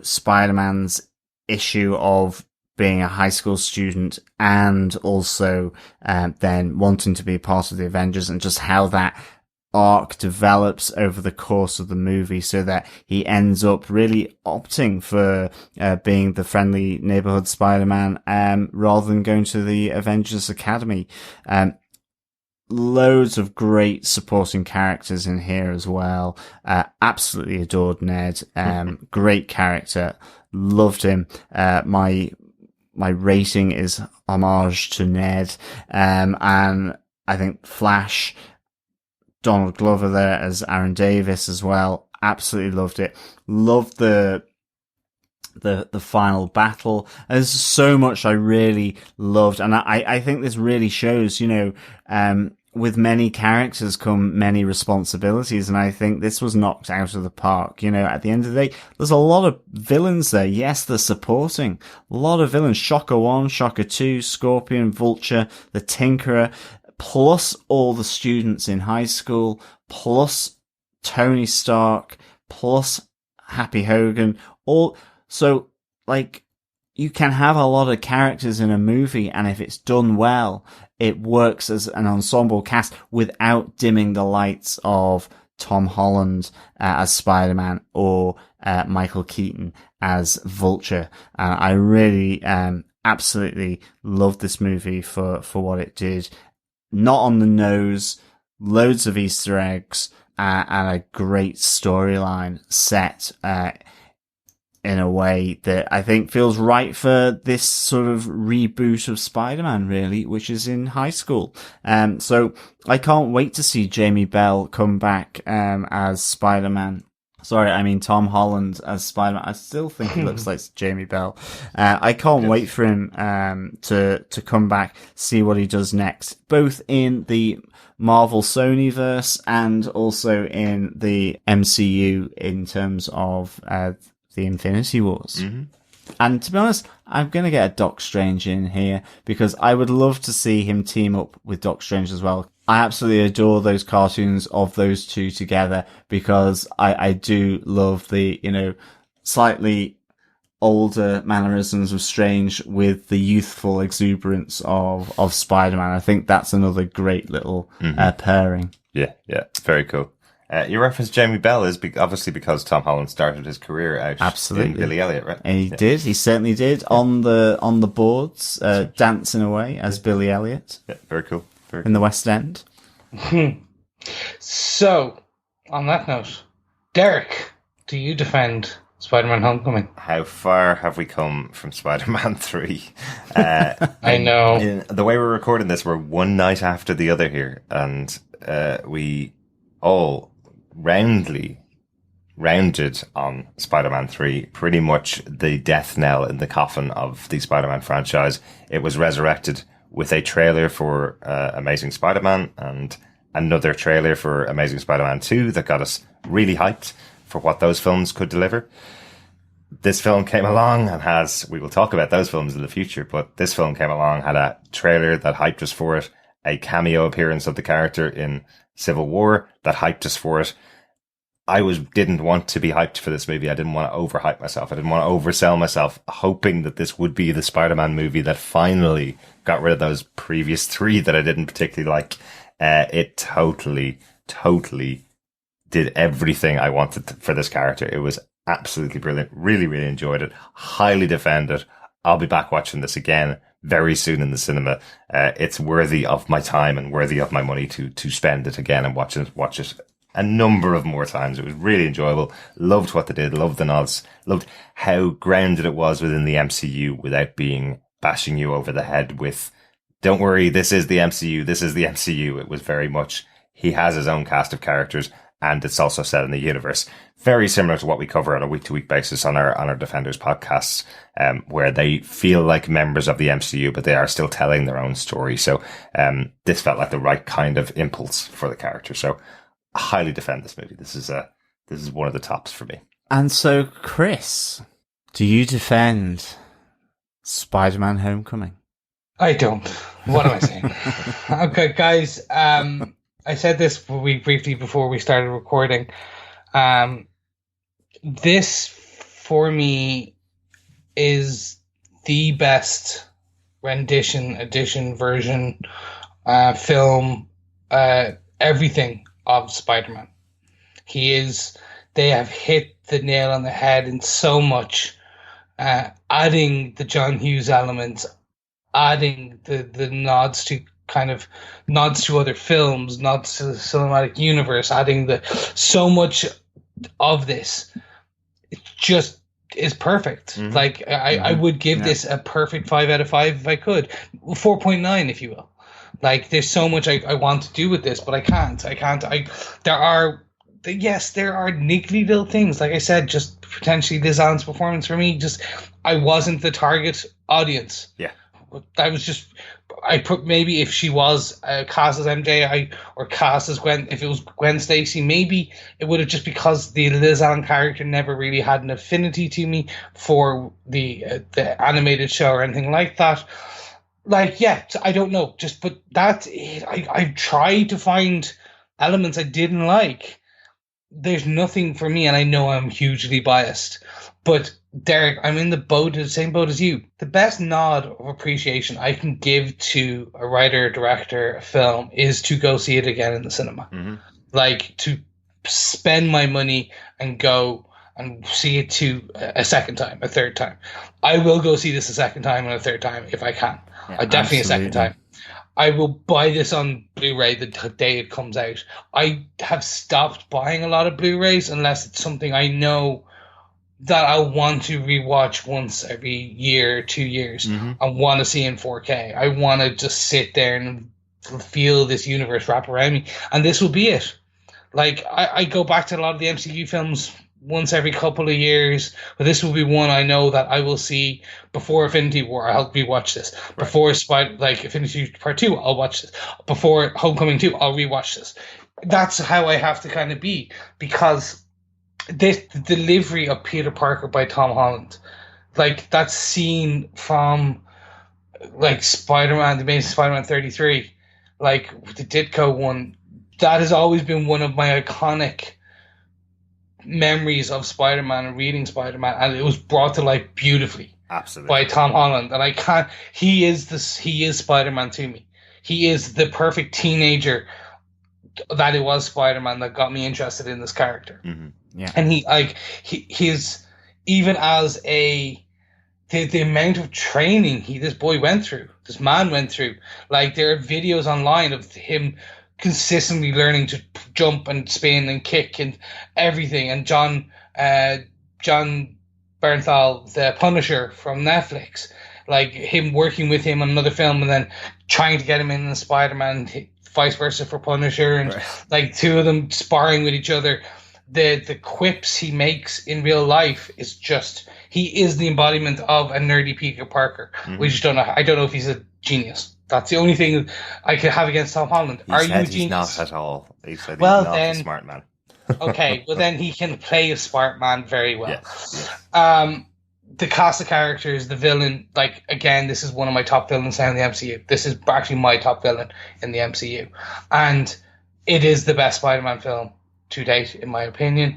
Spider-Man's issue of being a high school student and also then wanting to be part of the Avengers, and just how that arc develops over the course of the movie so that he ends up really opting for being the friendly neighborhood Spider-Man rather than going to the Avengers Academy. loads of great supporting characters in here as well. Absolutely adored Ned. Great character. Loved him. My rating is homage to Ned. And I think Flash, Donald Glover there as Aaron Davis as well. Absolutely loved it. Loved the final battle. There's so much I really loved. And I think this really shows, with many characters come many responsibilities. And I think this was knocked out of the park. At the end of the day, there's a lot of villains there. Yes, they're supporting. A lot of villains. Shocker 1, Shocker 2, Scorpion, Vulture, the Tinkerer, plus all the students in high school, plus Tony Stark, plus Happy Hogan, So, you can have a lot of characters in a movie, and if it's done well, it works as an ensemble cast without dimming the lights of Tom Holland as Spider-Man or Michael Keaton as Vulture. I really absolutely loved this movie for what it did. Not on the nose, loads of Easter eggs, and a great storyline set in a way that I think feels right for this sort of reboot of Spider-Man, really, which is in high school. So I can't wait to see Jamie Bell come back as Spider-Man. Sorry, I mean Tom Holland as Spider-Man. I still think he looks like Jamie Bell. I can't wait for him to come back, see what he does next, both in the Marvel Sonyverse and also in the MCU in terms of the Infinity Wars. Mm-hmm. And to be honest, I'm going to get a Doc Strange in here because I would love to see him team up with Doc Strange as well. I absolutely adore those cartoons of those two together because I do love the, slightly older mannerisms of Strange with the youthful exuberance of Spider-Man. I think that's another great little pairing. Yeah, very cool. You referenced Jamie Bell is obviously because Tom Holland started his career out in Billy Elliot, right? And he did. He certainly did on the boards, dancing away as Billy Elliot. Yeah, very cool. In the West End. So, on that note, Derek, do you defend Spider-Man: Homecoming? How far have we come from Spider-Man 3? I know. The way we're recording this, we're one night after the other here, and we all rounded on Spider-Man 3, pretty much the death knell in the coffin of the Spider-Man franchise. It was resurrected with a trailer for Amazing Spider-Man and another trailer for Amazing Spider-Man 2 that got us really hyped for what those films could deliver. This film came along and we will talk about those films in the future, but this film came along, had a trailer that hyped us for it, a cameo appearance of the character in Civil War that hyped us for it. I didn't want to be hyped for this movie. I didn't want to overhype myself. I didn't want to oversell myself, hoping that this would be the Spider-Man movie that finally got rid of those previous three that I didn't particularly like. It totally did everything I wanted for this character. It was absolutely brilliant. Really, really enjoyed it. Highly defend it. I'll be back watching this again very soon in the cinema. It's worthy of my time and worthy of my money to spend it again and watch it a number of more times. It was really enjoyable. Loved what they did. Loved the nods. Loved how grounded it was within the MCU without being bashing you over the head with, don't worry, this is the MCU. This is the MCU. It was very much, he has his own cast of characters and it's also set in the universe. Very similar to what we cover on a week-to-week basis on our Defenders podcasts, where they feel like members of the MCU, but they are still telling their own story. So this felt like the right kind of impulse for the character. So I highly defend this movie. This is one of the tops for me. And so, Chris, do you defend Spider-Man: Homecoming? I don't. What am I saying? Okay, guys. I said this briefly before we started recording. This, for me, is the best edition, version, film, everything of Spider-Man. They have hit the nail on the head in so much, adding the John Hughes elements, adding the nods to kind of nods to other films, nods to the cinematic universe, adding so much of this. It just is perfect. Like I would give this a perfect 5 out of 5 if I could, 4.9 if you will. Like there's so much I want to do with this, but I can't. There are niggly little things. Like I said, just potentially Liz Allen's performance for me. Just I wasn't the target audience. Yeah, I was just. I put maybe if she was cast as MJ, or cast as Gwen, if it was Gwen Stacy, maybe it would have just because the Liz Allen character never really had an affinity to me for the animated show or anything like that. Like, yeah, I don't know. Just, but that's it. I tried to find elements I didn't like. There's nothing for me, and I know I'm hugely biased. But Derek, I'm in the same boat as you. The best nod of appreciation I can give to a writer, director, a film is to go see it again in the cinema. Like to spend my money and go and see it a second time, a third time. I will go see this a second time and a third time if I can. Yeah, definitely a second time. I will buy this on Blu-ray the day it comes out. I have stopped buying a lot of Blu-rays unless it's something I know that I want to rewatch once every year or 2 years. I want to see in 4K. I want to just sit there and feel this universe wrap around me. And this will be it. Like, I go back to a lot of the MCU films once every couple of years, but this will be one I know that I will see before Infinity War. I'll rewatch this. Right. Before Infinity Part 2, I'll watch this. Before Homecoming 2, I'll rewatch this. That's how I have to kind of be, because this delivery of Peter Parker by Tom Holland, like that scene from like Spider-Man, the Amazing Spider-Man 33, like the Ditko one, that has always been one of my iconic memories of Spider-Man and reading Spider-Man, and it was brought to life beautifully. Absolutely. By Tom Holland. And he is Spider-Man to me. He is the perfect teenager that it was Spider-Man that got me interested in this character. Yeah. And he's even as the amount of training this man went through. Like there are videos online of him consistently learning to jump and spin and kick and everything. And John Bernthal, the Punisher from Netflix, like him working with him on another film and then trying to get him in the Spider-Man, vice versa for Punisher, and like two of them sparring with each other. The quips he makes in real life is just, he is the embodiment of a nerdy Peter Parker. We just don't know. I don't know if he's a genius. That's the only thing I could have against Tom Holland. Are you a genius? He's not at all. He said he's not a smart man. Okay, well then he can play a smart man very well. Yes. The cast of characters, the villain, like again, this is one of my top villains now in the MCU. This is actually my top villain in the MCU, and it is the best Spider-Man film to date, in my opinion.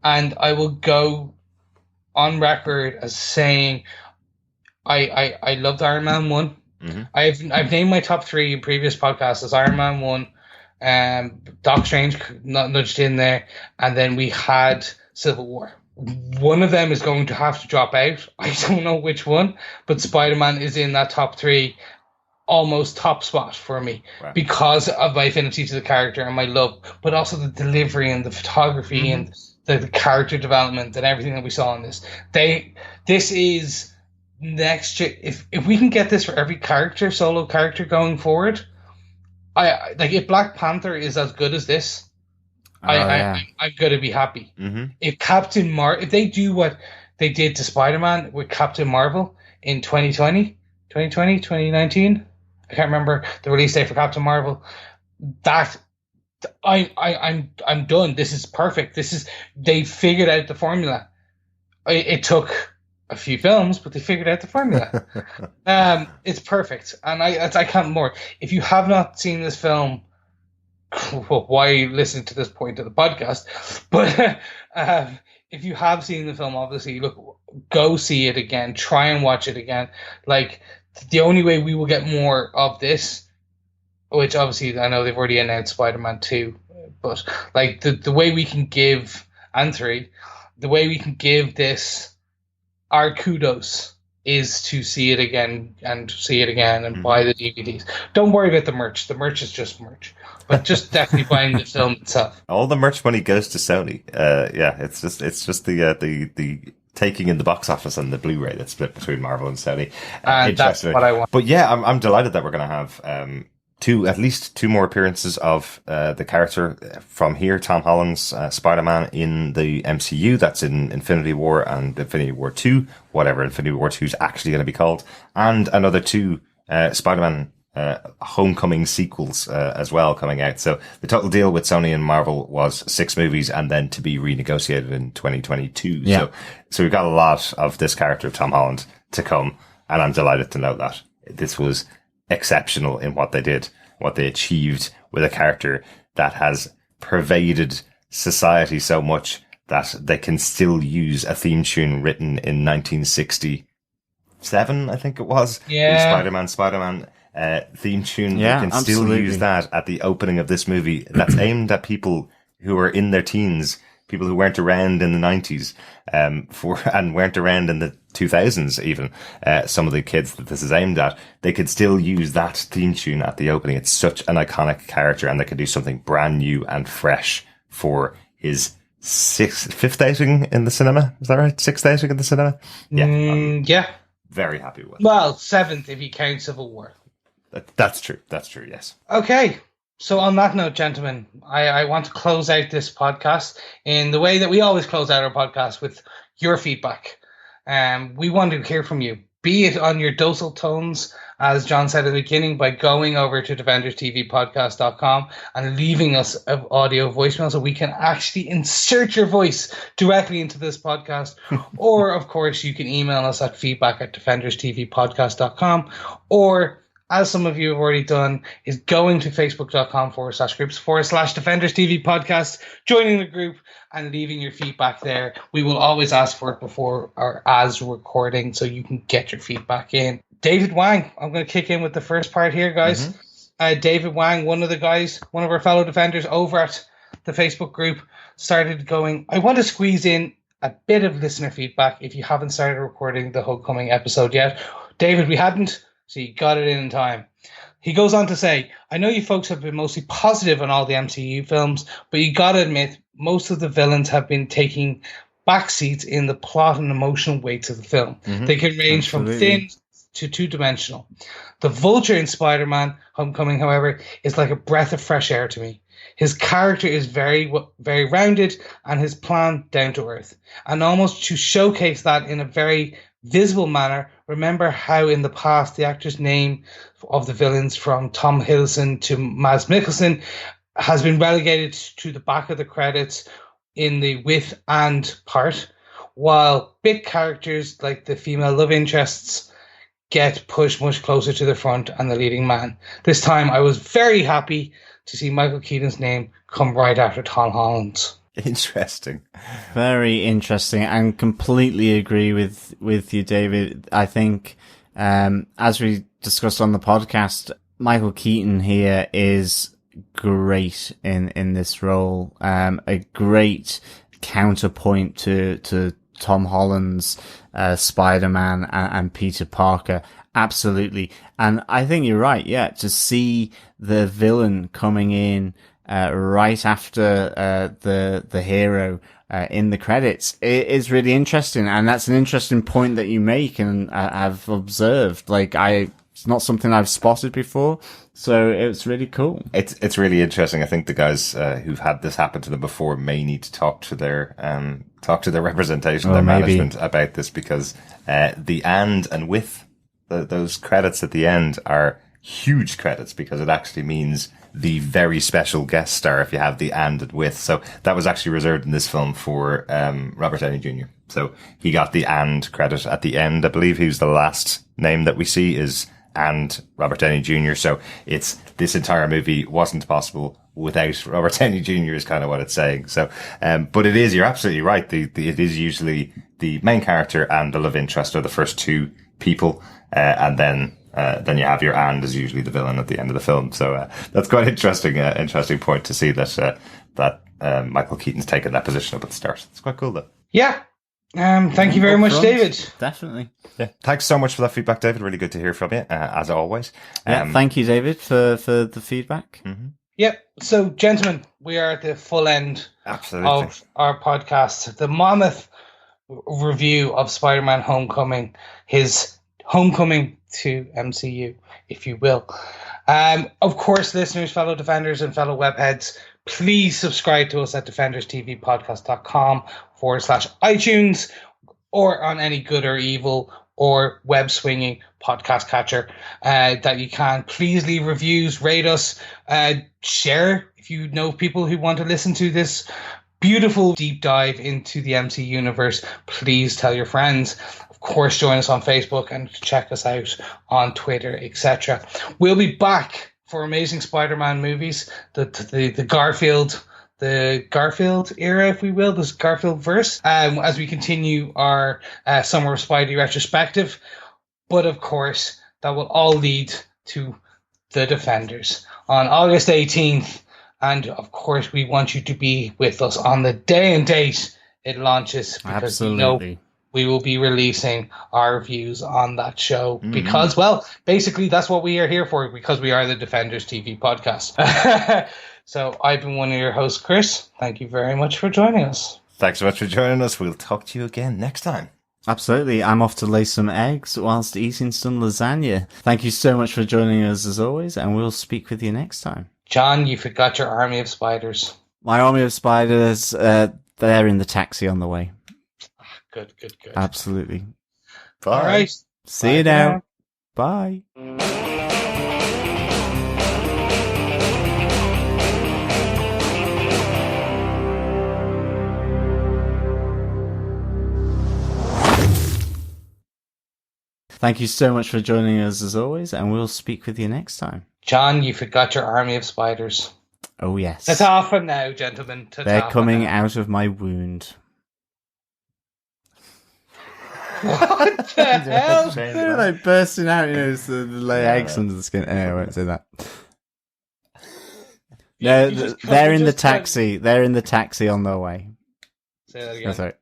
And I will go on record as saying I loved Iron Man 1. I've named my top 3 in previous podcasts as Iron Man 1, Doc Strange nudged in there, and then we had Civil War. One of them is going to have to drop out. I don't know which one, but Spider-Man is in that top 3, almost top spot for me, because of my affinity to the character and my love, but also the delivery and the photography and the character development and everything that we saw in this. This is next year. If we can get this for every solo character going forward, I like if Black Panther is as good as this, I'm gonna be happy. If if they do what they did to Spider-Man with Captain Marvel in 2019, I can't remember the release date for Captain Marvel, that I'm done. This is perfect. They figured out the formula. It took a few films, but they figured out the formula. It's perfect, and I can't more. If you have not seen this film, well, why are you listening to this point of the podcast? But if you have seen the film, obviously, go see it again. Try and watch it again. Like, the only way we will get more of this, which obviously I know they've already announced Spider-Man 2, but like the way we can give, and 3, the way we can give this our kudos is to see it again and see it again and buy the DVDs. Don't worry about the merch. The merch is just merch. But just definitely buying the film itself. All the merch money goes to Sony. Yeah, it's just the taking in the box office and the Blu-ray that's split between Marvel and Sony. And that's what I want. But yeah, I'm delighted that we're going to have at least two more appearances of the character from here, Tom Holland's Spider-Man in the MCU. That's in Infinity War and Infinity War 2, whatever Infinity War 2 is actually going to be called, and another two Spider-Man Homecoming sequels as well coming out. So the total deal with Sony and Marvel was 6 movies and then to be renegotiated in 2022. Yeah. So we've got a lot of this character of Tom Holland to come, and I'm delighted to know that this was exceptional in what they did, what they achieved with a character that has pervaded society so much that they can still use a theme tune written in 1967, I think it was. Yeah. The Spider-Man theme tune. Yeah, they can absolutely. still use that at the opening of this movie that's aimed at people who are in their teens, people who weren't around in the 90s, and weren't around in the 2000s even. Some of the kids that this is aimed at, they could still use that theme tune at the opening. It's such an iconic character, and they could do something brand new and fresh for his fifth outing in the cinema. Is that right? 6th outing in the cinema? Yeah. Yeah. Very happy with it. Well, 7th if you count Civil War. That's true. That's true, yes. Okay. So on that note, gentlemen, I want to close out this podcast in the way that we always close out our podcast, with your feedback. We want to hear from you, be it on your docile tones, as John said at the beginning, by going over to DefendersTVPodcast.com and leaving us an audio voicemail so we can actually insert your voice directly into this podcast. Or, of course, you can email us at feedback@DefendersTVPodcast.com, or, as some of you have already done, is going to facebook.com/groups/Defenders TV podcast, joining the group and leaving your feedback there. We will always ask for it before or as recording, so you can get your feedback in. David Wang, I'm going to kick in with the first part here, guys. David Wang, one of our fellow defenders over at the Facebook group, started going, I want to squeeze in a bit of listener feedback if you haven't started recording the Homecoming episode yet. David, we hadn't. So you got it in time. He goes on to say, I know you folks have been mostly positive on all the MCU films, but you got to admit, most of the villains have been taking backseats in the plot and emotional weights of the film. They can range from thin to two-dimensional. The Vulture in Spider-Man Homecoming, however, is like a breath of fresh air to me. His character is very, very rounded and his plan down to earth. And almost to showcase that in a very visible manner, remember how in the past the actor's name of the villains, from Tom Hiddleston to Mads Mikkelsen, has been relegated to the back of the credits in the with and part, while big characters like the female love interests get pushed much closer to the front and the leading man. This time I was very happy to see Michael Keaton's name come right after Tom Holland's. Interesting. Very interesting, and completely agree with you, David. I think, as we discussed on the podcast, Michael Keaton here is great in this role. A great counterpoint to Tom Holland's Spider-Man and Peter Parker. Absolutely. And I think you're right. Yeah. To see the villain coming in right after the hero in the credits, it is really interesting, and that's an interesting point that you make, and I've observed. It's not something I've spotted before, so it's really cool. It's really interesting. I think the guys who've had this happen to them before may need to talk to their representation, their management about this, because the and with those credits at the end are huge credits, because it actually means the very special guest star if you have the and with. So that was actually reserved in this film for Robert Downey Jr. So he got the and credit at the end. I believe he was the last name that we see is and Robert Downey Jr. So it's this entire movie wasn't possible without Robert Downey Jr. is kind of what it's saying. So, but it is, you're absolutely right. It is usually the main character and the love interest are the first two people, and then you have your and is usually the villain at the end of the film. So that's quite interesting point to see that Michael Keaton's taken that position up at the start. It's quite cool though. Yeah. Thank you very much, Upfront. David. Definitely. Yeah. Thanks so much for that feedback, David. Really good to hear from you, as always. Thank you, David, for the feedback. Mm-hmm. Yep. So, gentlemen, we are at the full end of our podcast. The mammoth review of Spider-Man Homecoming, his homecoming to MCU, if you will. Of course, listeners, fellow Defenders and fellow webheads, please subscribe to us at defenderstvpodcast.com/iTunes or on any good or evil or web swinging podcast catcher that you can. Please leave reviews, rate us, share if you know people who want to listen to this beautiful deep dive into the MC universe. Please tell your friends. Of course, join us on Facebook and check us out on Twitter, etc. We'll be back for Amazing Spider-Man movies, the Garfield era, if we will, this Garfield verse, as we continue our Summer of Spidey retrospective. But of course, that will all lead to The Defenders on August 18th. And of course, we want you to be with us on the day and date it launches, because Absolutely. we will be releasing our views on that show because, well, basically that's what we are here for, because we are the Defenders TV podcast. So I've been one of your hosts, Chris. Thank you very much for joining us. Thanks so much for joining us. We'll talk to you again next time. Absolutely. I'm off to lay some eggs whilst eating some lasagna. Thank you so much for joining us as always, and we'll speak with you next time. John, you forgot your army of spiders. My army of spiders, they're in the taxi on the way. Good. Absolutely. Bye. All right. See you now. Bye. Thank you so much for joining us as always, and we'll speak with you next time. John, you forgot your army of spiders. Oh, yes. Ta-ta for now, gentlemen. Ta-ta. They're coming out of my wound. What the hell? They're like bursting out, it's the lay eggs under the skin. Anyway, I won't say that. No, they're in the taxi. They're in the taxi on their way. Say that again. Oh, sorry.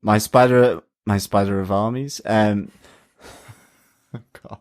My spider of armies. God.